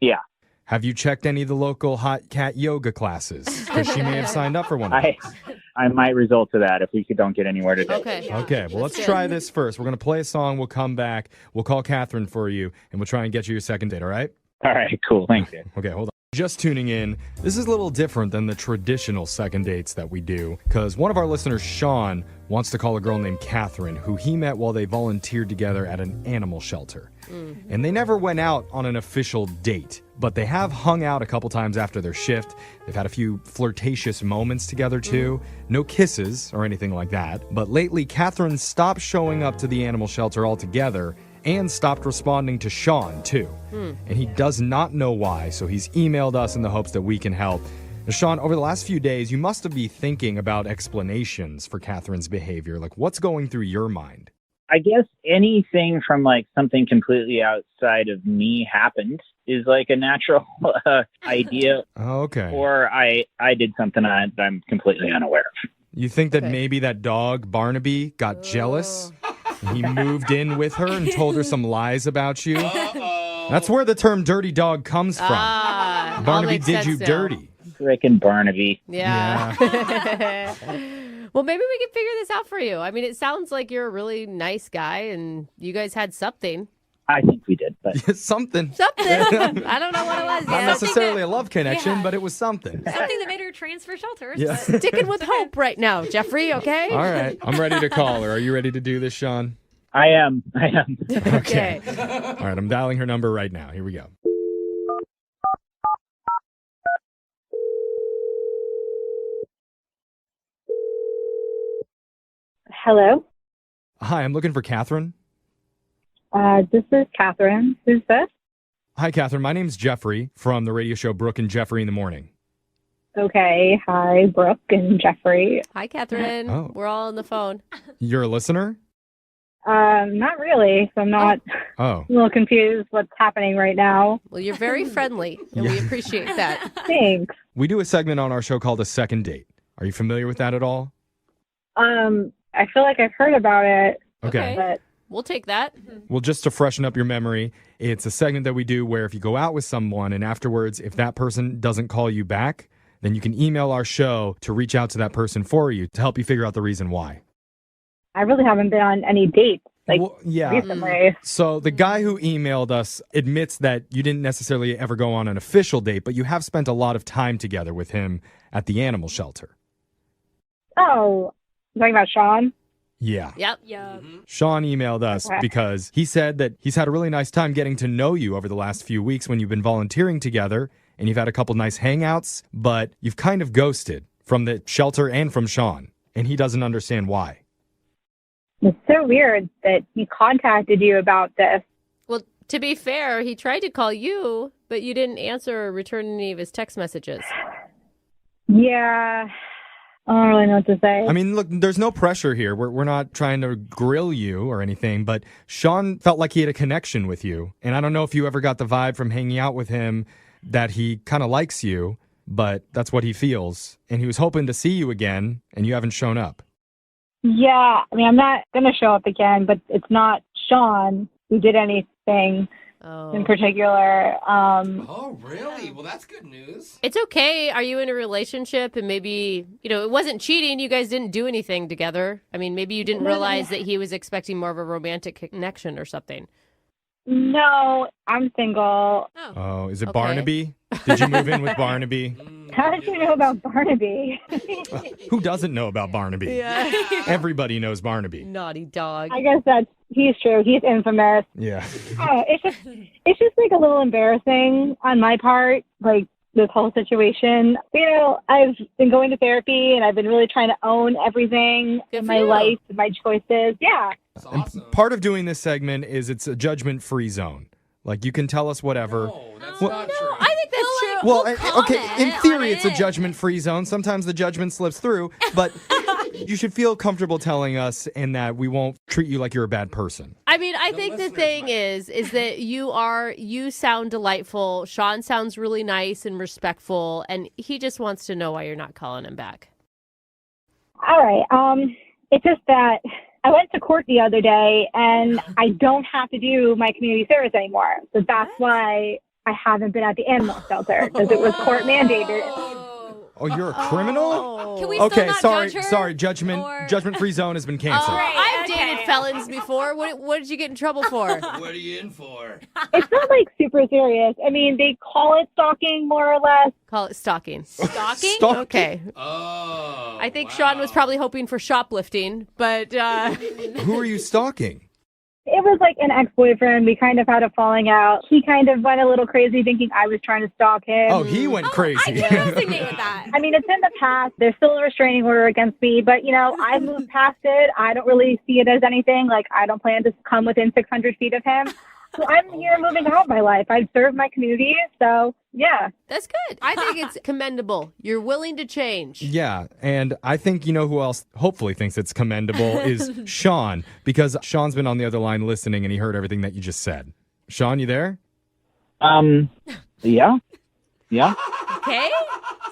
Yeah. Have you checked any of the local hot cat yoga classes? Because she may have signed up for one of those. I might result to that if we don't get anywhere today. Okay, well, let's try this first. We're going to play a song. We'll come back. We'll call Catherine for you, and we'll try and get you your second date, all right? All right, cool. Thank you. Okay, hold on. Just tuning in, this is a little different than the traditional second dates that we do, because one of our listeners, Sean, wants to call a girl named Catherine, who he met while they volunteered together at an animal shelter. And they never went out on an official date, but they have hung out a couple times after their shift. They've had a few flirtatious moments together, too. No kisses or anything like that. But lately, Catherine stopped showing up to the animal shelter altogether and stopped responding to Sean, too. And he does not know why, so he's emailed us in the hopes that we can help. Now, Sean, over the last few days, you must have been thinking about explanations for Catherine's behavior. Like, what's going through your mind? I guess anything from like something completely outside of me happened is like a natural idea. Oh, okay. Or I did something that I'm completely unaware of. You think that maybe that dog, Barnaby, got jealous? And he moved in with her and told her some lies about you? That's where the term dirty dog comes from. Barnaby did you dirty. Frickin' Barnaby. Yeah. Well, maybe we can figure this out for you. I mean, it sounds like you're a really nice guy and you guys had something. I think we did, but something. I don't know what it was. Not necessarily a love connection, but it was something. Something that made her transfer shelters. Yeah. Sticking with hope right now, Jeffrey, okay? All right. I'm ready to call her. Are you ready to do this, Sean? I am. Okay. All right. I'm dialing her number right now. Here we go. Hello. Hi, I'm looking for Catherine. This is Catherine. Who's this? Hi, Catherine. My name's Jeffrey from the radio show Brooke and Jeffrey in the Morning. Okay. Hi, Brooke and Jeffrey. Hi, Catherine. Oh. We're all on the phone. You're a listener? Not really. So I'm not Oh. a little confused what's happening right now. Well, you're very friendly, and we appreciate that. Thanks. We do a segment on our show called A Second Date. Are you familiar with that at all? I feel like I've heard about it. Okay. But We'll take that. Well, just to freshen up your memory, it's a segment that we do where if you go out with someone and afterwards, if that person doesn't call you back, then you can email our show to reach out to that person for you to help you figure out the reason why. I really haven't been on any dates recently. So the guy who emailed us admits that you didn't necessarily ever go on an official date, but you have spent a lot of time together with him at the animal shelter. Oh, you're talking about Sean? Yeah. Yep. Sean emailed us because he said that he's had a really nice time getting to know you over the last few weeks when you've been volunteering together and you've had a couple nice hangouts, but you've kind of ghosted from the shelter and from Sean, and he doesn't understand why. It's so weird that he contacted you about this. Well, to be fair, he tried to call you, but you didn't answer or return any of his text messages. Yeah. I don't really know what to say. I mean, look, there's no pressure here. We're not trying to grill you or anything, but Sean felt like he had a connection with you. And I don't know if you ever got the vibe from hanging out with him that he kind of likes you, but that's what he feels. And he was hoping to see you again, and you haven't shown up. Yeah, I mean, I'm not going to show up again, but it's not Sean who did anything in particular. Oh, really? Well, that's good news. It's okay. Are you in a relationship and maybe, it wasn't cheating. You guys didn't do anything together. I mean, maybe you didn't realize that he was expecting more of a romantic connection or something. No, I'm single. Oh, is it Okay. Barnaby? Did you move in with Barnaby? How did you know about Barnaby? Who doesn't know about Barnaby? Yeah. Everybody knows Barnaby. Naughty dog. I guess he's true. He's infamous. Yeah. It's just like a little embarrassing on my part, like this whole situation. I've been going to therapy and I've been really trying to own everything in my life and my choices. Yeah. And part of doing this segment is it's a judgment-free zone. Like, you can tell us whatever. That's Well- not true. I think that's true. Well, okay, in theory, it's a judgment-free zone. Sometimes the judgment slips through, but you should feel comfortable telling us and that we won't treat you like you're a bad person. I mean, I think the thing is that you sound delightful. Sean sounds really nice and respectful, and he just wants to know why you're not calling him back. All right. It's just that I went to court the other day and I don't have to do my community service anymore. So that's why I haven't been at the animal shelter because it was court mandated. Oh, you're a criminal? Can we still Okay, not sorry, judge her? sorry. Judgment-free zone has been canceled. I've dated felons before. What did you get in trouble for? What are you in for? It's not like super serious. I mean, they call it stalking more or less. Call it stalking. Stalking? Stalking? Okay. Oh. I think Sean was probably hoping for shoplifting, but Who are you stalking? It was like an ex-boyfriend. We kind of had a falling out. He kind of went a little crazy thinking I was trying to stalk him. Oh, he went crazy. I can resonate with that. I mean, it's in the past. There's still a restraining order against me, but, I moved past it. I don't really see it as anything. Like, I don't plan to come within 600 feet of him. So I'm here moving on with my life. I've served my community, so, yeah. that's good. I think it's commendable. You're willing to change. Yeah, and I think you know who else hopefully thinks it's commendable is Sean, because Sean's been on the other line listening and he heard everything that you just said. Sean, you there? Yeah. Okay?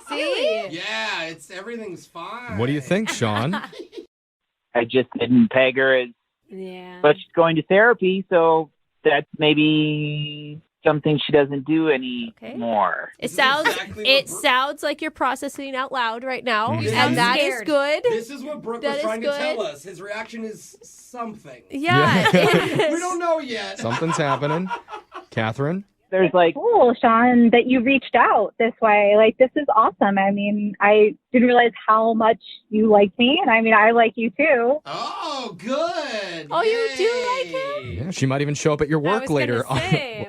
See? Yeah, everything's fine. What do you think, Sean? I just didn't peg her as but she's going to therapy, so that's maybe something she doesn't do anymore. It sounds like you're processing out loud right now, You and sound that is scared. good. This is what Brooke That was is trying to good. tell us. His reaction is something. Yeah. We don't know yet. Something's happening. Catherine? There's like, cool, Sean, that you reached out this way. Like, this is awesome. I mean, I didn't realize how much you liked me, and I mean, I like you too. Oh, good. Oh, you do like him? Yeah, she might even show up at your work later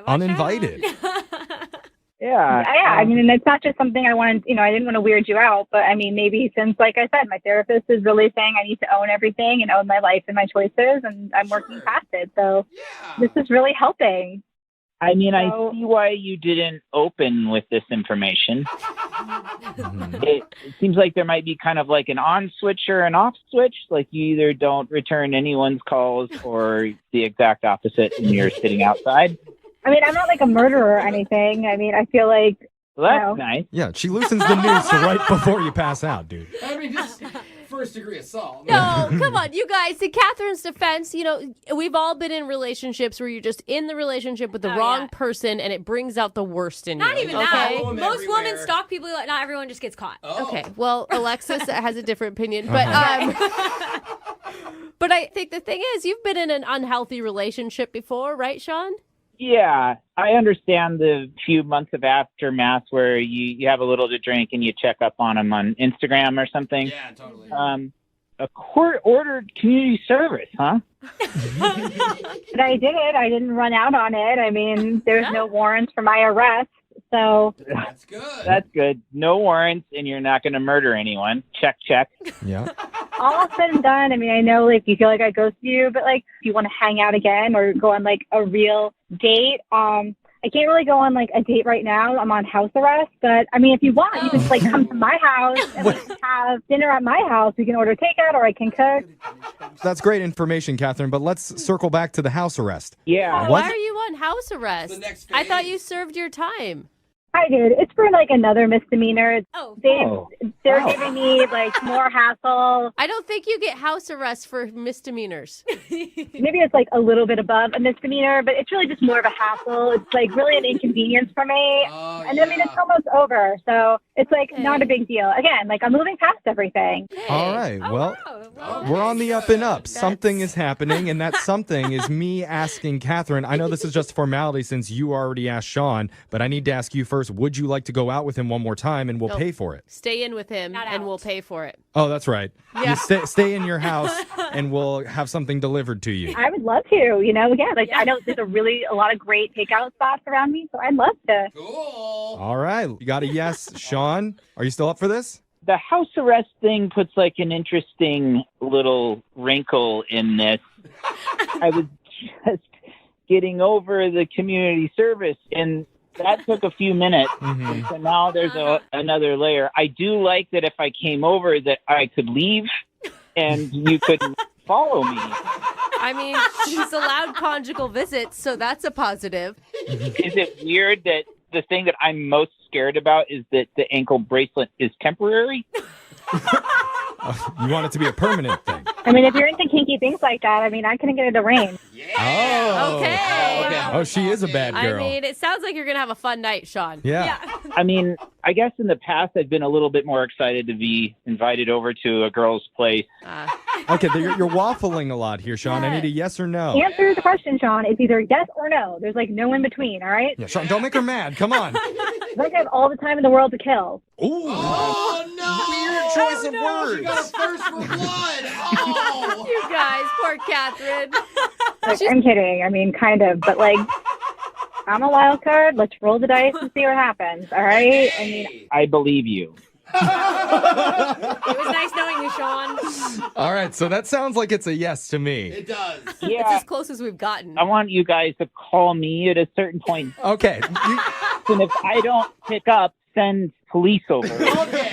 uninvited. Yeah, I mean, and it's not just something I wanted, I didn't want to weird you out, but I mean, maybe since, like I said, my therapist is really saying I need to own everything and own my life and my choices, and I'm working past it. So this is really helping. I mean, I see why you didn't open with this information. It seems like there might be kind of like an on switch or an off switch. Like you either don't return anyone's calls or the exact opposite and you're sitting outside. I mean, I'm not like a murderer or anything. I mean, I feel like... Well, that's nice. Yeah, she loosens the noose right before you pass out, dude. I mean, just first degree assault. No, come on, you guys. In Catherine's defense, we've all been in relationships where you're just in the relationship with the wrong person, and it brings out the worst in you. Not even okay? that. Most women stalk people. Not everyone just gets caught. Okay, well, Alexis has a different opinion, but but I think the thing is, you've been in an unhealthy relationship before, right, Sean? Yeah, I understand the few months of aftermath where you have a little to drink and you check up on them on Instagram or something. Yeah, totally. A court-ordered community service, huh? But I did it. I didn't run out on it. I mean, there's no warrants for my arrest, so... That's good. That's good. No warrants, and you're not going to murder anyone. Check, check. Yeah. All said and done, I mean, I know, like, you feel like I ghosted you, but, like, if you want to hang out again or go on, like, a real date, I can't really go on, like, a date right now. I'm on house arrest, but, I mean, if you want, you can just, like, come to my house and we can have dinner at my house. We can order takeout or I can cook. That's great information, Catherine, but let's circle back to the house arrest. Yeah. Why are you on house arrest? I thought you served your time. Hi, dude. It's for like another misdemeanor. Oh. They're giving me like more hassle. I don't think you get house arrest for misdemeanors. Maybe it's like a little bit above a misdemeanor, but it's really just more of a hassle. It's like really an inconvenience for me. And I mean, it's almost over. So it's like not a big deal. Again, like I'm moving past everything. All right. Well, we're on the up and up. Something is happening, and that something is me asking Catherine. I know this is just a formality since you already asked Sean, but I need to ask you first. Would you like to go out with him one more time, and we'll pay for it? Stay in with him, and we'll pay for it. Oh, that's right. Yeah. You stay in your house, and we'll have something delivered to you. I would love to, again, like I know there's a lot of great takeout spots around me, so I'd love to. All right. You got a yes. Sean, are you still up for this? The house arrest thing puts like an interesting little wrinkle in this. I was just getting over the community service, and that took a few minutes. Mm-hmm. So now there's another layer. I do like that if I came over that I could leave and you couldn't follow me. I mean, she's allowed conjugal visits, so that's a positive. Is it weird that the thing that I'm most scared about is that the ankle bracelet is temporary? You want it to be a permanent thing. I mean, if you're into kinky things like that, I mean, I couldn't get it to rain. Oh. Okay. Oh, she is a bad girl. I mean, it sounds like you're going to have a fun night, Sean. Yeah. I mean, I guess in the past I've been a little bit more excited to be invited over to a girl's place. Okay, you're waffling a lot here, Sean. I need a yes or no. Answer the question, Sean. It's either yes or no. There's like no in between, all right? Yeah, Sean, don't make her mad. Come on. Like I have all the time in the world to kill. Ooh. Oh, no. Weird choice of words. She got a first for blood. Oh. You guys, poor Catherine. Like, I'm kidding. I mean, kind of, but like, I'm a wild card. Let's roll the dice and see what happens, all right? I mean, I believe you. It was nice knowing you, Sean. All right, so that sounds like it's a yes to me. It does. Yeah. It's as close as we've gotten. I want you guys to call me at a certain point. Okay. And if I don't pick up, send police over. Okay.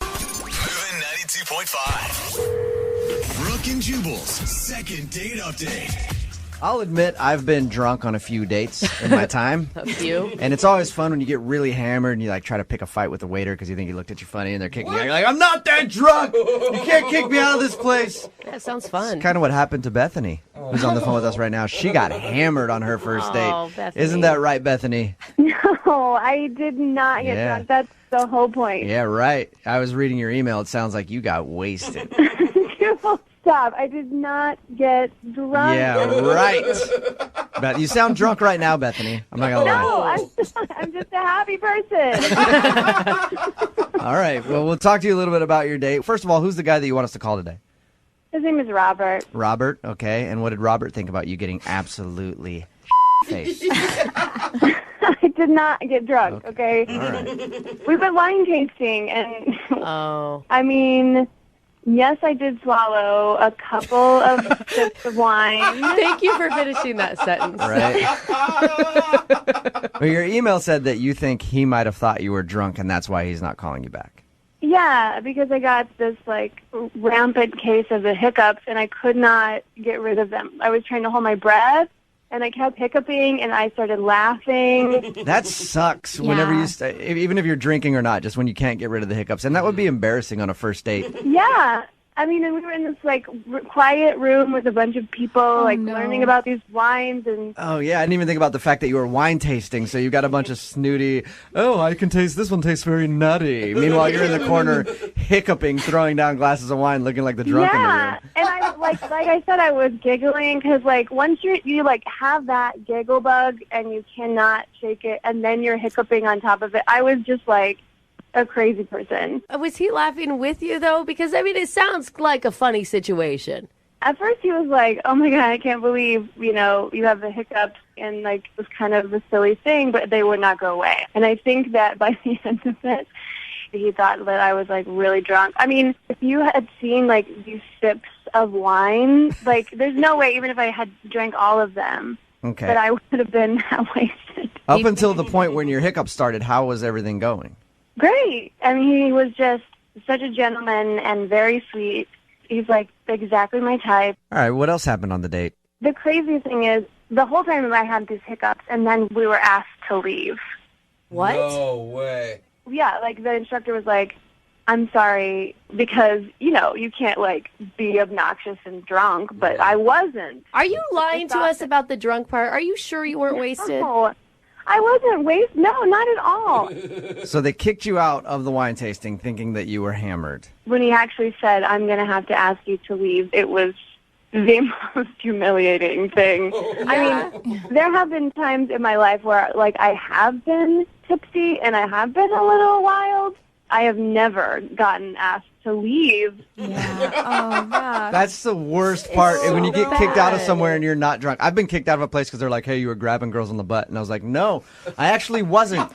92.5. Brooke and Jubal's second date update. I'll admit I've been drunk on a few dates in my time. A few? And it's always fun when you get really hammered and you like try to pick a fight with the waiter because you think he looked at you funny and they're kicking you out. You're like, I'm not that drunk. You can't kick me out of this place. That sounds fun. It's kind of what happened to Bethany, who's on the phone with us right now. She got hammered on her first date. Bethany. Isn't that right, Bethany? No, I did not get drunk. That's the whole point. Yeah, right. I was reading your email. It sounds like you got wasted. Stop. I did not get drunk. Yeah, right. But you sound drunk right now, Bethany. I'm not going to lie. No, I'm just a happy person. All right. Well, we'll talk to you a little bit about your date. First of all, who's the guy that you want us to call today? His name is Robert. Robert. Okay. And what did Robert think about you getting absolutely faced? I did not get drunk, okay? All right. We went wine tasting, and I mean, yes, I did swallow a couple of sips of wine. Thank you for finishing that sentence. Right. Well, your email said that you think he might have thought you were drunk, and that's why he's not calling you back. Yeah, because I got this, like, rampant case of the hiccups, and I could not get rid of them. I was trying to hold my breath, and I kept hiccuping, and I started laughing. That sucks whenever you, even if you're drinking or not, just when you can't get rid of the hiccups. And that would be embarrassing on a first date. Yeah. I mean, and we were in this, like, quiet room with a bunch of people, learning about these wines. And Oh, yeah. I didn't even think about the fact that you were wine tasting. So you got a bunch of snooty, I can taste, this one tastes very nutty. Meanwhile, you're in the corner hiccuping, throwing down glasses of wine, looking like the drunk in the room. And I, like I said, I was giggling because, like, once you have that giggle bug and you cannot shake it, and then you're hiccuping on top of it, I was just, like, a crazy person. Was he laughing with you, though? Because, I mean, it sounds like a funny situation. At first, he was like, oh, my God, I can't believe, you have the hiccups, and, like, it was kind of a silly thing, but they would not go away. And I think that by the end of it, he thought that I was, like, really drunk. I mean, if you had seen, like, these sips of wine, like, there's no way, even if I had drank all of them, that I would have been that wasted. Up until the point when your hiccups started, how was everything going? Great. I mean, he was just such a gentleman and very sweet. He's, like, exactly my type. All right. What else happened on the date? The crazy thing is, the whole time I had these hiccups, and then we were asked to leave. What? No way. Yeah, like the instructor was like, I'm sorry, because, you can't, be obnoxious and drunk, but I wasn't. Are you lying to us about the drunk part? Are you sure you weren't wasted? No, I wasn't wasted. No, not at all. So they kicked you out of the wine tasting thinking that you were hammered. When he actually said, I'm going to have to ask you to leave, it was the most humiliating thing. I mean, there have been times in my life where, I have been tipsy and I have been a little wild. I have never gotten asked to leave. Yeah. Oh, gosh. That's the worst part. so when you get kicked out of bad. somewhere and you're not drunk. I've been kicked out of a place because they're like, hey, you were grabbing girls on the butt. And I was like, no, I actually wasn't.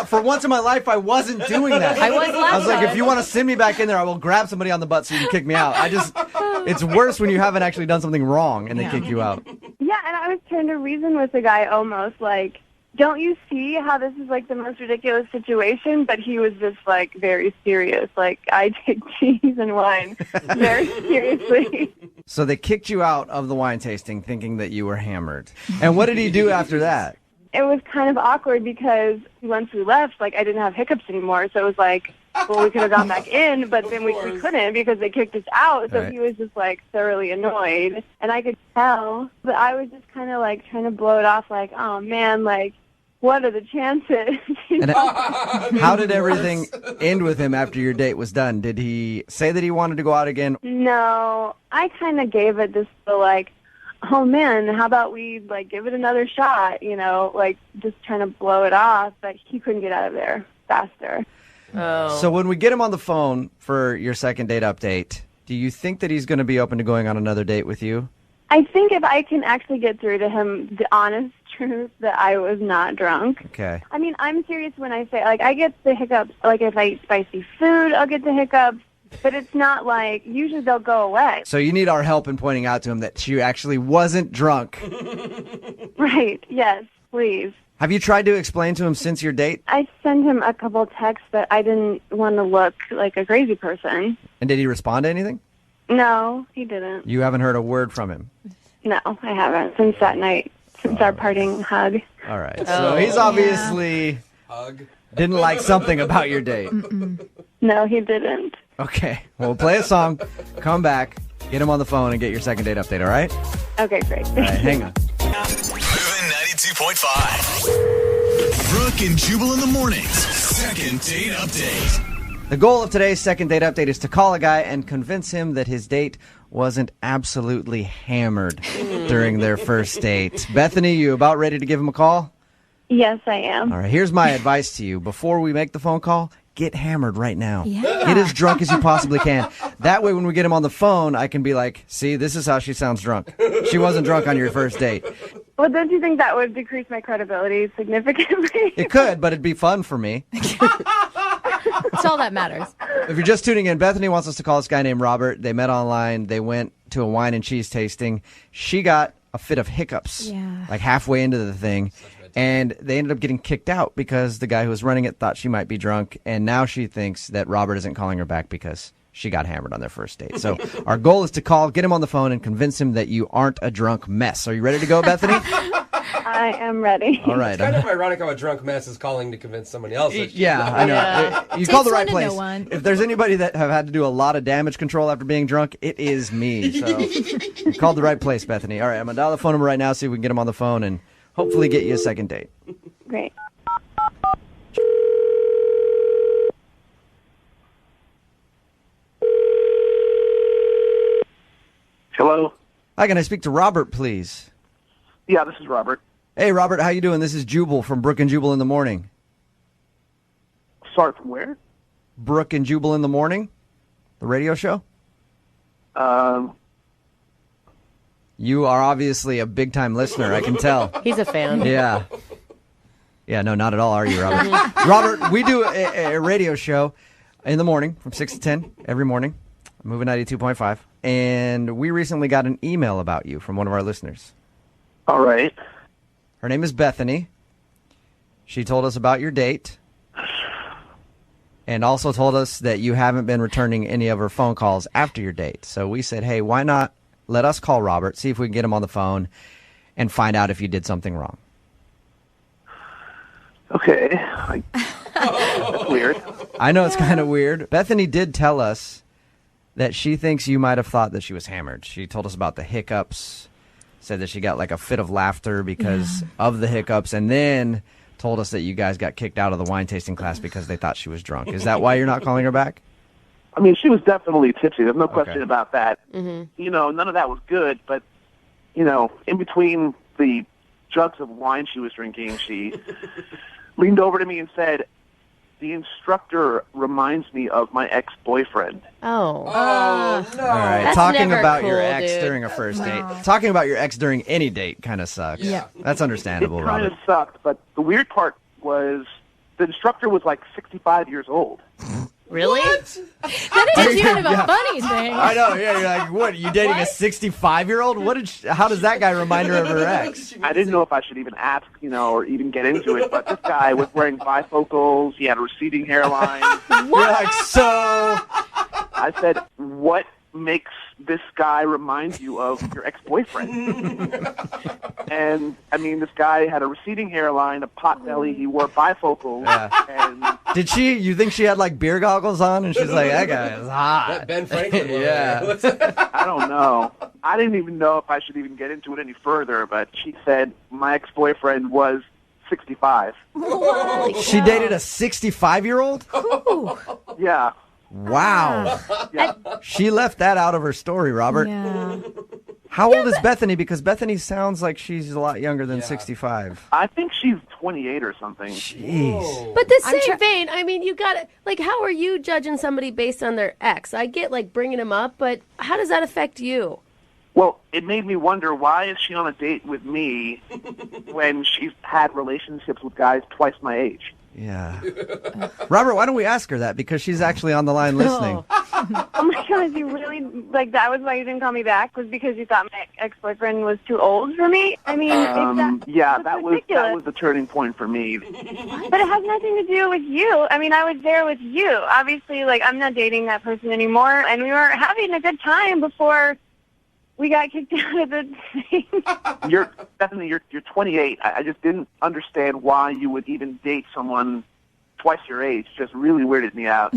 For once in my life, I wasn't doing that. I was last I was like, time. if you want to send me back in there, I will grab somebody on the butt so you can kick me out. It's worse when you haven't actually done something wrong and they kick you out. Yeah, and I was trying to reason with the guy almost don't you see how this is the most ridiculous situation? But he was just very serious. I take cheese and wine very seriously. So they kicked you out of the wine tasting thinking that you were hammered. And what did he do after that? It was kind of awkward because once we left, I didn't have hiccups anymore. So it was well, we could have gone back in, but then we couldn't because they kicked us out. So Right. he was just thoroughly annoyed. And I could tell, but I was just kind of trying to blow it off oh man, what are the chances? And how did everything end with him after your date was done? Did he say that he wanted to go out again? No, I kind of gave it this oh man, how about we give it another shot, just trying to blow it off, but he couldn't get out of there faster. Oh. So when we get him on the phone for your second date update, do you think that he's going to be open to going on another date with you? I think if I can actually get through to him the honest truth that I was not drunk. Okay. I mean, I'm serious when I say, I get the hiccups, if I eat spicy food, I'll get the hiccups, but it's not usually they'll go away. So you need our help in pointing out to him that she actually wasn't drunk. Right, yes, please. Have you tried to explain to him since your date? I sent him a couple texts, but I didn't want to look like a crazy person. And did he respond to anything? No, he didn't. You haven't heard a word from him? No, I haven't since that night, since our parting hug. All right. So he's obviously didn't like something about your date. No, he didn't. Okay. Well, play a song, come back, get him on the phone, and get your second date update, all right? Okay, great. All right, hang on. Moving 92.5. Brooke and Jubal in the mornings. Second date update. The goal of today's second date update is to call a guy and convince him that his date wasn't absolutely hammered during their first date. Bethany, you about ready to give him a call? Yes, I am. All right, here's my advice to you. Before we make the phone call, get hammered right now. Yeah. Get as drunk as you possibly can. That way, when we get him on the phone, I can be like, see, this is how she sounds drunk. She wasn't drunk on your first date. Well, don't you think that would decrease my credibility significantly? It could, but it'd be fun for me. That's all that matters. If you're just tuning in, Bethany wants us to call this guy named Robert. They met online. They went to a wine and cheese tasting. She got a fit of hiccups, halfway into the thing. And they ended up getting kicked out because the guy who was running it thought she might be drunk. And now she thinks that Robert isn't calling her back because she got hammered on their first date. So our goal is to call, get him on the phone, and convince him that you aren't a drunk mess. Are you ready to go, Bethany? I am ready. All right. It's kind of ironic how a drunk mess is calling to convince somebody else. That Yeah, I know. You Takes called the one right to place. know one. If there's anybody that have had to do a lot of damage control after being drunk, it is me. So you called the right place, Bethany. All right, I'm going to dial the phone number right now, see if we can get him on the phone and hopefully get you a second date. Great. Hello? Hi, can I speak to Robert, please? Yeah, this is Robert. Hey, Robert, how you doing? This is Jubal from Brooke and Jubal in the Morning. Sorry, from where? Brooke and Jubal in the Morning? The radio show? You are obviously a big-time listener, I can tell. He's a fan. Yeah. Yeah, no, not at all, are you, Robert? Robert, we do a radio show in the morning from 6 to 10 every morning, Moving 92.5, and we recently got an email about you from one of our listeners. All right. Her name is Bethany. She told us about your date and also told us that you haven't been returning any of her phone calls after your date. So we said, hey, why not let us call Robert, see if we can get him on the phone, and find out if you did something wrong. Okay. That's weird. I know it's kind of weird. Bethany did tell us that she thinks you might have thought that she was hammered. She told us about the hiccups, said that she got like a fit of laughter because of the hiccups, and then told us that you guys got kicked out of the wine tasting class because they thought she was drunk. Is that why you're not calling her back? I mean, she was definitely tipsy. There's no question Okay. about that. You know, none of that was good, but, you know, in between the jugs of wine she was drinking, she leaned over to me and said, "The instructor reminds me of my ex-boyfriend." Oh. no. All right. That's Talking never about cool, your ex dude. during a first date. Talking about your ex during any date kind of sucks. Yeah. That's understandable, It kind Robert. of sucked, but the weird part was the instructor was like 65 years old. Really? That is kind of a funny thing. I know, yeah. You're like, what? You dating a 65-year-old? How does that guy remind her of her ex? I didn't know if I should even ask, you know, or even get into it, but this guy was wearing bifocals. He had a receding hairline. You're like, so... I said, "What makes this guy remind you of your ex-boyfriend?" And, I mean, this guy had a receding hairline, a pot belly. He wore bifocals. And Did you think she had like beer goggles on? And she's like, that guy is hot. That Ben Franklin one. Yeah. I don't know. I didn't even know if I should even get into it any further, but she said my ex-boyfriend was 65. She dated a 65-year-old? Yeah. Wow. Yeah. She left that out of her story, Robert. Yeah. How old is Bethany? Because Bethany sounds like she's a lot younger than 65. I think she's 28 or something. Jeez. But the same vein, I mean, you got to, like, how are you judging somebody based on their ex? I get, like, bringing him up, but how does that affect you? Well, it made me wonder, why is she on a date with me when she's had relationships with guys twice my age? Yeah. Robert, why don't we ask her that? Because she's actually on the line listening. Oh my God, you really, like, that was why you didn't call me back, was because you thought my ex-boyfriend was too old for me? I mean, Yeah, that was ridiculous. the turning point for me. But it has nothing to do with you. I mean, I was there with you. Obviously, like, I'm not dating that person anymore, and we were having a good time before we got kicked out of the thing. You're 28. I just didn't understand why you would even date someone twice your age. Just really weirded me out.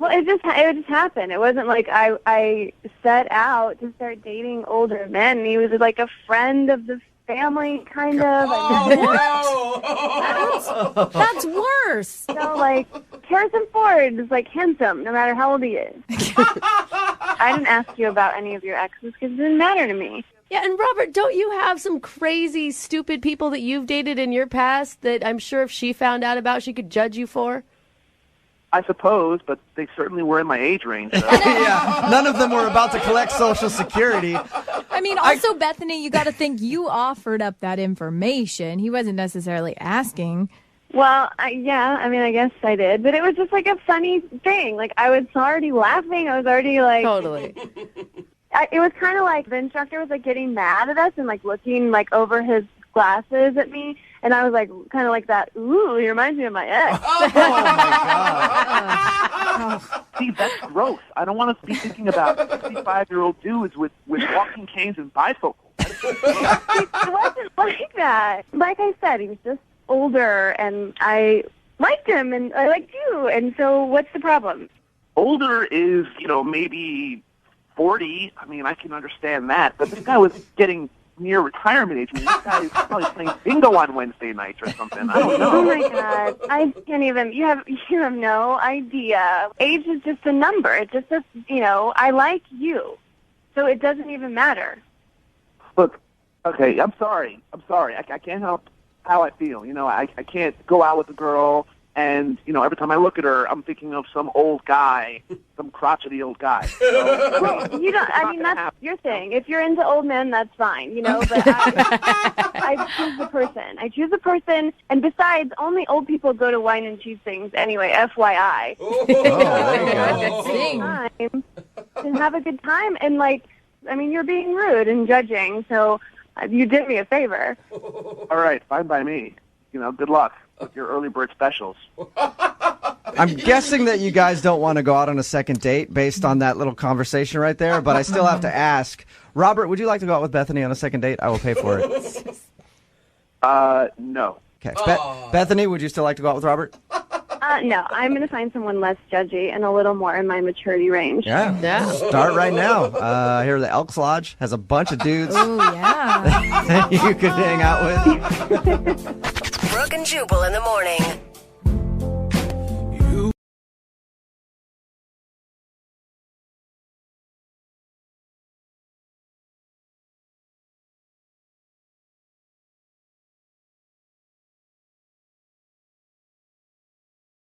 Well, it just happened. It wasn't like I set out to start dating older men. He was like a friend of the family, kind of. That's worse. You know, like, Harrison Ford is, like, handsome, no matter how old he is. I didn't ask you about any of your exes because it didn't matter to me. Yeah, and Robert, don't you have some crazy, stupid people that you've dated in your past that I'm sure if she found out about, she could judge you for? I suppose, but they certainly were in my age range. So. Yeah, none of them were about to collect Social Security. I mean, also, Bethany, you got to think you offered up that information. He wasn't necessarily asking. Well, I guess I did. But it was just like a funny thing. Like, I was already laughing. I was already like... Totally. It was kind of like the instructor was like getting mad at us and like looking like over his glasses at me. And I was like, kind of like that, ooh, he reminds me of my ex. Oh, my God. See, that's gross. I don't want to be thinking about 65-year-old dudes with walking canes and bifocals. It wasn't like that. Like I said, he was just older, and I liked him, and I liked you. And so what's the problem? Older is, maybe 40. I mean, I can understand that. But this guy was getting near retirement age. I mean, this guy is probably playing bingo on Wednesday nights or something. I don't know. Oh, my God. I can't even. You have no idea. Age is just a number. It's just I like you. So it doesn't even matter. Look, okay, I'm sorry. I can't help how I feel. I can't go out with a girl and, every time I look at her, I'm thinking of some old guy, some crotchety old guy. Well, you don't. I mean, that's your thing. If you're into old men, that's fine, But I choose the person. I choose the person, and besides, only old people go to wine and cheese things anyway. FYI. And have a good time, and you're being rude and judging, so you did me a favor. All right, fine by me. Good luck with your early bird specials. I'm guessing that you guys don't want to go out on a second date based on that little conversation right there, but I still have to ask, Robert, would you like to go out with Bethany on a second date? I will pay for it. No. Okay. Bethany, would you still like to go out with Robert? No, I'm going to find someone less judgy and a little more in my maturity range. Yeah. Start right now. Here, the Elks Lodge has a bunch of dudes Oh, yeah. that you could hang out with. Brooke and Jubal in the morning.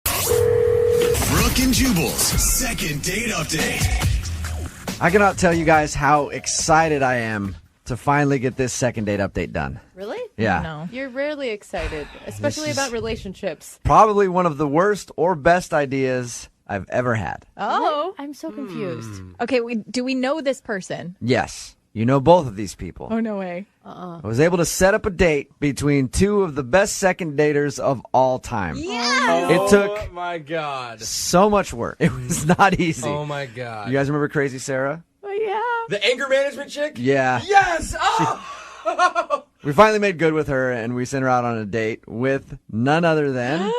Brooke and Jubal's second date update. I cannot tell you guys how excited I am to finally get this second date update done. Really? Yeah. No. You're rarely excited, especially This is- about relationships. Probably one of the worst or best ideas I've ever had. Oh. I'm so confused. Okay, do we know this person? Yes. You know both of these people. Oh, no way. I was able to set up a date between two of the best second daters of all time. It took Oh my God. so much work. It was not easy. Oh my God. You guys remember Crazy Sarah? Oh, yeah. The anger management chick? Yeah. Yes! Oh! We finally made good with her, and we sent her out on a date with none other than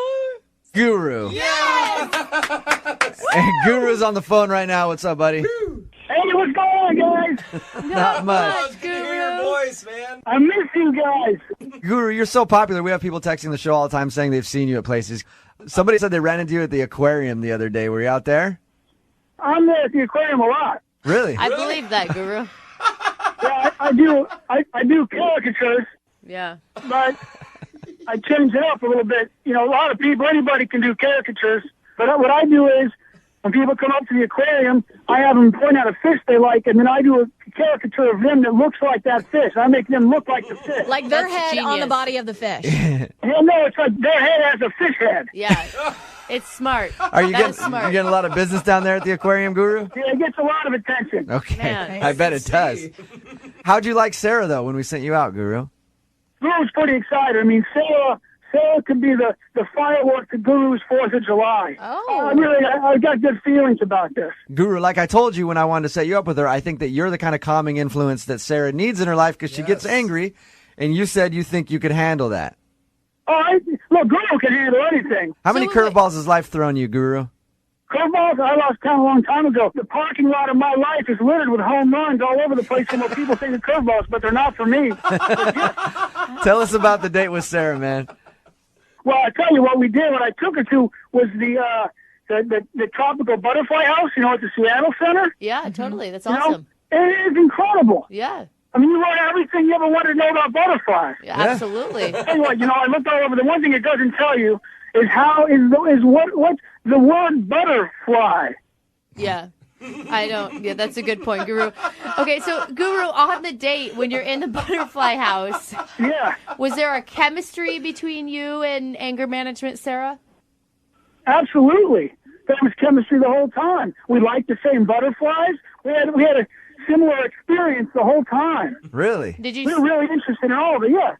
Guru. And Guru's on the phone right now. What's up, buddy? Hey, what's going on, guys? Not much. Good to hear your voice, man. I miss you guys. Guru, you're so popular. We have people texting the show all the time saying they've seen you at places. Somebody said they ran into you at the aquarium the other day. Were you out there? I'm there at the aquarium a lot. Really? I believe that, Guru. Yeah, I do. I do caricatures, Yeah. but I change it up a little bit. You know, a lot of people, anybody can do caricatures, but what I do is when people come up to the aquarium, I have them point out a fish they like, and then I do a caricature of them that looks like that fish. I make them look like the fish. Like their That's head on the genius. body of the fish. Hell no, it's like their head has a fish head. Yeah. It's smart. Are you That is getting smart. you getting a lot of business down there at the aquarium, Guru? Yeah, it gets a lot of attention. Okay. Man. I bet it does. How'd you like Sarah, though, when we sent you out, Guru? Guru's pretty excited. I mean, Sarah could be the firework to Guru's 4th of July. Oh. I got good feelings about this. Guru, like I told you when I wanted to set you up with her, I think that you're the kind of calming influence that Sarah needs in her life because she gets angry, and you said you think you could handle that. Look, Guru can handle anything. How many curveballs has life thrown you, Guru? Curveballs, I lost count a long time ago. The parking lot of my life is littered with home runs all over the place from what people think are curveballs, but they're not for me. Tell us about the date with Sarah, man. Well, I tell you what we did. What I took her to was the tropical butterfly house, you know, at the Seattle Center. Yeah, totally. That's You know, awesome. it is incredible. Yeah. I mean, you learn everything you ever wanted to know about butterflies. Yeah, absolutely. Tell you what, you know, I looked all over. The one thing it doesn't tell you is what's the word butterfly. Yeah. I don't. Yeah, that's a good point, Guru. Okay, so Guru, on the date when you're in the butterfly house, was there a chemistry between you and anger management, Sarah? Absolutely. There was chemistry the whole time. We liked the same butterflies. We had a similar experience the whole time. Really? Did you? We were really interested in all of it. Yeah.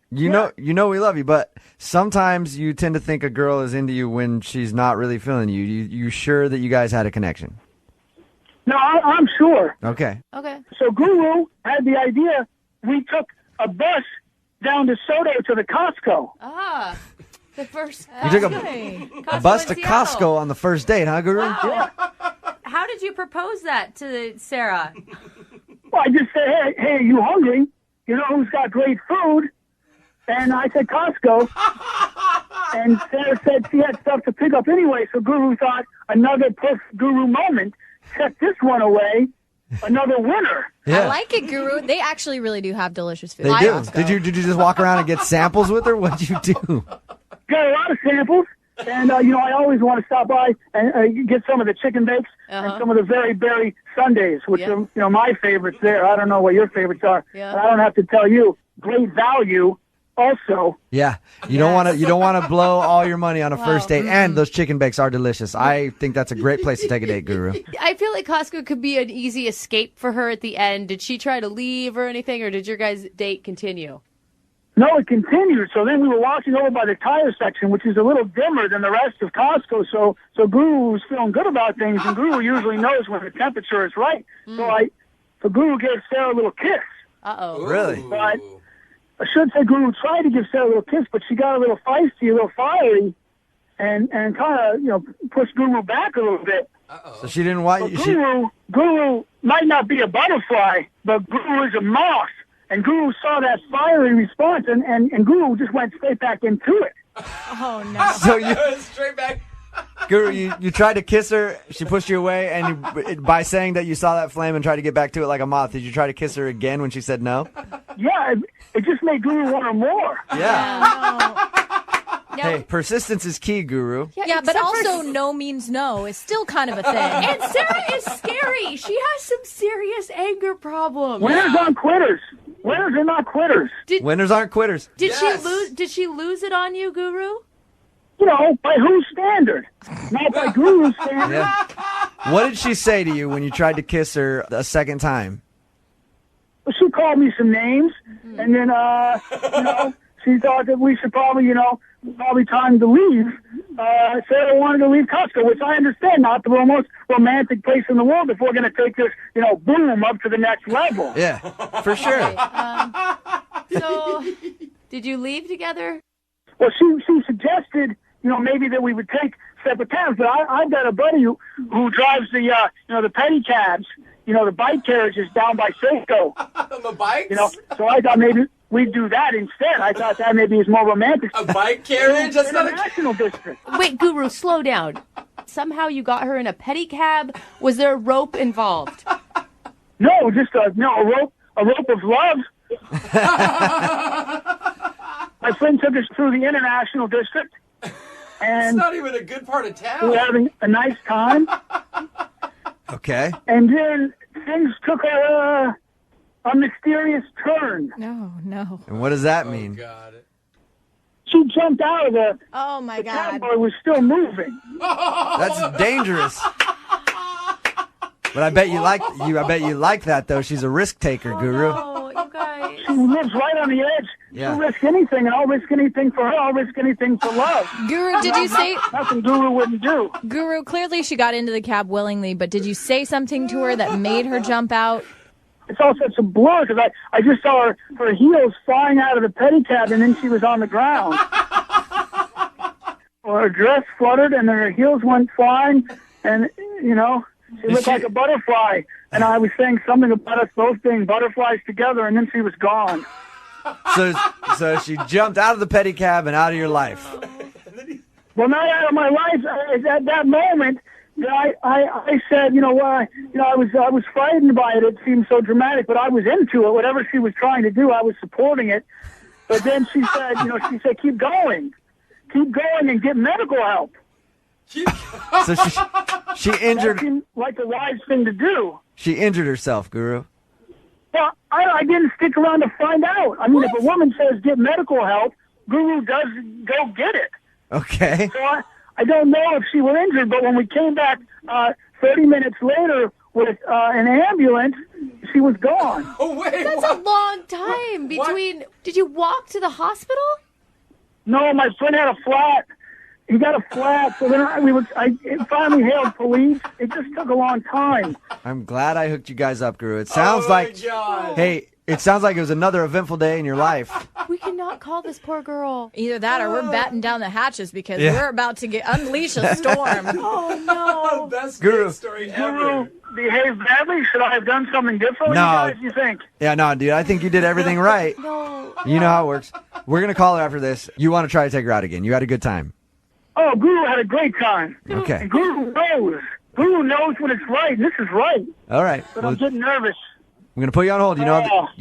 You know we love you, but sometimes you tend to think a girl is into you when she's not really feeling you. You sure that you guys had a connection? No, I'm sure. Okay. Okay. So Guru had the idea. We took a bus down to Soto to the Costco. Ah, the first. You took a bus to Costco on the first date, huh, Guru? Wow. How did you propose that to Sarah? Well, I just said, hey, are you hungry? You know who's got great food? And I said Costco. And Sarah said she had stuff to pick up anyway, so Guru thought another perfect Guru moment. Set this one away. Another winner. I like it, Guru. They actually really do have delicious food. They do. Did you just walk around and get samples with her? What'd you do? Got a lot of samples. And, you know, I always want to stop by and get some of the chicken bakes and some of the very berry sundaes, which are, you know, my favorites there. I don't know what your favorites are. Yeah. And I don't have to tell you. Great value also. Yeah, you don't want to blow all your money on a first date, and those chicken bakes are delicious. I think that's a great place to take a date, Guru. I feel like Costco could be an easy escape for her at the end. Did she try to leave or anything, or did your guys' date continue? No, it continued. So then we were walking over by the tire section, which is a little dimmer than the rest of Costco. So Guru was feeling good about things, and Guru usually knows when the temperature is right. So So Guru gave Sarah a little kiss. Uh-oh. Really? But I should say Guru tried to give Sarah a little kiss, but she got a little feisty, a little fiery, and kind of, pushed Guru back a little bit. So she didn't want you. Guru might not be a butterfly, but Guru is a moth. And Guru saw that fiery response, and Guru just went straight back into it. Oh, no. So you, straight back. Guru, you tried to kiss her. She pushed you away, and by saying that you saw that flame and tried to get back to it like a moth, did you try to kiss her again when she said no? Yeah, it just made Guru want her more. Yeah. No. Hey, persistence is key, Guru. Yeah, but also no means no is still kind of a thing. And Sarah is scary. She has some serious anger problems. Winners aren't quitters. Winners are not quitters. Winners aren't quitters. Did she lose it on you, Guru? By whose standard? Not by Guru's standard. Yeah. What did she say to you when you tried to kiss her a second time? Well, she called me some names, and then, she thought that we should probably, probably time to leave. Sarah wanted to leave Costco, which I understand, not the most romantic place in the world if we're going to take this, boom, up to the next level. Yeah, for sure. So, did you leave together? Well, she suggested, maybe that we would take separate cabs, but I've got a buddy who drives the, the pedicabs, the bike carriages down by Safeco. The bikes? So I thought maybe we'd do that instead. I thought that maybe is more romantic. A bike carriage? That's not a national district. Wait, Guru, slow down. Somehow you got her in a pedicab. Was there a rope involved? No, just a rope of love. My friend took us through the international district. And it's not even a good part of town. We were having a nice time. Okay. And then things took a mysterious turn. No. And what does that mean? God. She jumped out of the. Oh my the God. cowboy was still moving. That's dangerous. But I bet you like that though. She's a risk taker, Guru. Oh, you guys. She lives right on the edge. Yeah. She'll risk anything, and I'll risk anything for her. I'll risk anything for love. Guru, did you say... Nothing Guru wouldn't do. Guru, clearly she got into the cab willingly, but did you say something to her that made her jump out? It's all such a blur, because I just saw her heels flying out of the pedicab, and then she was on the ground. Her dress fluttered, and then her heels went flying, and, she looked like a butterfly. And I was saying something about us both being butterflies together, and then she was gone. So she jumped out of the pedicab and out of your life. Well, not out of my life. At that moment, I said, I was frightened by it. It seemed so dramatic, but I was into it. Whatever she was trying to do, I was supporting it. But then she said, keep going and get medical help. So she injured. That seemed like the wise thing to do. She injured herself, Guru. Well, I didn't stick around to find out. I mean, if a woman says get medical help, Guru does go get it. Okay. So I don't know if she was injured, but when we came back 30 minutes later with an ambulance, she was gone. Oh, wait. That's a long time between... What? Did you walk to the hospital? No, my friend had a flat. He got a flat, so then I finally hailed police. It just took a long time. I'm glad I hooked you guys up, Guru. It sounds it sounds like it was another eventful day in your life. We cannot call this poor girl. Either that or we're batten down the hatches because we're about to unleash a storm. Oh, no. Best Guru. story ever. Guru behaved badly? Should I have done something different? No. What do you think? Yeah, no, dude. I think you did everything right. No. You know how it works. We're going to call her after this. You want to try to take her out again. You had a good time. Oh, Guru had a great time. Okay. And Guru knows. Guru knows when it's right. This is right. All right. But I'm getting nervous. I'm going to put you on hold. You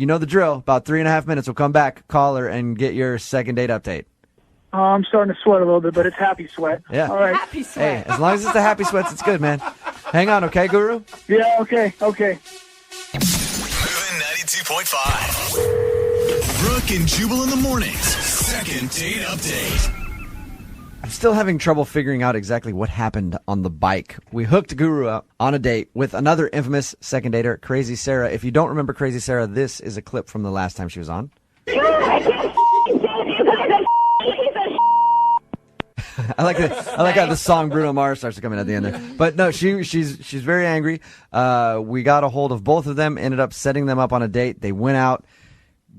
know the drill. About 3.5 minutes. We'll come back, call her, and get your second date update. Oh, I'm starting to sweat a little bit, but it's happy sweat. Yeah. All right. Happy sweat. Hey, as long as it's the happy sweats, it's good, man. Hang on, okay, Guru? Yeah, okay. Moving 92.5. Brooke and Jubal in the mornings. Second date update. I'm still having trouble figuring out exactly what happened on the bike. We hooked Guru up on a date with another infamous second dater, Crazy Sarah. If you don't remember Crazy Sarah, this is a clip from the last time she was on. I like how the song Bruno Mars starts to come in at the end there. But no, she's very angry. We got a hold of both of them, ended up setting them up on a date. They went out.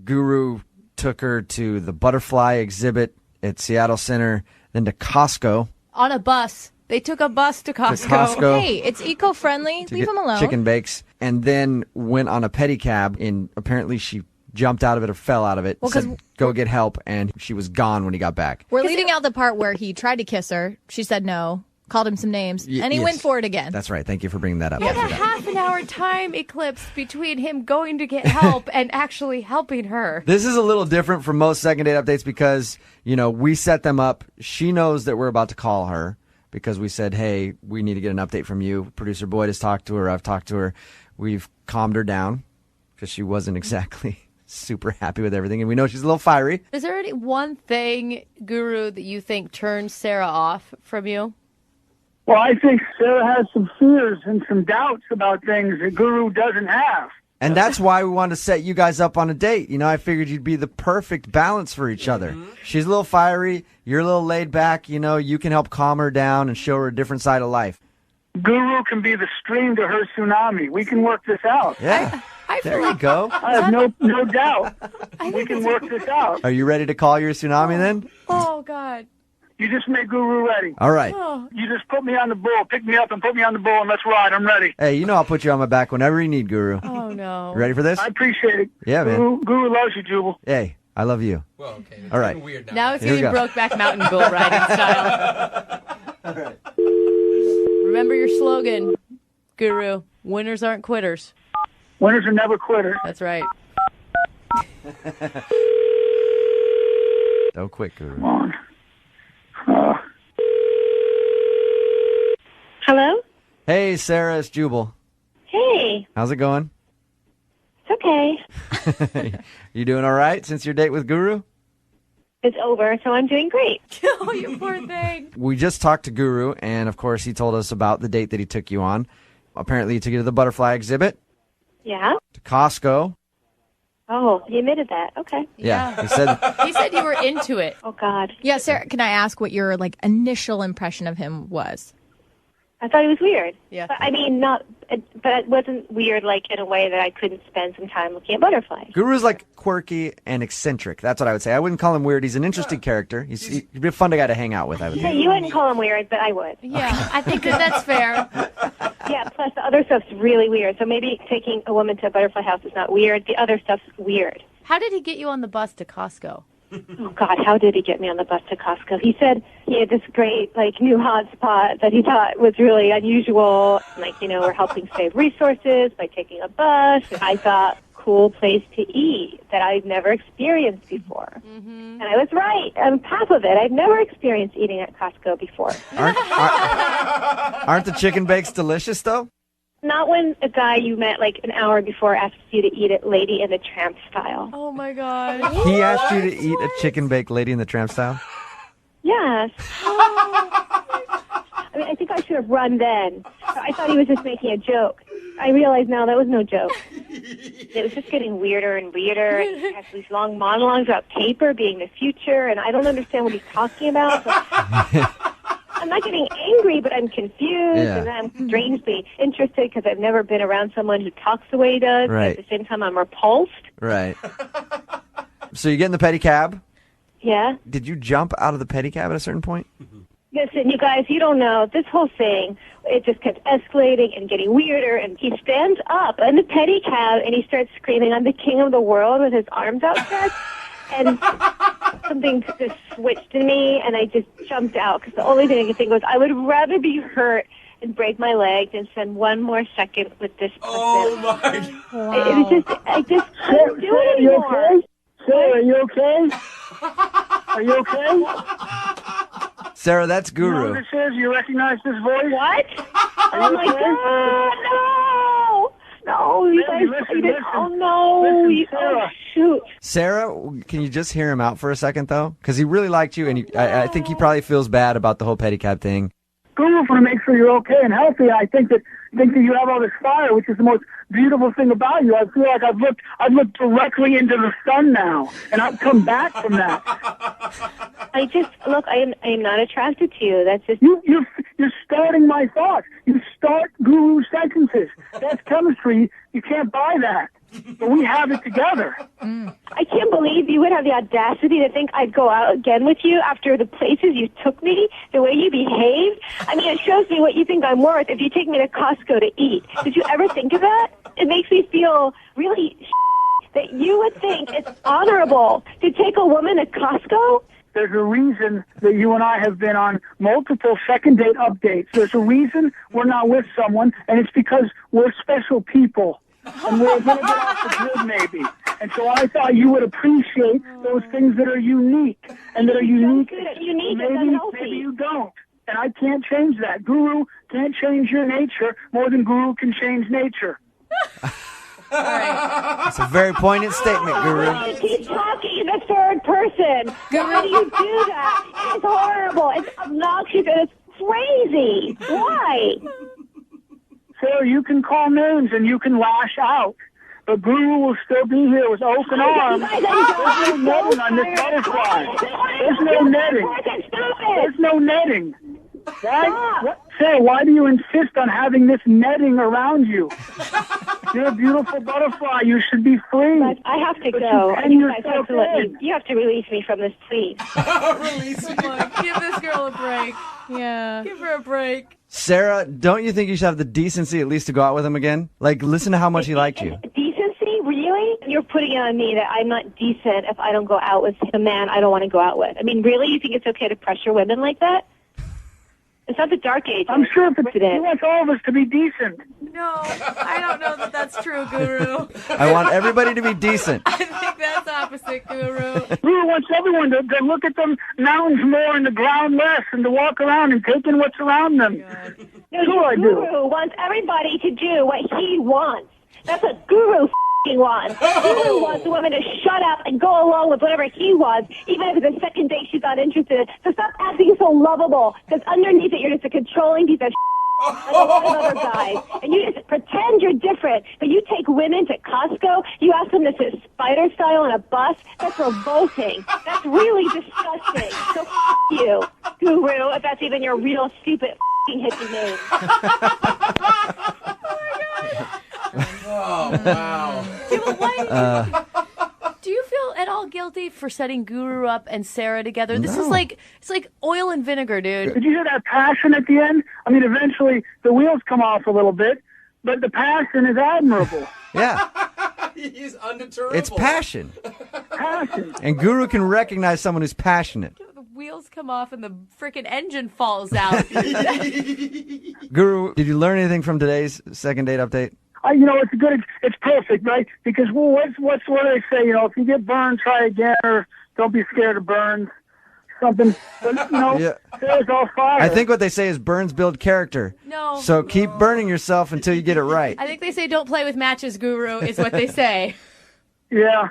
Guru took her to the butterfly exhibit at Seattle Center, then to Costco. On a bus. They took a bus to Costco. Costco. Hey, it's eco-friendly. Leave them alone. Chicken bakes. And then went on a pedicab, and apparently she jumped out of it or fell out of it. Well, said, go get help, and she was gone when he got back. We're leaving out the part where he tried to kiss her. She said no, called him some names, and he yes. went for it again. That's right. Thank you for bringing that up. What a half an hour time eclipse between him going to get help and actually helping her. This is a little different from most second date updates because, we set them up. She knows that we're about to call her because we said, hey, we need to get an update from you. Producer Boyd has talked to her. I've talked to her. We've calmed her down because she wasn't exactly super happy with everything. And we know she's a little fiery. Is there any one thing, Guru, that you think turns Sarah off from you? Well, I think Sarah has some fears and some doubts about things that Guru doesn't have. And that's why we wanted to set you guys up on a date. I figured you'd be the perfect balance for each other. She's a little fiery. You're a little laid back. You can help calm her down and show her a different side of life. Guru can be the stream to her tsunami. We can work this out. Yeah. There you go. I have no doubt. We can work this out. Are you ready to call your tsunami then? Oh, God. You just make Guru ready. All right. You just put me on the bull. Pick me up and put me on the bull, and let's ride. I'm ready. Hey, I'll put you on my back whenever you need, Guru. Oh, no. You ready for this? I appreciate it. Yeah, man. Guru loves you, Jubal. Hey, I love you. Well, okay. All right. Weird Now it's Here we getting go. Brokeback Mountain bull riding style. All right. Remember your slogan, Guru. Winners aren't quitters. Winners are never quitters. That's right. Don't quit, Guru. Come on. Hello? Hey, Sarah, it's Jubal. Hey, How's it going? it's okay. You doing all right since your date with Guru? It's over, so I'm doing great. Oh, you poor thing. We just talked to Guru, and of course, he told us about the date that he took you on. Apparently, he took you to the butterfly exhibit, Yeah? to Costco. Oh, he admitted that. Okay. Yeah, he said He said you were into it. Oh, God. Yeah, Sarah, can I ask what your initial impression of him was? I thought he was weird. Yeah. But, but it wasn't weird, in a way that I couldn't spend some time looking at butterflies. Guru's quirky and eccentric. That's what I would say. I wouldn't call him weird. He's an interesting character. He'd be a fun guy to hang out with, I would Yeah, think. you wouldn't call him weird, but I would. Yeah, I think that's fair. Yeah, plus the other stuff's really weird. So maybe taking a woman to a butterfly house is not weird. The other stuff's weird. How did he get you on the bus to Costco? Oh, God, how did he get me on the bus to Costco? He said he had this great, new hotspot that he thought was really unusual. We're helping save resources by taking a bus. I thought, cool place to eat that I've never experienced before. Mm-hmm. And I was right on top of it. I've never experienced eating at Costco before. Aren't the chicken bakes delicious, though? Not when a guy you met an hour before asks you to eat it Lady in the Tramp style. Oh, my God. He asked you to eat a chicken bake Lady in the Tramp style? Yes. I think I should have run then. I thought he was just making a joke. I realize now that was no joke. It was just getting weirder and weirder. And he has these long monologues about paper being the future, and I don't understand what he's talking about. I'm not getting angry, but I'm confused, and I'm strangely interested because I've never been around someone who talks the way he does. Right. But at the same time, I'm repulsed. Right. So you get in the pedicab. Yeah. Did you jump out of the pedicab at a certain point? Listen, you guys, you don't know. This whole thing, it just kept escalating and getting weirder. And he stands up in the pedicab and he starts screaming, "I'm the king of the world," with his arms outstretched. And something just switched in me, and I just jumped out because the only thing I could think was I would rather be hurt and break my leg than spend one more second with this person. Oh, my God. It was just, I just couldn't do it anymore. Sarah, are you okay? Are you okay? Sarah, that's You know Guru. who this is? You recognize this voice? What? Are Oh, you my okay? God, no! No, you guys played it. Oh, no. Listen, Sarah. Oh, shoot. Sarah, can you just hear him out for a second, though? Because he really liked you, and I think he probably feels bad about the whole pedicab thing. Guru, want to make sure you're okay and healthy. I think that you have all this fire, which is the most beautiful thing about you. I feel like I've looked directly into the sun now, and I've come back from that. look. I am not attracted to you. That's just You're starting my thoughts. You start guru sentences. That's chemistry. You can't buy that. But we have it together. I can't believe you would have the audacity to think I'd go out again with you after the places you took me, the way you behaved. I mean, it shows me what you think I'm worth if you take me to Costco to eat. Did you ever think of that? It makes me feel really that you would think it's honorable to take a woman to Costco. There's a reason that you and I have been on multiple second date updates. There's a reason we're not with someone, and it's because we're special people. And we're a little bit off the grid, maybe. And so I thought you would appreciate those things that are unique. And that are unique. Maybe you don't. And I can't change that. Guru can't change your nature more than Guru can change nature. That's a very poignant statement, Guru. You keep talking in the third person. Why do you do that? It's horrible. It's obnoxious and it's crazy. Why? Sarah, you can call names and you can lash out. But Guru will still be here with open arms. There's no netting on this butterfly. There's no netting. There's no netting. Why? Sarah, why do you insist on having this netting around you? You're a beautiful butterfly. You should be free. But I have to go. You guys have to you have to release me from this, please. Release me. Give this girl a break. Yeah. Give her a break. Sarah, don't you think you should have the decency at least to go out with him again? Like, listen to how much he liked you. Decency? Really? You're putting it on me that I'm not decent if I don't go out with a man I don't want to go out with. I mean, really? You think it's okay to pressure women like that? It's not the dark age. I'm sure he wants all of us to be decent. No, I don't know that that's true, Guru. I want everybody to be decent. I think that's opposite, Guru. Guru wants everyone to look at the mountains more and the ground less and to walk around and take in what's around them. No, Guru wants everybody to do what he wants. That's what Guru wants. Guru wants the woman to shut up and go along with whatever he wants, even if it's a second date she's not interested in. So stop acting so lovable, because underneath it, you're just a controlling piece of like a lot of other guys. And you just pretend you're different, but you take women to Costco, you ask them to sit spider style on a bus. That's revolting. That's really disgusting. So you, Guru, if that's even your real stupid hippie name. Oh, wow. Do you feel at all guilty for setting Guru up and Sarah together? This is like, it's like oil and vinegar, dude. Did you hear that passion at the end? I mean, eventually the wheels come off a little bit, but the passion is admirable. Yeah. He's undeterrable. It's passion. Passion. And Guru can recognize someone who's passionate. The wheels come off and the freaking engine falls out. Guru, did you learn anything from today's second date update? It's good. It's perfect, right? Because what do they say? If you get burned, try again, or don't be scared of burns. Something. But, Sarah's all fire. I think what they say is burns build character. No. So keep burning yourself until you get it right. I think they say don't play with matches, Guru, is what they say. Yeah.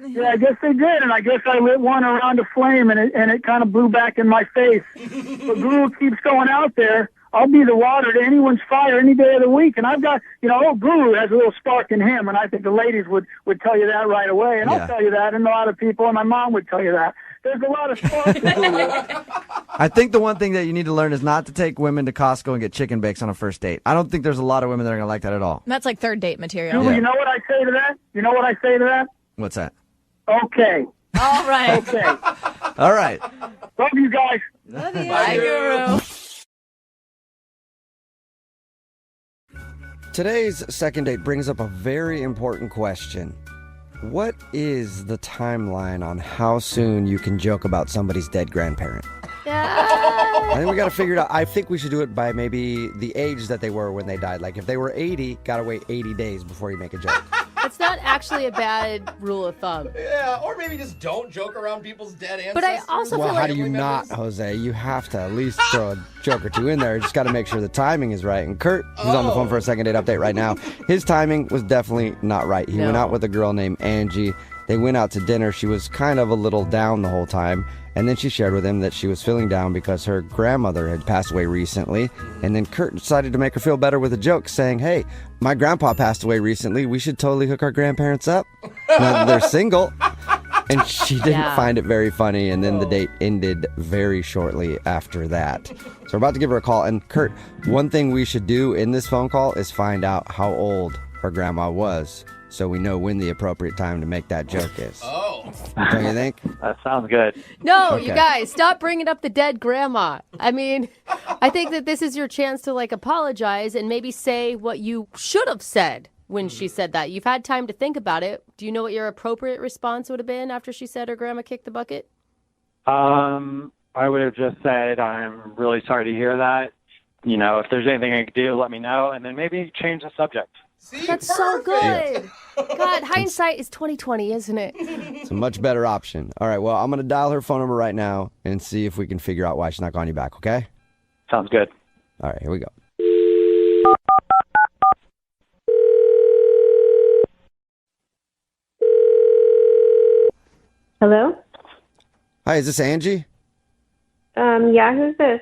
Yeah, I guess they did, and I guess I lit one around a flame, and it kind of blew back in my face. But Guru keeps going out there. I'll be the water to anyone's fire any day of the week. And I've got, Guru has a little spark in him, and I think the ladies would tell you that right away. And I'll tell you that, and a lot of people, and my mom would tell you that. There's a lot of spark in Guru. I think the one thing that you need to learn is not to take women to Costco and get chicken bakes on a first date. I don't think there's a lot of women that are going to like that at all. That's like third date material. You know what I say to that? What's that? Okay. All right. Okay. All right. Love you guys. Love you. Bye, Guru. Today's second date brings up a very important question. What is the timeline on how soon you can joke about somebody's dead grandparent? I think we got to figure it out. I think we should do it by maybe the age that they were when they died. Like if they were 80, got to wait 80 days before you make a joke. It's not actually a bad rule of thumb. Yeah, or maybe just don't joke around people's dead ancestors. But I also well, feel how like do you not, Jose? You have to at least throw a joke or two in there. You just got to make sure the timing is right. And Kurt, who's on the phone for a second date update right now, his timing was definitely not right. He went out with a girl named Angie. They went out to dinner. She was kind of a little down the whole time. And then she shared with him that she was feeling down because her grandmother had passed away recently. And then Kurt decided to make her feel better with a joke, saying, hey, my grandpa passed away recently. We should totally hook our grandparents up. Now they're single. And she didn't Yeah. find it very funny, and then the date ended very shortly after that. So we're about to give her a call. And Kurt, one thing we should do in this phone call is find out how old her grandma was, so we know when the appropriate time to make that joke is. Oh. Don't you think? That sounds good. No, Okay. you guys, stop bringing up the dead grandma. I mean, I think that this is your chance to like apologize and maybe say what you should have said when she said that. You've had time to think about it. Do you know what your appropriate response would have been after she said her grandma kicked the bucket? I would have just said, I'm really sorry to hear that. You know, if there's anything I could do, let me know, and then maybe change the subject. That's so good. God, hindsight is 20/20, isn't it? It's a much better option. All right, well, I'm going to dial her phone number right now and see if we can figure out why she's not calling you back, okay? Sounds good. All right, here we go. Hello? Hi, is this Angie? Yeah, who's this?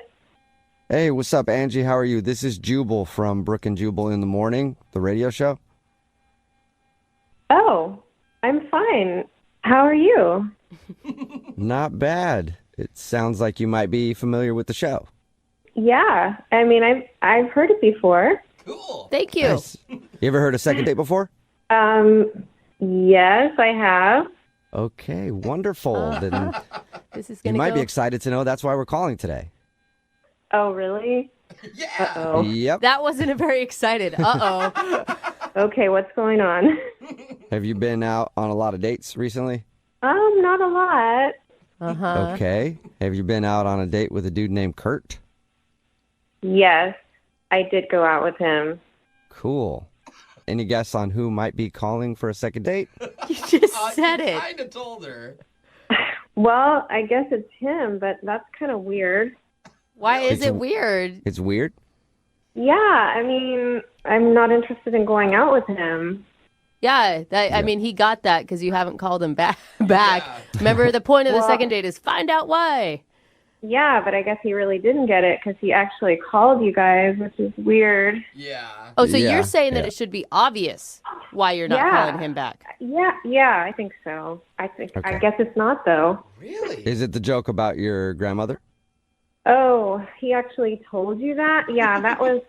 Hey, what's up, Angie? How are you? This is Jubal from Brooke and Jubal in the Morning, the radio show. Oh, I'm fine. How are you? Not bad. It sounds like you might be familiar with the show. Yeah, I mean, I've heard it before. Thank you. Nice. You ever heard of Second Date before? Yes, I have. Okay, wonderful. Then This is you gonna might go. be excited to know that's why we're calling today. Oh, really? Yeah. Uh-oh. Yep. That wasn't a very excited. Uh-oh. Okay, what's going on? Have you been out on a lot of dates recently? Not a lot. Uh-huh. Okay. Have you been out on a date with a dude named Kurt? Yes, I did go out with him. Cool. Any guess on who might be calling for a second date? You just said it. I told her. Well, I guess it's him, but that's kind of weird. Why is It's- it weird? It's weird. Yeah, I mean, I'm not interested in going out with him. Yeah, I mean, he got that because you haven't called him back. Remember, the point of the Well- second date is find out why. Yeah, but I guess he really didn't get it because he actually called you guys, which is weird. Yeah. Oh, so Yeah, you're saying that yeah. it should be obvious why you're not Yeah. calling him back. Yeah, I think so. I Okay. guess it's not though. Really? Is it the joke about your grandmother? Oh, he actually told you that? Yeah, that was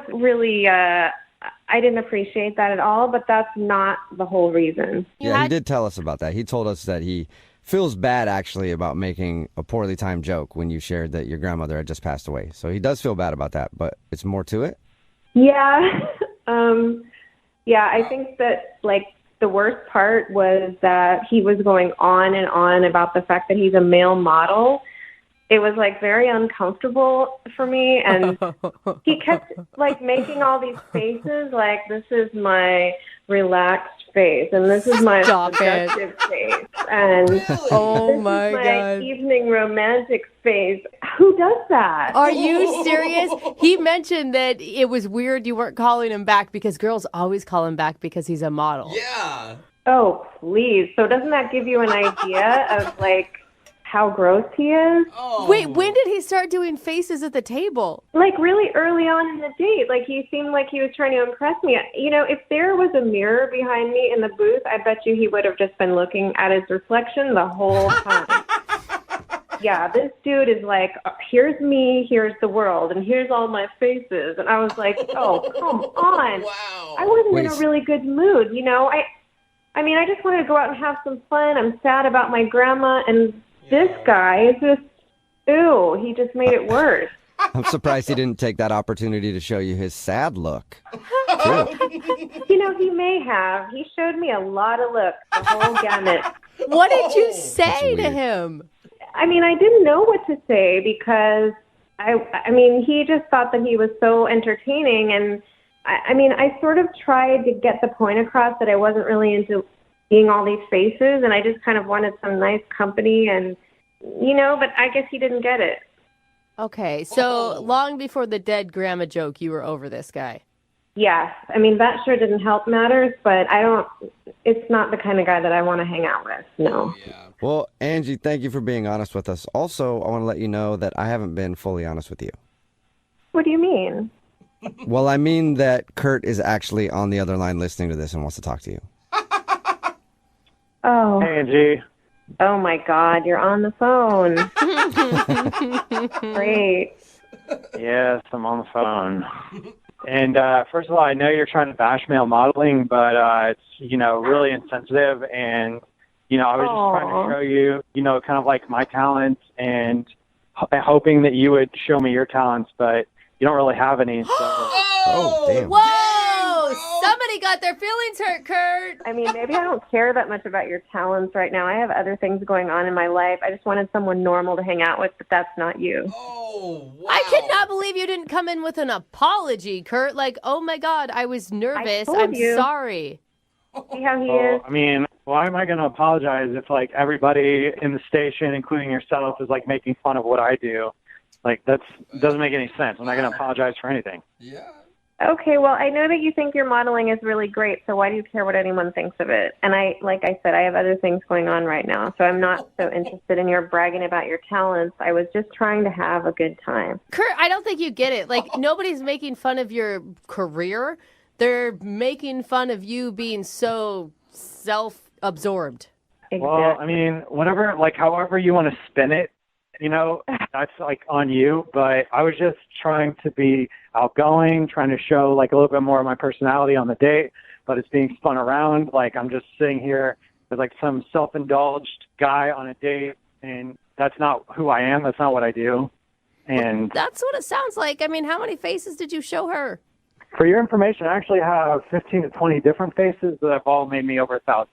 really I didn't appreciate that at all, but that's not the whole reason. Yeah, he did tell us about that. He told us that he feels bad actually about making a poorly timed joke when you shared that your grandmother had just passed away. So he does feel bad about that, but it's more to it. Yeah. Yeah, I think that like the worst part was that he was going on and on about the fact that he's a male model. It was like very uncomfortable for me, and he kept like making all these faces like this is my relaxed face and this is my seductive face and Oh this my is my God. evening romantic face. Who does that? Are you serious? He mentioned that it was weird you weren't calling him back because girls always call him back because he's a model. Yeah. Oh, please. So doesn't that give you an idea of like how gross he is? Wait, when did he start doing faces at the table? Like really early on in the date. Like he seemed like he was trying to impress me. You know, if there was a mirror behind me in the booth, I bet you he would have just been looking at his reflection the whole time. Yeah, this dude is like, here's me, here's the world, and here's all my faces. And I was like, oh, come on. Wow. I wasn't in a really good mood, you know. I mean, I just wanted to go out and have some fun. I'm sad about my grandma, and this guy is just, ew, he just made it worse. I'm surprised he didn't take that opportunity to show you his sad look. You know, he may have. He showed me a lot of looks, the whole gamut. What did you say to him? I mean, I didn't know what to say because, I mean, he just thought that he was so entertaining. And, I mean, I sort of tried to get the point across that I wasn't really into seeing all these faces, and I just kind of wanted some nice company. And, you know, but I guess he didn't get it. Okay, so long before the dead grandma joke, you were over this guy. Yeah, I mean, that sure didn't help matters, but it's not the kind of guy that I want to hang out with, no. Well, Angie, thank you for being honest with us. Also, I want to let you know that I haven't been fully honest with you. What do you mean? Well, I mean that Kurt is actually on the other line listening to this and wants to talk to you. Oh. Hey, Angie. Oh my God, you're on the phone. Great. Yes, I'm on the phone. And first of all, I know you're trying to bash male modeling, but it's, really insensitive. And, I was just trying to show you, kind of like my talents and hoping that you would show me your talents, but you don't really have any. So. Oh, damn. Whoa! Somebody got their feelings hurt, Kurt. I mean, maybe I don't care that much about your talents right now. I have other things going on in my life. I just wanted someone normal to hang out with, but that's not you. Oh, wow. I cannot believe you didn't come in with an apology, Kurt. Like, oh my God, I was nervous. I'm sorry. See how he is? I mean, why am I going to apologize if, like, everybody in the station, including yourself, is, like, making fun of what I do? Like, that doesn't make any sense. I'm not going to apologize for anything. Yeah. Okay, well, I know that you think your modeling is really great, so why do you care what anyone thinks of it? And like I said, I have other things going on right now, so I'm not so interested in your bragging about your talents. I was just trying to have a good time. Kurt, I don't think you get it. Like, nobody's making fun of your career. They're making fun of you being so self-absorbed. Exactly. Well, I mean, whatever, like, however you want to spin it, that's, like, on you. But I was just trying to be outgoing, trying to show, like, a little bit more of my personality on the date, but it's being spun around. Like, I'm just sitting here with, like, some self-indulged guy on a date, and that's not who I am. That's not what I do. And that's what it sounds like. I mean, how many faces did you show her? for your information, I actually have 15 to 20 different faces that have all made me over $1,000.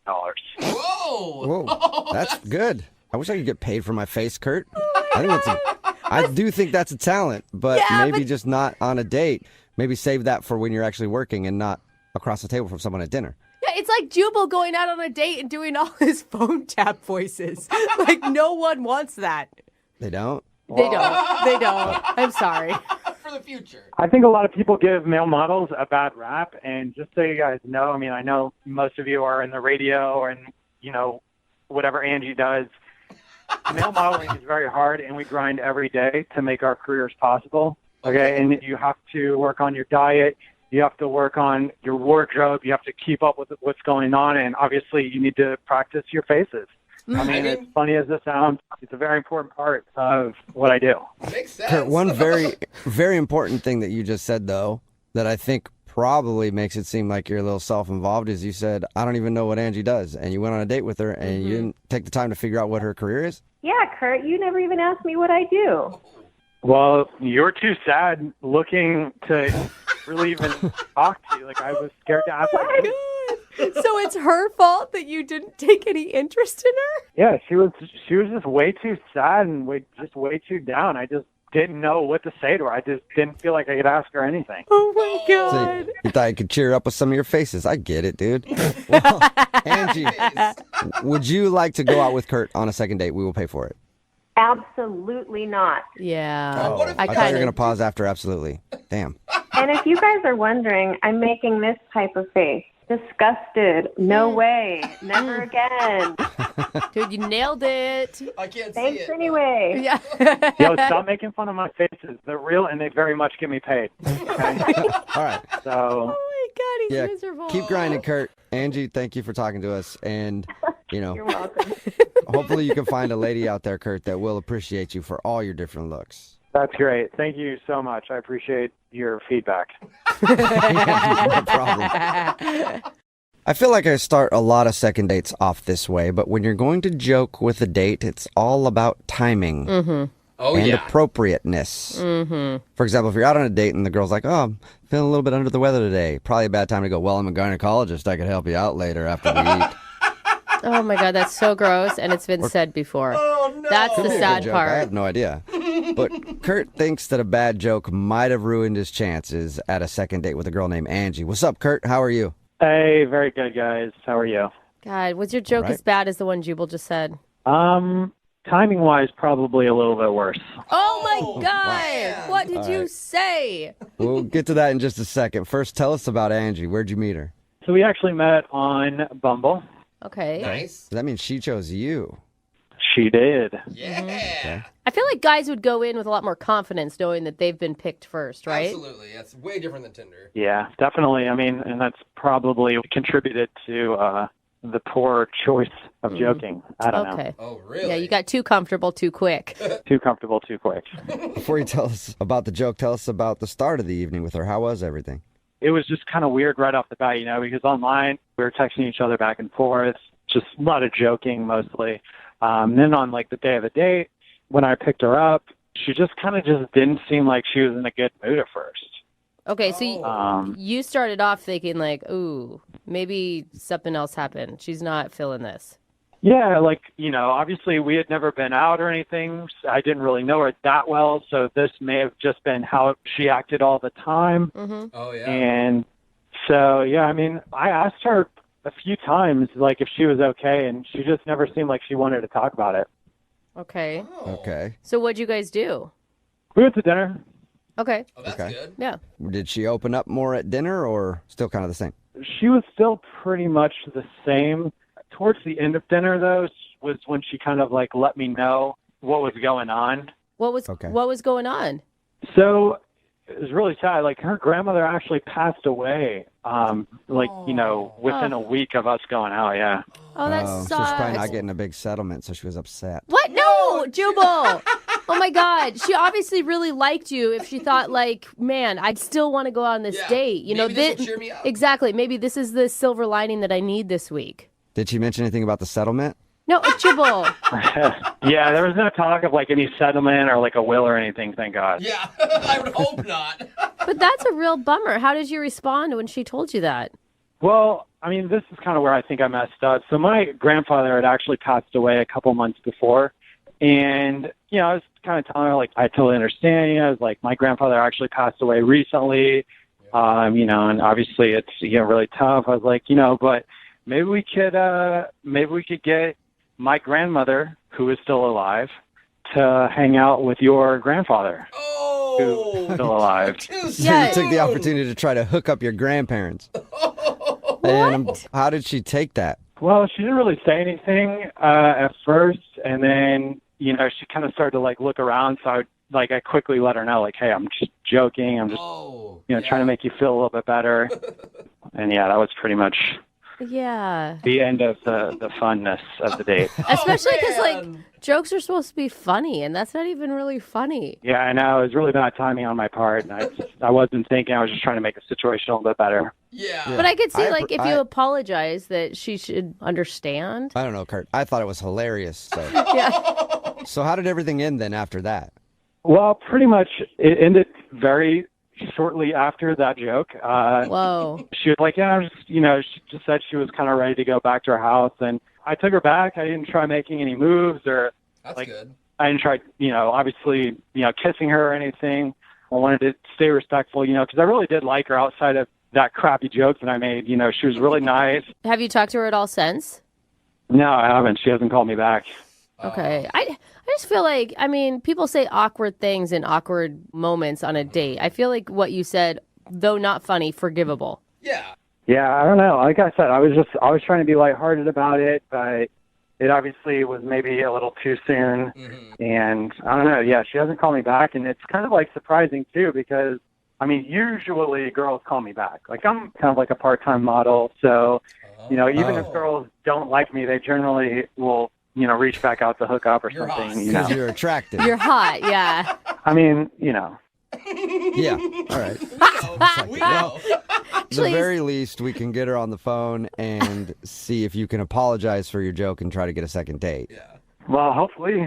Whoa, that's good. I wish I could get paid for my face, Kurt. I do think that's a talent, but maybe just not on a date. Maybe save that for when you're actually working and not across the table from someone at dinner. Yeah, it's like Jubal going out on a date and doing all his phone tap voices. Like, no one wants that. They don't? They don't. I'm sorry. For the future. I think a lot of people give male models a bad rap, and just so you guys know, I mean, I know most of you are in the radio or in, whatever Angie does. Male modeling is very hard, and we grind every day to make our careers possible. Okay, and you have to work on your diet. You have to work on your wardrobe. You have to keep up with what's going on, and obviously you need to practice your faces. I mean, as funny as this sounds, it's a very important part of what I do. Makes sense. Kurt, one very, very important thing that you just said, though, that I think probably makes it seem like you're a little self-involved is you said, I don't even know what Angie does. And you went on a date with her and you didn't take the time to figure out what her career is? Yeah, Kurt, you never even asked me what I do. Well, you're too sad looking to really even talk to you. Like, I was scared to ask you. So it's her fault that you didn't take any interest in her? Yeah, she was just way too sad and way too down. I just didn't know what to say to her. I just didn't feel like I could ask her anything. Oh my God. So you thought you could cheer up with some of your faces. I get it, dude. Well, Angie, would you like to go out with Kurt on a second date? We will pay for it. Absolutely not. Yeah. I thought you were going to pause after absolutely. Damn. And if you guys are wondering, I'm making this type of face. Disgusted. No way. Never again. Dude, you nailed it. I can't Thanks see it. anyway. Yeah. Yo, stop making fun of my faces. They're real and they very much get me paid. Okay? All right. So. Oh my God, he's miserable. Keep grinding, Kurt. Angie, thank you for talking to us. And, You're welcome. hopefully you can find a lady out there, Kurt, that will appreciate you for all your different looks. That's great. Thank you so much. I appreciate your feedback. No problem. I feel like I start a lot of second dates off this way, but when you're going to joke with a date, it's all about timing and appropriateness. For example, if you're out on a date and the girl's like, oh, I'm feeling a little bit under the weather today, probably a bad time to go, well, I'm a gynecologist. I could help you out later after we eat. Oh my God, that's so gross, and it's been said before. Oh, no. That's the Could be a sad good joke. part. I have no idea. But Kurt thinks that a bad joke might have ruined his chances at a second date with a girl named Angie. What's up, Kurt? How are you? Hey, very good, guys. How are you? God, was your joke as bad as the one Jubal just said? Timing-wise, probably a little bit worse. Oh my God! What did you say? We'll get to that in just a second. First, tell us about Angie. Where'd you meet her? So we actually met on Bumble. Okay. Nice. That means she chose you. She did. Yeah. Okay. I feel like guys would go in with a lot more confidence knowing that they've been picked first, right? Absolutely. That's way different than Tinder. Yeah, definitely. I mean, and that's probably contributed to the poor choice of joking. I don't know. Okay. Oh, really? Yeah, you got too comfortable too quick. Too comfortable, too quick. Before you tell us about the joke, tell us about the start of the evening with her. How was everything? It was just kind of weird right off the bat, because online we were texting each other back and forth, just a lot of joking mostly. Then on like the day of the date, when I picked her up, she just kind of just didn't seem like she was in a good mood at first. Okay, so you started off thinking like, ooh, maybe something else happened. She's not feeling this. Yeah, like, obviously we had never been out or anything. I didn't really know her that well, so this may have just been how she acted all the time. Mm-hmm. Oh, yeah. And so, yeah, I asked her a few times, like, if she was okay, and she just never seemed like she wanted to talk about it. Okay. Okay. So what'd you guys do? We went to dinner. Okay. Oh, that's good. Yeah. Did she open up more at dinner or still kind of the same? She was still pretty much the same. Towards the end of dinner, though, was when she kind of, like, let me know what was going on. What was going on? So it was really sad. Like, her grandmother actually passed away, within a week of us going out, yeah. Oh, that So she's sucks. probably not getting a big settlement, so she was upset. What? No, Jubal. Oh my God. She obviously really liked you if she thought like, man, I'd still want to go on this date. Maybe this will cheer me up. Exactly. Maybe this is the silver lining that I need this week. Did she mention anything about the settlement? No, Jubal. Yeah, there was no talk of, like, any settlement or, like, a will or anything, thank God. Yeah, I would hope not. But that's a real bummer. How did you respond when she told you that? Well, this is kind of where I think I messed up. So my grandfather had actually passed away a couple months before. And, I was kind of telling her, like, I totally understand. I was like, my grandfather actually passed away recently. And obviously it's, really tough. I was like, but maybe we could get my grandmother, who is still alive, to hang out with your grandfather, who's still alive. So you took the opportunity to try to hook up your grandparents. And how did she take that? Well, she didn't really say anything at first, and then she kind of started to like look around. So I quickly let her know, like, hey, I'm just joking. I'm just trying to make you feel a little bit better. And yeah, that was pretty much the end of the funness of the date. Especially because jokes are supposed to be funny, and that's not even really funny. Yeah, I know. It was really bad timing on my part. And I wasn't thinking. I was just trying to make the situation a little bit better. Yeah. But I could see, if you apologize, that she should understand. I don't know, Kurt. I thought it was hilarious. So. Yeah. So how did everything end then after that? Well, pretty much it ended very shortly after that joke. Whoa. She was like, yeah, she just said she was kind of ready to go back to her house. And I took her back. I didn't try making any moves or That's good. I didn't try, obviously, kissing her or anything. I wanted to stay respectful, because I really did like her outside of that crappy joke that I made. She was really nice. Have you talked to her at all since? No, I haven't. She hasn't called me back. Okay. I just feel like, people say awkward things in awkward moments on a date. I feel like what you said, though not funny, forgivable. Yeah. Yeah, I don't know. Like I said, I was trying to be lighthearted about it, but it obviously was maybe a little too soon. Mm-hmm. And I don't know. Yeah, she hasn't called me back, and it's kind of like surprising too because usually girls call me back. Like I'm kind of like a part-time model, so even if girls don't like me, they generally will reach back out to hook up or something. Because you're attractive. You're hot, yeah. Yeah, all right. We know. At the very least, we can get her on the phone and see if you can apologize for your joke and try to get a second date. Yeah. Well, hopefully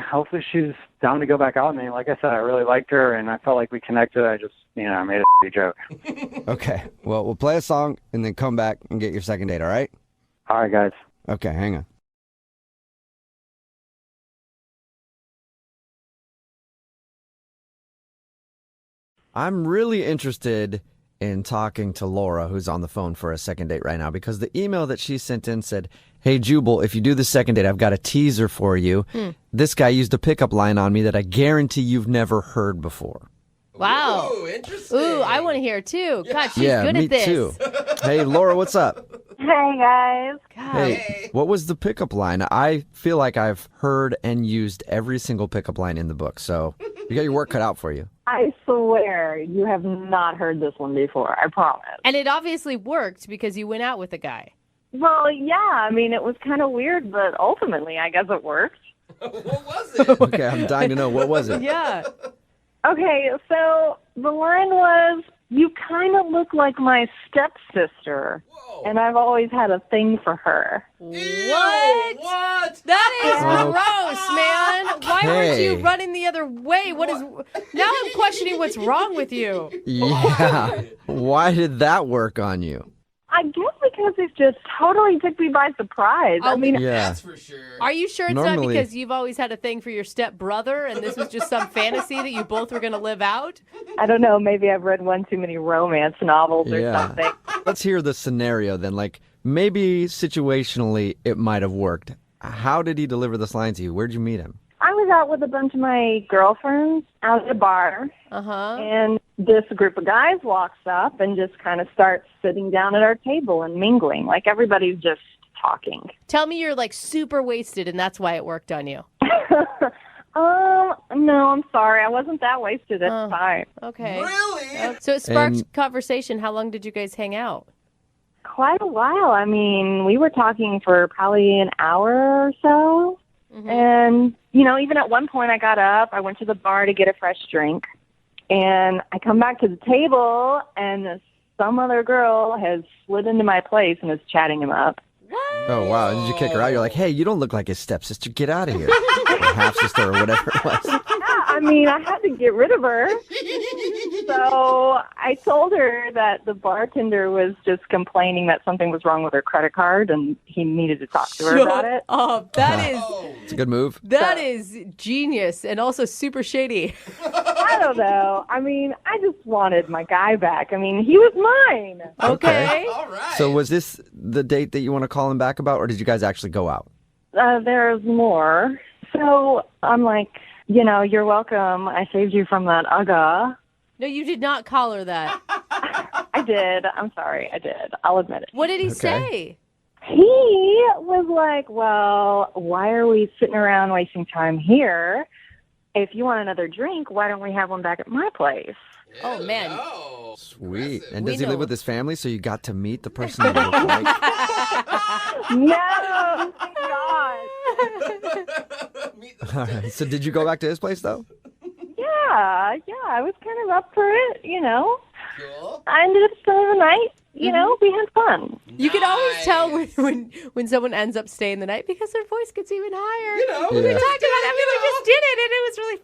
she's down to go back out with me. Like I said, I really liked her, and I felt like we connected. I just, I made a joke. Okay. Well, we'll play a song and then come back and get your second date, all right? All right, guys. Okay, hang on. I'm really interested in talking to Laura, who's on the phone for a second date right now, because the email that she sent in said, hey, Jubal, if you do the second date, I've got a teaser for you. This guy used a pickup line on me that I guarantee you've never heard before. Wow. Ooh, interesting. Ooh, I want to hear it too. Yeah. God, she's good me at this. too. Hey, Laura, what's up? Hey, guys. Hey, what was the pickup line? I feel like I've heard and used every single pickup line in the book, so you got your work cut out for you. I swear you have not heard this one before. I promise. And it obviously worked because you went out with a guy. Well, yeah, I mean, it was kind of weird, but ultimately, I guess it worked. What was it? Okay, I'm dying to know. What was it? Yeah. Okay, so the line was, you kind of look like my stepsister, and I've always had a thing for her. What? What? That is gross, man. Why weren't you Okay. running the other way? What is? Now I'm questioning what's wrong with you. Yeah. Why did that work on you? I guess because it just totally took me by surprise. I mean, Yeah. That's for sure. Are you sure it's not Normally- because you've always had a thing for your stepbrother and this was just some fantasy that you both were going to live out? I don't know, maybe I've read one too many romance novels or Yeah. something. Let's hear the scenario then. Like, maybe situationally it might have worked. How did he deliver this line to you? Where'd you meet him? I was out with a bunch of my girlfriends out at a bar, and this group of guys walks up and just kind of starts sitting down at our table and mingling. Like everybody's just talking. Tell me you're like super wasted and that's why it worked on you. No, I'm sorry. I wasn't that wasted at the time. Okay. Really? So it sparked And- conversation. How long did you guys hang out? Quite a while. I mean, we were talking for probably an hour or so. And, you know, even at one point I got up, I went to the bar to get a fresh drink, and I come back to the table, and some other girl has slid into my place and is chatting him up. Oh, wow. Did you kick her out? You're like, hey, you don't look like his stepsister. Get out of here. Or half-sister or whatever it was. Yeah, I mean, I had to get rid of her. So I told her that the bartender was just complaining that something was wrong with her credit card, and he needed to talk to her about it. Oh, that is It's a good move. that is genius and also super shady. I don't know. I mean, I just wanted my guy back. I mean, he was mine. Okay. All right. So was this the date that you want to call him back about, or did you guys actually go out? There's more. So I'm like, you know, you're welcome. I saved you from that UGA. No, you did not call her that. I did. I'm sorry. I did. I'll admit it. What did he say? He was like, well, why are we sitting around wasting time here? If you want another drink, why don't we have one back at my place? Oh, man. Sweet. And We does he know. live with his family, so you got to meet the person that looked like? No, thank God. All right. So did you go back to his place, though? Yeah, I was kind of up for it, you know. Cool. I ended up spending the night. You know, we had fun. You can always tell when someone ends up staying the night because their voice gets even higher. You know, We Yeah. talked about it. We just did it, and it was really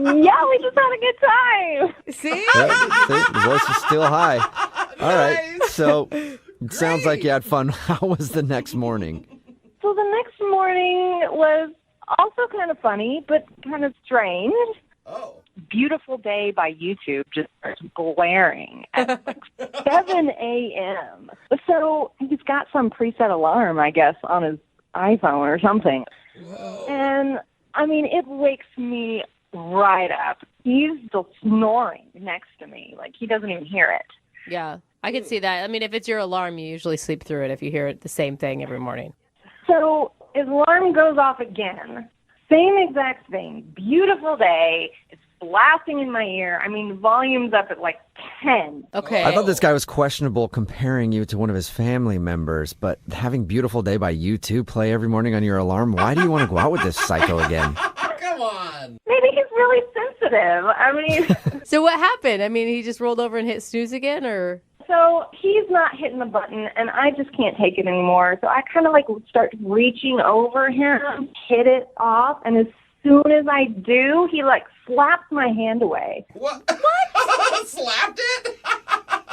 fun. Yeah, we just had a good time. See? Yeah, see, the voice is still high. All right. So it sounds like you had fun. How was the next morning? So the next morning was also kind of funny, but kind of strange. Oh. Beautiful Day by YouTube just starts blaring at like 7 a.m. So he's got some preset alarm, I guess, on his iPhone or something. And, I mean, it wakes me right up. He's still snoring next to me. Like, he doesn't even hear it. Yeah, I can see that. I mean, if it's your alarm, you usually sleep through it if you hear it the same thing every morning. So his alarm goes off again. Same exact thing. Beautiful day. It's blasting in my ear. I mean, volume's up at like 10. Okay. I thought this guy was questionable comparing you to one of his family members, but having Beautiful Day by U2 play every morning on your alarm, why do you want to go out with this psycho again? Come on. Maybe he's really sensitive. I mean, So what happened? I mean, he just rolled over and hit snooze again, or? so he's not hitting the button, and I just can't take it anymore. So I kind of like start reaching over him, hit it off, and as soon as I do, he like slaps my hand away. What? Slapped it?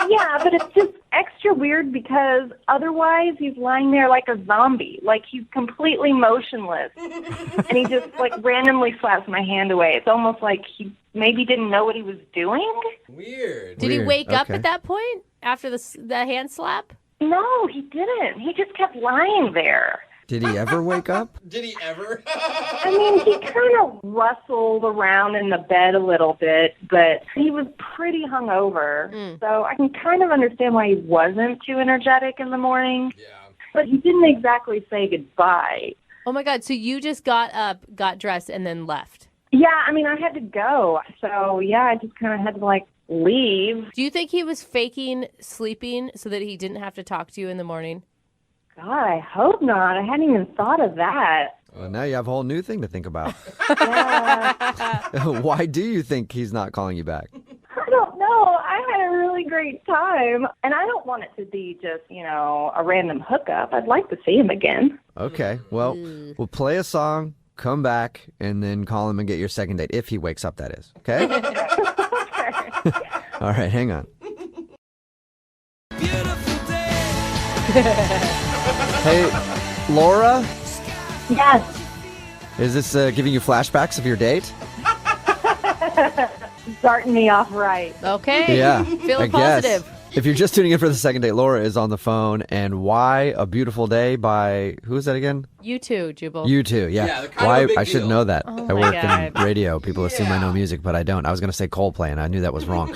Yeah, but it's just extra weird because otherwise he's lying there like a zombie. Like he's completely motionless. And he just like randomly slaps my hand away. It's almost like he maybe didn't know what he was doing. Weird. Did he Weird. wake up Okay. at that point after the hand slap? No, he didn't. He just kept lying there. Did he ever wake up? Did he ever? I mean, he kind of rustled around in the bed a little bit, but he was pretty hungover. So I can kind of understand why he wasn't too energetic in the morning. Yeah. But he didn't exactly say goodbye. Oh my God! So you just got up, got dressed, and then left? Yeah, I mean, I had to go. So, yeah, I just kind of had to, like, leave. Do you think he was faking sleeping so that he didn't have to talk to you in the morning? God, I hope not. I hadn't even thought of that. Well, now you have a whole new thing to think about. Yeah. Why do you think he's not calling you back? I don't know. I had a really great time. And I don't want it to be just, a random hookup. I'd like to see him again. Okay, well, we'll play a song, come back, and then call him and get your second date, if he wakes up, that is. Okay? All right, hang on. Hey, Laura? Yes. Is this giving you flashbacks of your date? Starting me off right. Okay. Yeah. Feeling I guess. positive. If you're just tuning in for the second date, Laura is on the phone. And Why a Beautiful Day by, who is that again? You too, Jubal. You too, yeah. Yeah, kind Why of a big I should deal. know that. Oh I my work God. in radio. People assume I know music, but I don't. I was going to say Coldplay, and I knew that was wrong.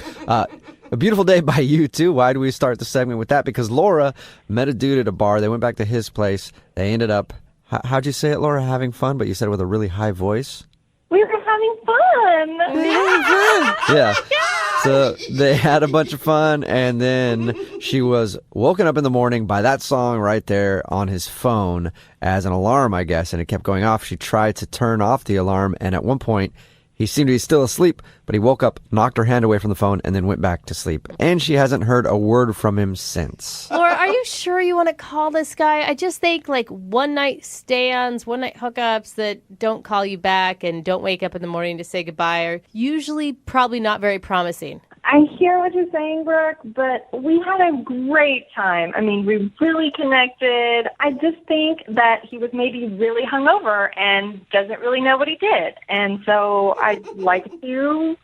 A Beautiful Day by U2. Why do we start the segment with that? Because Laura met a dude at a bar. They went back to his place. They ended up, how'd you say it, Laura? Having fun, but you said it with a really high voice. We were having fun. Yeah. So they had a bunch of fun, and then she was woken up in the morning by that song right there on his phone as an alarm, I guess, and it kept going off. She tried to turn off the alarm, and at one point, he seemed to be still asleep, but he woke up, knocked her hand away from the phone, and then went back to sleep. And she hasn't heard a word from him since. Laura, are you sure you want to call this guy? I just think like one night stands, one night hookups that don't call you back and don't wake up in the morning to say goodbye are usually probably not very promising. I hear what you're saying, Brooke, but we had a great time. I mean, we really connected. I just think that he was maybe really hungover and doesn't really know what he did. And so I'd like to,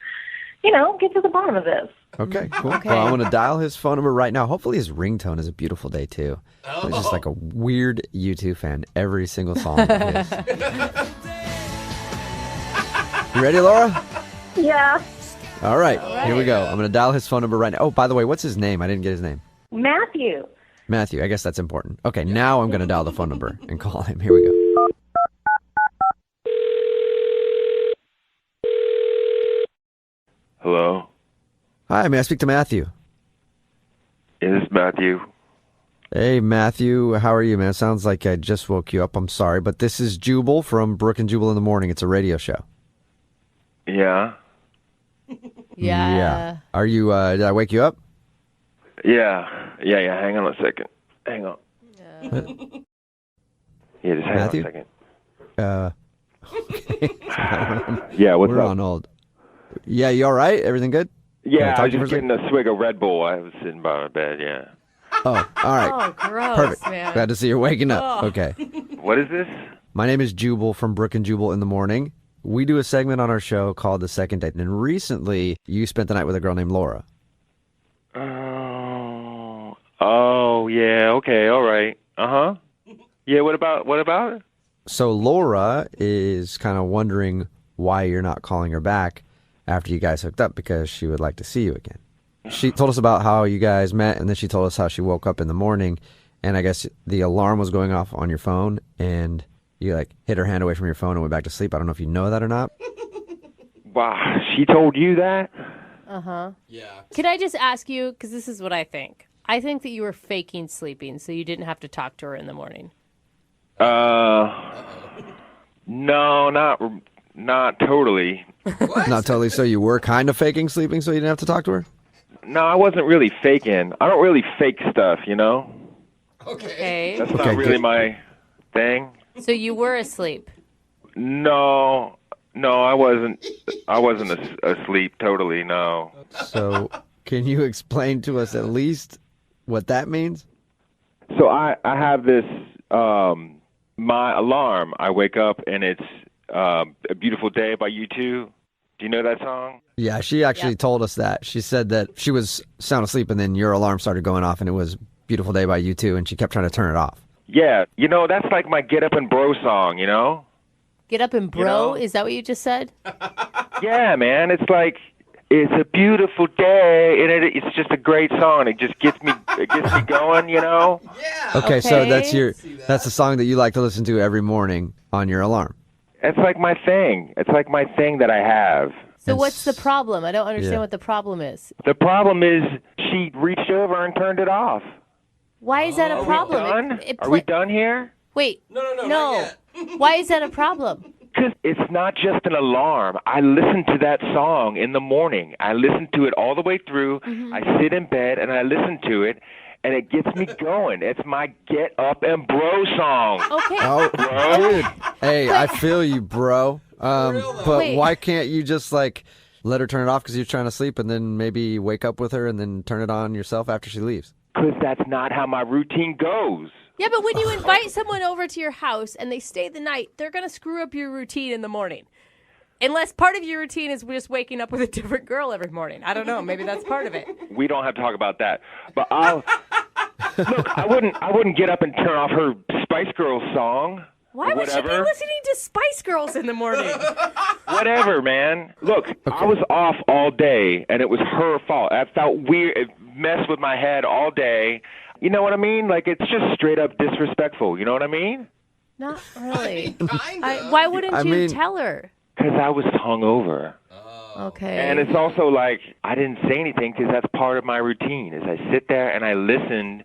get to the bottom of this. Okay, cool. Well, I'm going to dial his phone number right now. Hopefully his ringtone is A Beautiful Day, too. He's just like a weird U2 fan. Every single song of his. You ready, Laura? Yeah. All right, here we go. I'm going to dial his phone number right now. Oh, by the way, what's his name? I didn't get his name. Matthew. Matthew. I guess that's important. Okay, now I'm going to dial the phone number and call him. Here we go. Hello? Hi, may I speak to Matthew? Is this Matthew? Hey, Matthew. How are you, man? Sounds like I just woke you up. I'm sorry, but this is Jubal from Brooke and Jubal in the Morning. It's a radio show. Yeah? Yeah. Are you, did I wake you up? Yeah. Hang on a second. Hang on. Yeah, just hang Matthew? on a second. Okay. Yeah, what's We're up? on hold. Yeah, you all right? Everything good? Can Yeah, I talk was to you just for a getting a swig of Red Bull. I was sitting by my bed, yeah. Oh, all right. Oh, gross, Perfect. man. Glad to see you're waking up. Oh. Okay. What is this? My name is Jubal from Brooke and Jubal in the Morning. We do a segment on our show called The Second Date. And recently, you spent the night with a girl named Laura. Oh, yeah, okay, all right. Uh-huh. Yeah, what about it? So Laura is kind of wondering why you're not calling her back after you guys hooked up, because she would like to see you again. She told us about how you guys met, and then she told us how she woke up in the morning, and I guess the alarm was going off on your phone, and you hid her hand away from your phone and went back to sleep. I don't know if you know that or not. Wow, she told you that? Uh-huh. Yeah. Can I just ask you, because this is what I think. I think that you were faking sleeping so you didn't have to talk to her in the morning. No, not totally. Not totally. So you were kind of faking sleeping so you didn't have to talk to her? No, I wasn't really faking. I don't really fake stuff, you know? Okay. That's not really my thing. So you were asleep. No, I wasn't asleep totally, no. So can you explain to us at least what that means? So I have this, my alarm. I wake up and it's A Beautiful Day by U2. Do you know that song? Yeah, she actually told us that. She said that she was sound asleep and then your alarm started going off and it was Beautiful Day by U2 and she kept trying to turn it off. Yeah, that's like my Get Up and Bro song, you know? Get up and bro? Is that what you just said? Yeah, man. It's like, it's a beautiful day, and it's just a great song. It just gets me going, you know? Okay, so that's the song that you like to listen to every morning on your alarm. It's like my thing. It's like my thing that I have. So what's the problem? I don't understand Yeah. what the problem is. The problem is she reached over and turned it off. Why is that a problem? Done? Are we done here? Wait. No, No. Why is that a problem? Because it's not just an alarm. I listen to that song in the morning. I listen to it all the way through. I sit in bed and I listen to it, and it gets me going. It's my get up and bro song. Okay. Oh, Bro. dude. Hey, I feel you, bro. But Wait. why can't you just like let her turn it off because you're trying to sleep, and then maybe wake up with her and then turn it on yourself after she leaves? Because that's not how my routine goes. Yeah, but when you invite someone over to your house and they stay the night, they're going to screw up your routine in the morning. Unless part of your routine is just waking up with a different girl every morning. I don't know. Maybe that's part of it. We don't have to talk about that. But look, I wouldn't get up and turn off her Spice Girls song. Why would she be listening to Spice Girls in the morning? Whatever, man. Look, I was off all day, and it was her fault. I felt weird. It messed with my head all day. You know what I mean? Like, it's just straight up disrespectful. You know what I mean? Not really. Why wouldn't you tell her? Because I was hungover. Okay. And it's also like, I didn't say anything because that's part of my routine, is I sit there and I listen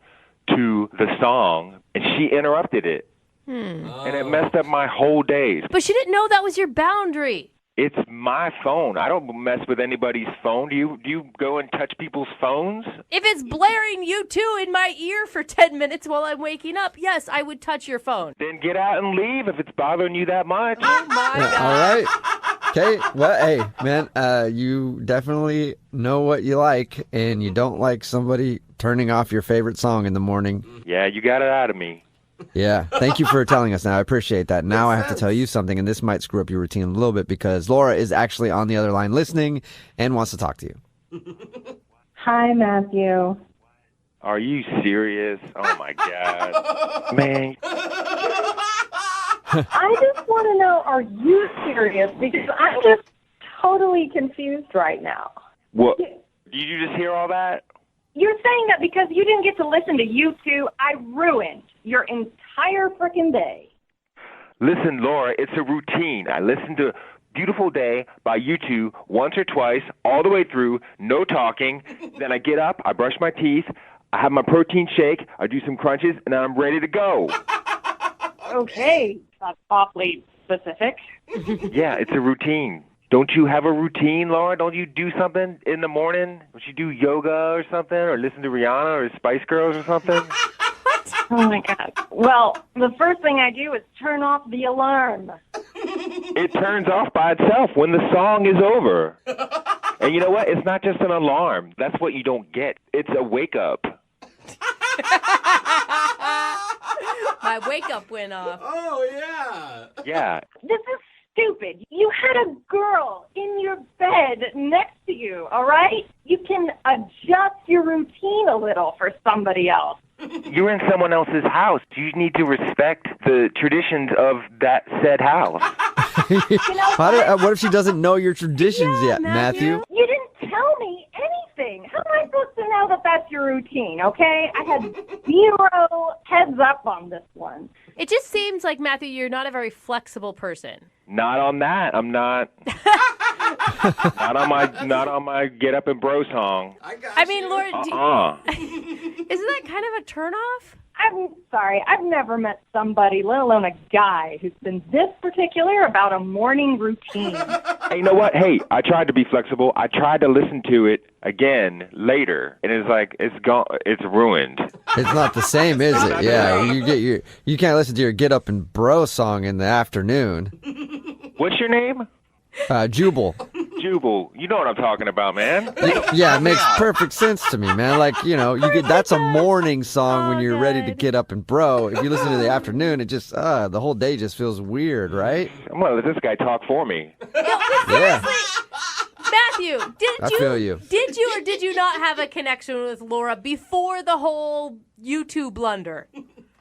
to the song, and she interrupted it. And it messed up my whole day. But she didn't know that was your boundary. It's my phone. I don't mess with anybody's phone. Do you go and touch people's phones? If it's blaring U2 in my ear for 10 minutes while I'm waking up, yes, I would touch your phone. Then get out and leave if it's bothering you that much. Oh, my God. All right. Okay. Well, hey, man, you definitely know what you like, and you don't like somebody turning off your favorite song in the morning. Yeah, you got it out of me. Yeah. Thank you for telling us now. I appreciate that. Now I have to tell you something, and this might screw up your routine a little bit because Laura is actually on the other line listening and wants to talk to you. Hi, Matthew. Are you serious? Oh, my God. Man. I just want to know, are you serious? Because I'm just totally confused right now. What? Did you just hear all that? You're saying that because you didn't get to listen to U2, I ruined your entire frickin' day. Listen, Laura, it's a routine. I listen to Beautiful Day by U2 once or twice, all the way through, no talking. Then I get up, I brush my teeth, I have my protein shake, I do some crunches, and then I'm ready to go. Okay, that's awfully specific. Yeah, it's a routine. Don't you have a routine, Laura? Don't you do something in the morning? Don't you do yoga or something, or listen to Rihanna or Spice Girls or something? Oh, my God. Well, the first thing I do is turn off the alarm. It turns off by itself when the song is over. And you know what? It's not just an alarm. That's what you don't get. It's a wake-up. My wake-up went off. Oh, yeah. Yeah. This is stupid. You had a girl in your bed next to you, all right? You can adjust your routine a little for somebody else. You're in someone else's house. You need to respect the traditions of that said house. What if she doesn't know your traditions yet, Matthew? You didn't tell me anything. How am I supposed to know that that's your routine, okay? I had zero heads up on this one. It just seems like, Matthew, you're not a very flexible person. Not on that. I'm not. not on my get up and bro song. I mean, Laura, isn't that kind of a turnoff? I'm sorry. I've never met somebody, let alone a guy, who's been this particular about a morning routine. Hey, you know what? Hey, I tried to be flexible. I tried to listen to it again later, and it's like it's gone. It's ruined. It's not the same, is it? Yeah, you can't listen to your get up and bro song in the afternoon. What's your name? Jubal. Jubal. You know what I'm talking about, man. Yeah, it makes perfect sense to me, man. Like, that's a morning song when you're ready to get up and bro. If you listen to the afternoon, it just, the whole day just feels weird, right? I'm gonna let this guy talk for me. Yeah. Matthew, feel you. Did you or did you not have a connection with Laura before the whole YouTube blunder?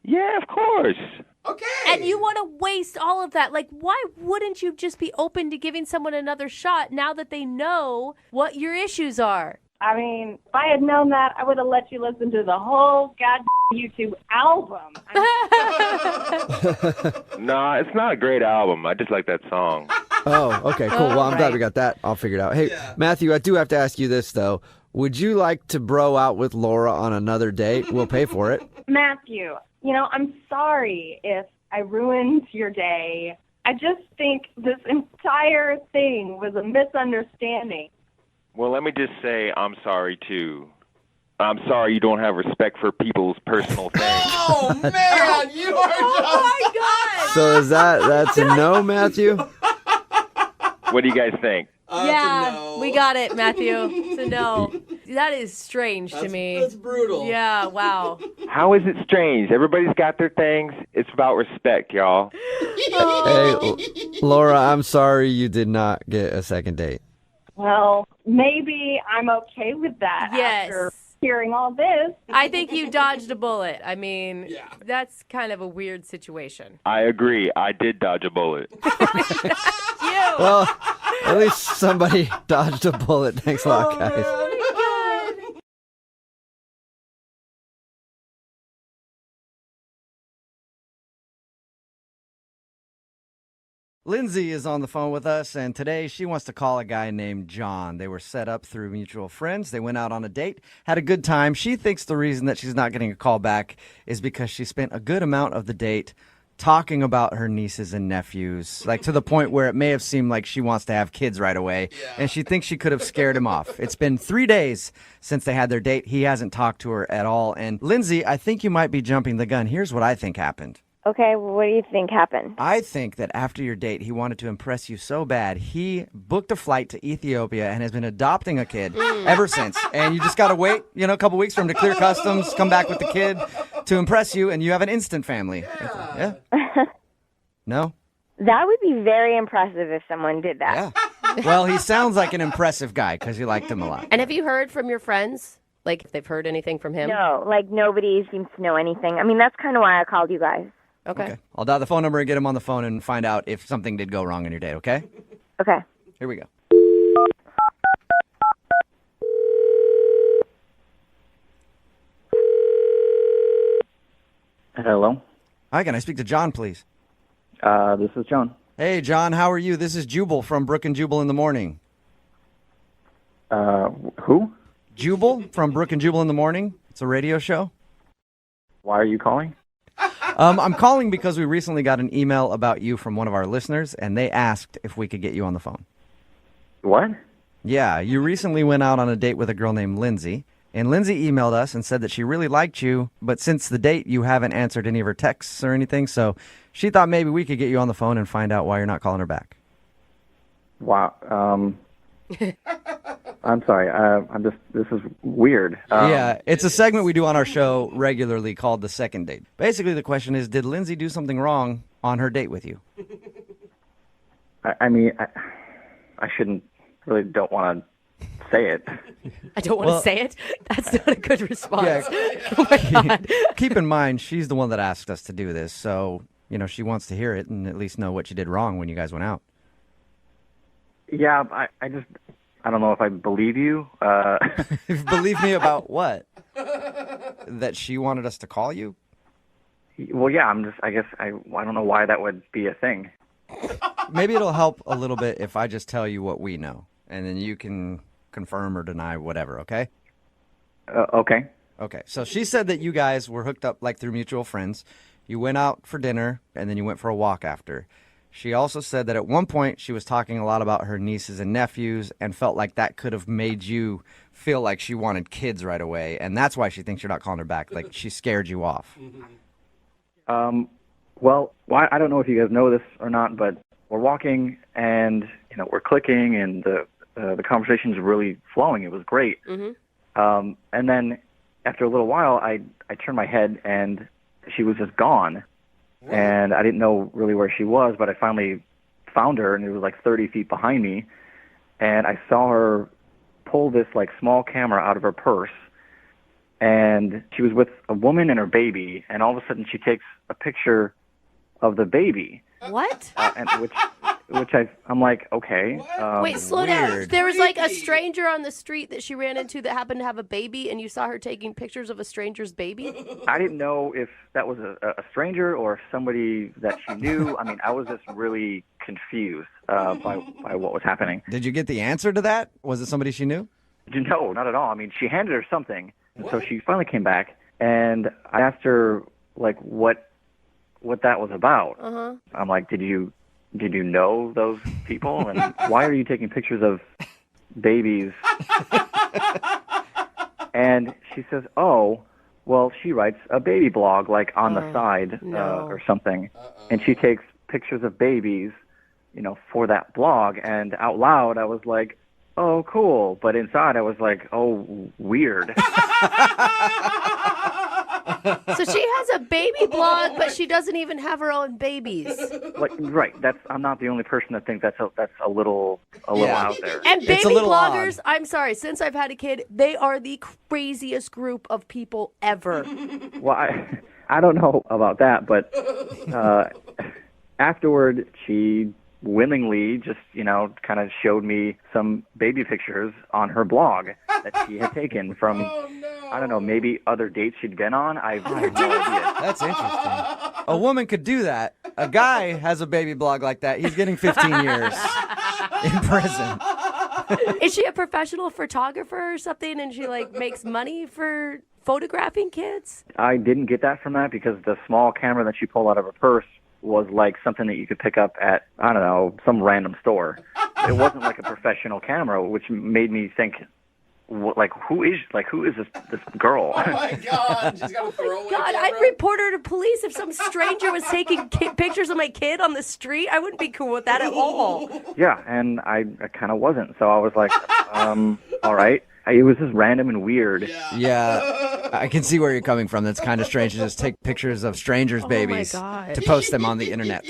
Yeah, of course. Okay. And you want to waste all of that. Like, why wouldn't you just be open to giving someone another shot now that they know what your issues are? I mean, if I had known that, I would have let you listen to the whole goddamn YouTube album. Nah, it's not a great album. I just like that song. Oh, okay, cool. Well, I'm glad we got that all figured out. Hey, Matthew, I do have to ask you this, though. Would you like to bro out with Laura on another date? We'll pay for it. Matthew, I'm sorry if I ruined your day. I just think this entire thing was a misunderstanding. Well, let me just say I'm sorry, too. I'm sorry you don't have respect for people's personal things. Oh, man, you are Oh, my God. So that's a no, Matthew? What do you guys think? Yeah, we got it, Matthew. It's a no. That is strange to me. That's brutal. Yeah, wow. How is it strange? Everybody's got their things. It's about respect, y'all. Hey, Laura, I'm sorry you did not get a second date. Well, maybe I'm okay with that Yes. after hearing all this. I think you dodged a bullet. I mean, that's kind of a weird situation. I agree. I did dodge a bullet. Well, at least somebody dodged a bullet. Thanks a lot, guys. Lindsay is on the phone with us, and today she wants to call a guy named John. They were set up through mutual friends. They went out on a date, had a good time. She thinks the reason that she's not getting a call back is because she spent a good amount of the date talking about her nieces and nephews, like to the point where it may have seemed like she wants to have kids right away, and she thinks she could have scared him off. It's been 3 days since they had their date. He hasn't talked to her at all. And Lindsay, I think you might be jumping the gun. Here's what I think happened. Okay, well, what do you think happened? I think that after your date, he wanted to impress you so bad, he booked a flight to Ethiopia and has been adopting a kid ever since. And you just got to wait, a couple weeks for him to clear customs, come back with the kid to impress you, and you have an instant family. Yeah? No? That would be very impressive if someone did that. Yeah. Well, he sounds like an impressive guy because you liked him a lot. And have you heard from your friends? Like, if they've heard anything from him? No, nobody seems to know anything. I mean, that's kind of why I called you guys. Okay. I'll dial the phone number and get him on the phone and find out if something did go wrong on your date, okay? Okay. Here we go. Hello. Hi, can I speak to John, please? This is John. Hey, John, how are you? This is Jubal from Brooke and Jubal in the Morning. Who? Jubal from Brooke and Jubal in the Morning. It's a radio show. Why are you calling? I'm calling because we recently got an email about you from one of our listeners, and they asked if we could get you on the phone. What? Yeah, you recently went out on a date with a girl named Lindsay, and Lindsay emailed us and said that she really liked you, but since the date, you haven't answered any of her texts or anything, so she thought maybe we could get you on the phone and find out why you're not calling her back. Wow. I'm sorry. This is weird. Yeah, it's a segment we do on our show regularly called The Second Date. Basically, the question is, did Lindsay do something wrong on her date with you? I mean, I don't want to say it. I don't want to say it? That's not a good response. Yeah. Oh, my God. Keep in mind, she's the one that asked us to do this, so, she wants to hear it and at least know what you did wrong when you guys went out. Yeah, I don't know if I believe you. Believe me about what? That she wanted us to call you? Well, yeah, I don't know why that would be a thing. Maybe it'll help a little bit if I just tell you what we know, and then you can confirm or deny whatever, okay? Okay. Okay, so she said that you guys were hooked up through mutual friends. You went out for dinner, and then you went for a walk after. She also said that at one point she was talking a lot about her nieces and nephews and felt like that could have made you feel like she wanted kids right away, and that's why she thinks you're not calling her back. Like, she scared you off. Well, I don't know if you guys know this or not, but we're walking and we're clicking, and the conversation's really flowing. It was great. Mm-hmm. And then after a little while, I turned my head and she was just gone. And I didn't know really where she was, but I finally found her, and it was 30 feet behind me. And I saw her pull this small camera out of her purse, and she was with a woman and her baby. And all of a sudden, she takes a picture of the baby. What? And which I'm like, okay. Wait, slow down. There was a stranger on the street that she ran into that happened to have a baby, and you saw her taking pictures of a stranger's baby? I didn't know if that was a stranger or if somebody that she knew. I mean, I was just really confused by what was happening. Did you get the answer to that? Was it somebody she knew? No, not at all. I mean, she handed her something. And so she finally came back, and I asked her, like, what that was about. Uh-huh. I'm like, did you know those people? And why are you taking pictures of babies? And she says, oh, well, she writes a baby blog, like, on the side or something. And she takes pictures of babies, for that blog. And out loud, I was like, oh, cool. But inside, I was like, oh, weird. So she has a baby blog, but she doesn't even have her own babies. Like, right. I'm not the only person that thinks that's a little out there. And baby bloggers, I'm sorry, since I've had a kid, they are the craziest group of people ever. Well, I don't know about that, but afterward, she willingly just, kind of showed me some baby pictures on her blog that she had taken from, I don't know, maybe other dates she'd been on. I have no idea. That's interesting. A woman could do that. A guy has a baby blog like that. He's getting 15 years in prison. Is she a professional photographer or something, and she, makes money for photographing kids? I didn't get that from that because the small camera that she pulled out of her purse was like something that you could pick up at, I don't know, some random store. It wasn't like a professional camera, which made me think, who is this girl? Oh my God! She's got a throwaway God, camera. I'd report her to police if some stranger was taking pictures of my kid on the street. I wouldn't be cool with that at all. Yeah, and I kind of wasn't. So I was like, all right. It was just random and weird. Yeah, I can see where you're coming from. That's kind of strange to just take pictures of strangers' babies to post them on the internet.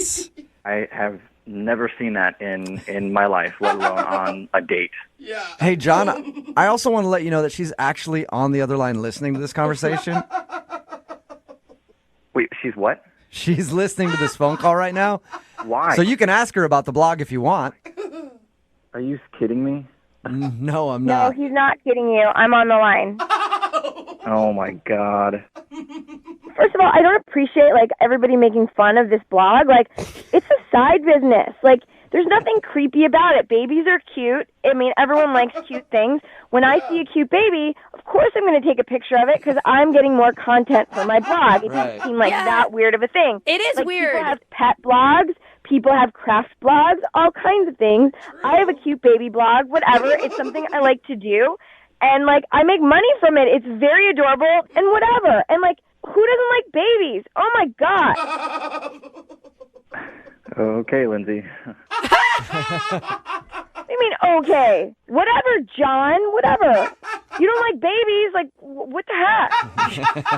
I have never seen that in my life, let alone on a date. Yeah. Hey, John, I also want to let you know that she's actually on the other line listening to this conversation. Wait, she's what? She's listening to this phone call right now. Why? So you can ask her about the blog if you want. Are you kidding me? No, I'm No, not. he's not kidding you. I'm on the line. Oh my God. First of all, I don't appreciate everybody making fun of this blog. It's a side business. There's nothing creepy about it. Babies are cute. I mean, everyone likes cute things. When I see a cute baby, of course I'm going to take a picture of it because I'm getting more content for my blog. It doesn't seem like that weird of a thing. It is weird. People have pet blogs. People have craft blogs, all kinds of things. I have a cute baby blog, whatever. It's something I like to do. And, I make money from it. It's very adorable and whatever. And, who doesn't like babies? Oh, my God. Okay, Lindsay. I mean, okay. Whatever, John. Whatever. You don't like babies? What the heck?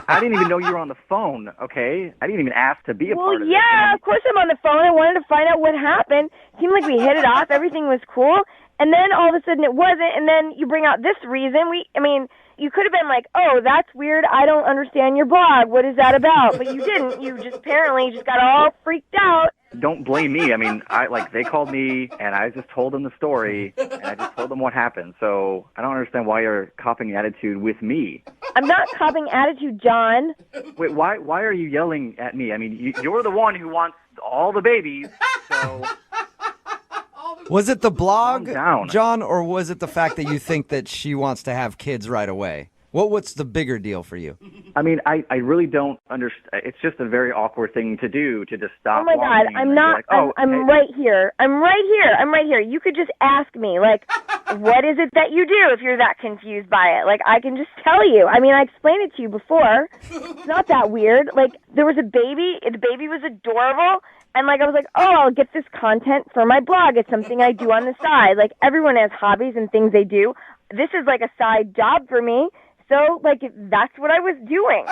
I didn't even know you were on the phone, okay? I didn't even ask to be a part of it. Yeah, of course I'm on the phone. I wanted to find out what happened. Seemed like we hit it off. Everything was cool. And then all of a sudden it wasn't. And then you bring out this reason. You could have been like, oh, that's weird. I don't understand your blog. What is that about? But you didn't. You just apparently just got all freaked out. Don't blame me. I mean, they called me and I just told them the story and I just told them what happened. So I don't understand why you're copying attitude with me. I'm not copying attitude, John. Wait, why are you yelling at me? I mean, you're the one who wants all the babies. So Was it the blog, calm down. John, or was it the fact that you think that she wants to have kids right away? What's the bigger deal for you? I mean, I really don't understand. It's just a very awkward thing to do to just stop. Oh my God, I'm not. Like, oh, I'm right here. I'm right here. You could just ask me, what is it that you do if you're that confused by it? I can just tell you. I mean, I explained it to you before. It's not that weird. There was a baby. The baby was adorable. And I was like, oh, I'll get this content for my blog. It's something I do on the side. Everyone has hobbies and things they do. This is a side job for me. So, that's what I was doing.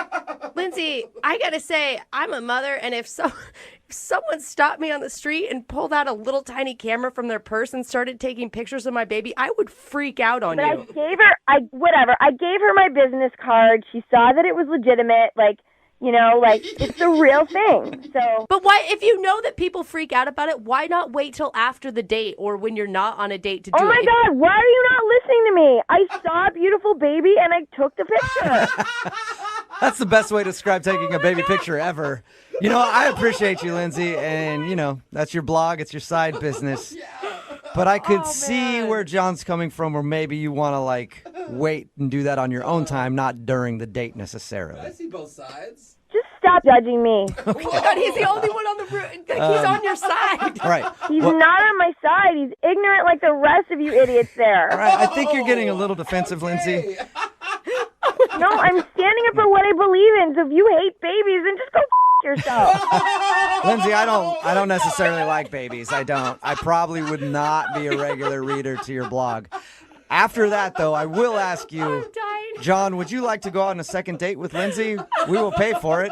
Lindsay, I got to say, I'm a mother, and if someone stopped me on the street and pulled out a little tiny camera from their purse and started taking pictures of my baby, I would freak out on you. I gave her, I gave her my business card. She saw that it was legitimate. It's the real thing. So, but why, if you know that people freak out about it, why not wait till after the date or when you're not on a date to do it? Oh my God, why are you not listening to me? I saw a beautiful baby and I took the picture. That's the best way to describe taking a baby picture ever. I appreciate you, Lindsay, and, that's your blog. It's your side business. But I could see where John's coming from, or maybe you want to, wait and do that on your own time, not during the date necessarily. I see both sides. Just stop judging me. Oh my God, he's the only one on the room. He's on your side. All right. He's not on my side. He's ignorant like the rest of you idiots there. All right. I think you're getting a little defensive, Lindsay. No, I'm standing up for what I believe in. So if you hate babies, then just go yourself. Lindsay, I don't necessarily like babies. I don't. I probably would not be a regular reader to your blog. After that, though, I will ask you, John, would you like to go on a second date with Lindsay? We will pay for it.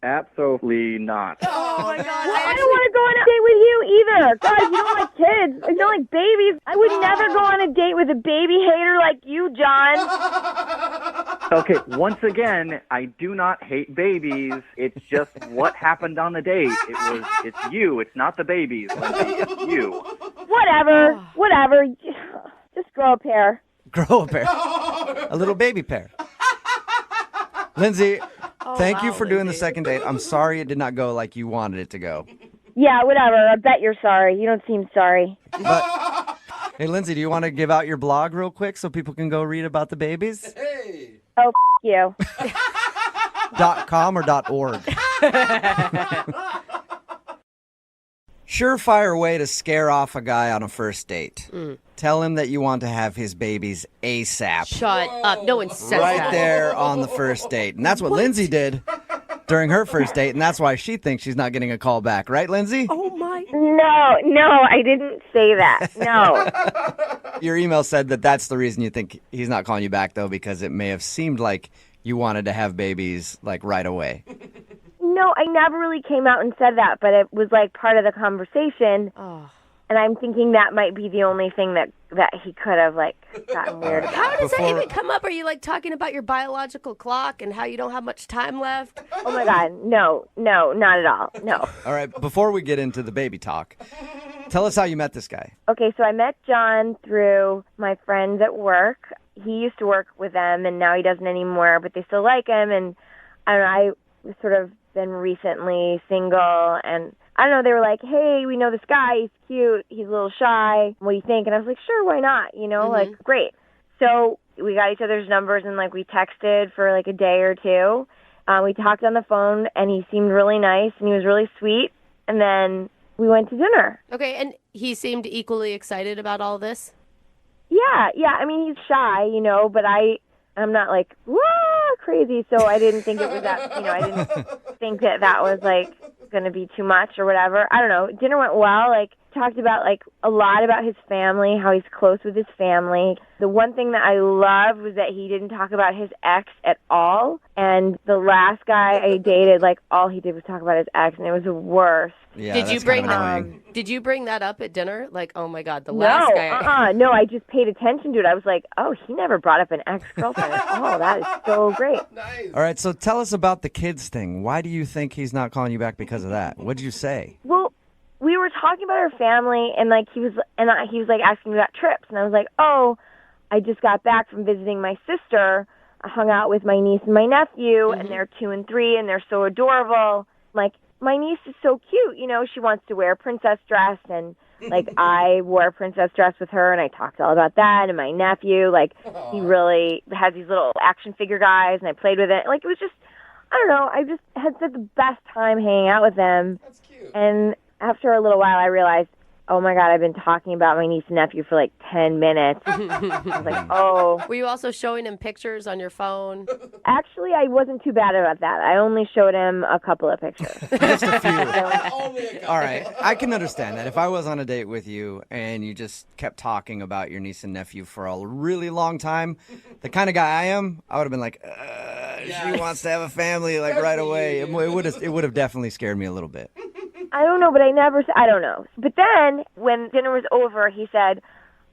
Absolutely not. Oh my God! I don't want to go on a date with you either. God, you don't like kids. You don't like babies. I would never go on a date with a baby hater like you, John. Okay, once again, I do not hate babies. It's just what happened on the date. It's you. It's not the babies, Lindsay. It's you. Whatever. Just grow a pair. Grow a pair. A little baby pair. Lindsay, thank you for doing the second date. I'm sorry it did not go like you wanted it to go. Yeah, whatever. I bet you're sorry. You don't seem sorry. But, hey, Lindsay, do you want to give out your blog real quick so people can go read about the babies? Hey. Oh, you. .com or .org? Surefire way to scare off a guy on a first date. Tell him that you want to have his babies ASAP. Shut up. No one says right that. there on the first date. And that's what Lindsay did during her first date, and that's why she thinks she's not getting a call back. Right, Lindsay? Oh, my. No, I didn't say that. No. Your email said that that's the reason you think he's not calling you back, though, because it may have seemed like you wanted to have babies, like, right away. No, I never really came out and said that, but it was like part of the conversation. Oh. And I'm thinking that might be the only thing that he could have like gotten weird about. How does that even come up? Are you like talking about your biological clock and how you don't have much time left? Oh my God, no, not at all. No. All right, before we get into the baby talk, tell us how you met this guy. Okay, so I met John through my friends at work. He used to work with them, and now he doesn't anymore, but they still like him. And I don't know, I sort of been recently single, and I don't know, they were like, hey, we know this guy, he's cute, he's a little shy, what do you think? And I was like, sure, why not, like, great. So we got each other's numbers, and like we texted for like a day or two. We talked on the phone, and he seemed really nice, and he was really sweet, and then we went to dinner. Okay, and he seemed equally excited about all this? Yeah, I mean, he's shy, but I'm not like, whoa, crazy, so I didn't think it was that, I didn't think that was like going to be too much or whatever. I don't know. Dinner went well. Like, talked about like a lot about his family, how he's close with his family. The one thing that I loved was that he didn't talk about his ex at all. And the last guy I dated, like all he did was talk about his ex, and it was the worst. Yeah, did you bring Did you bring that up at dinner? Like, oh my God, the last guy. No, I just paid attention to it. I was like, oh, he never brought up an ex-girlfriend. Oh, that is so great. Nice. All right, so tell us about the kids thing. Why do you think he's not calling you back because of that? What did you say? Well, we were talking about our family, and like he was like asking me about trips, and I was like, oh, I just got back from visiting my sister. I hung out with my niece and my nephew, and they're 2 and 3, and they're so adorable. Like, my niece is so cute, she wants to wear a princess dress, and like I wore a princess dress with her, and I talked all about that. And my nephew, like, he really has these little action figure guys, and I played with it. Like, it was just, I don't know, I just had such the best time hanging out with them. That's cute. And after a little while, I realized, oh my God, I've been talking about my niece and nephew for like 10 minutes. I was like, oh. Were you also showing him pictures on your phone? Actually, I wasn't too bad about that. I only showed him a couple of pictures. Just a few. All right. I can understand that. If I was on a date with you and you just kept talking about your niece and nephew for a really long time, the kind of guy I am, I would have been like, she wants to have a family like right away. It would have definitely scared me a little bit. I don't know, but I don't know. But then when dinner was over, he said,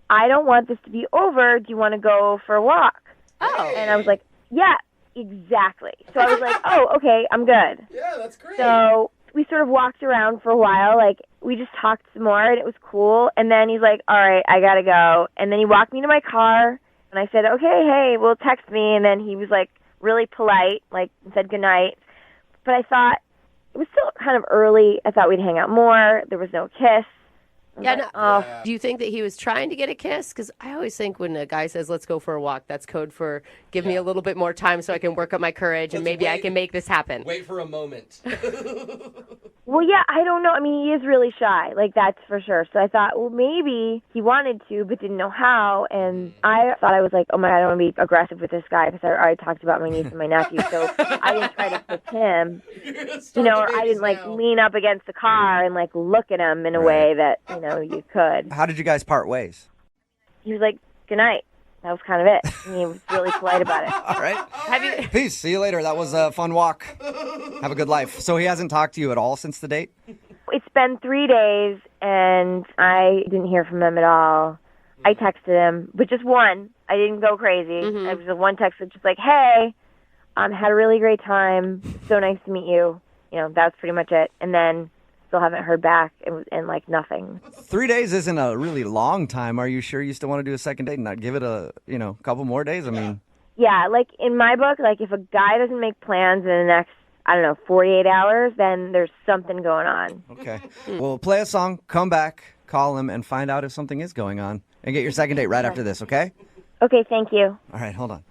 I don't want this to be over. Do you want to go for a walk? Oh. And I was like, yeah, exactly. So I was like, oh, okay, I'm good. Yeah, that's great. So we sort of walked around for a while. Like, we just talked some more, and it was cool. And then he's like, all right, I got to go. And then he walked me to my car, and I said, okay, hey, well, text me. And then he was like really polite, like, said goodnight. But I thought, it was still kind of early. I thought we'd hang out more. There was no kiss. Yeah, no. Oh. Do you think that he was trying to get a kiss? Because I always think when a guy says, let's go for a walk, that's code for give me a little bit more time so I can work up my courage and maybe I can make this happen. Wait for a moment. Well, yeah, I don't know. I mean, he is really shy, like that's for sure. So I thought, well, maybe he wanted to, but didn't know how. And I thought I was like, oh my God, I don't want to be aggressive with this guy because I already talked about my niece and my nephew. So I didn't try to kiss him, or I didn't like lean up against the car and like look at him in a way that you could. How did you guys part ways? He was like, good night. That was kind of it. And he was really polite about it. All right. Peace. See you later. That was a fun walk. Have a good life. So he hasn't talked to you at all since the date? It's been 3 days, and I didn't hear from him at all. I texted him, but just one. I didn't go crazy. It was one text that just like, hey, had a really great time. So nice to meet you. That's pretty much it. And then still haven't heard back and like nothing. 3 days isn't a really long time. Are you sure you still want to do a second date and not give it a, couple more days? I mean. Yeah, like in my book, like if a guy doesn't make plans in the next, 48 hours, then there's something going on. Okay. Well, play a song, come back, call him, and find out if something is going on. And get your second date right after this, okay? Okay, thank you. All right, hold on.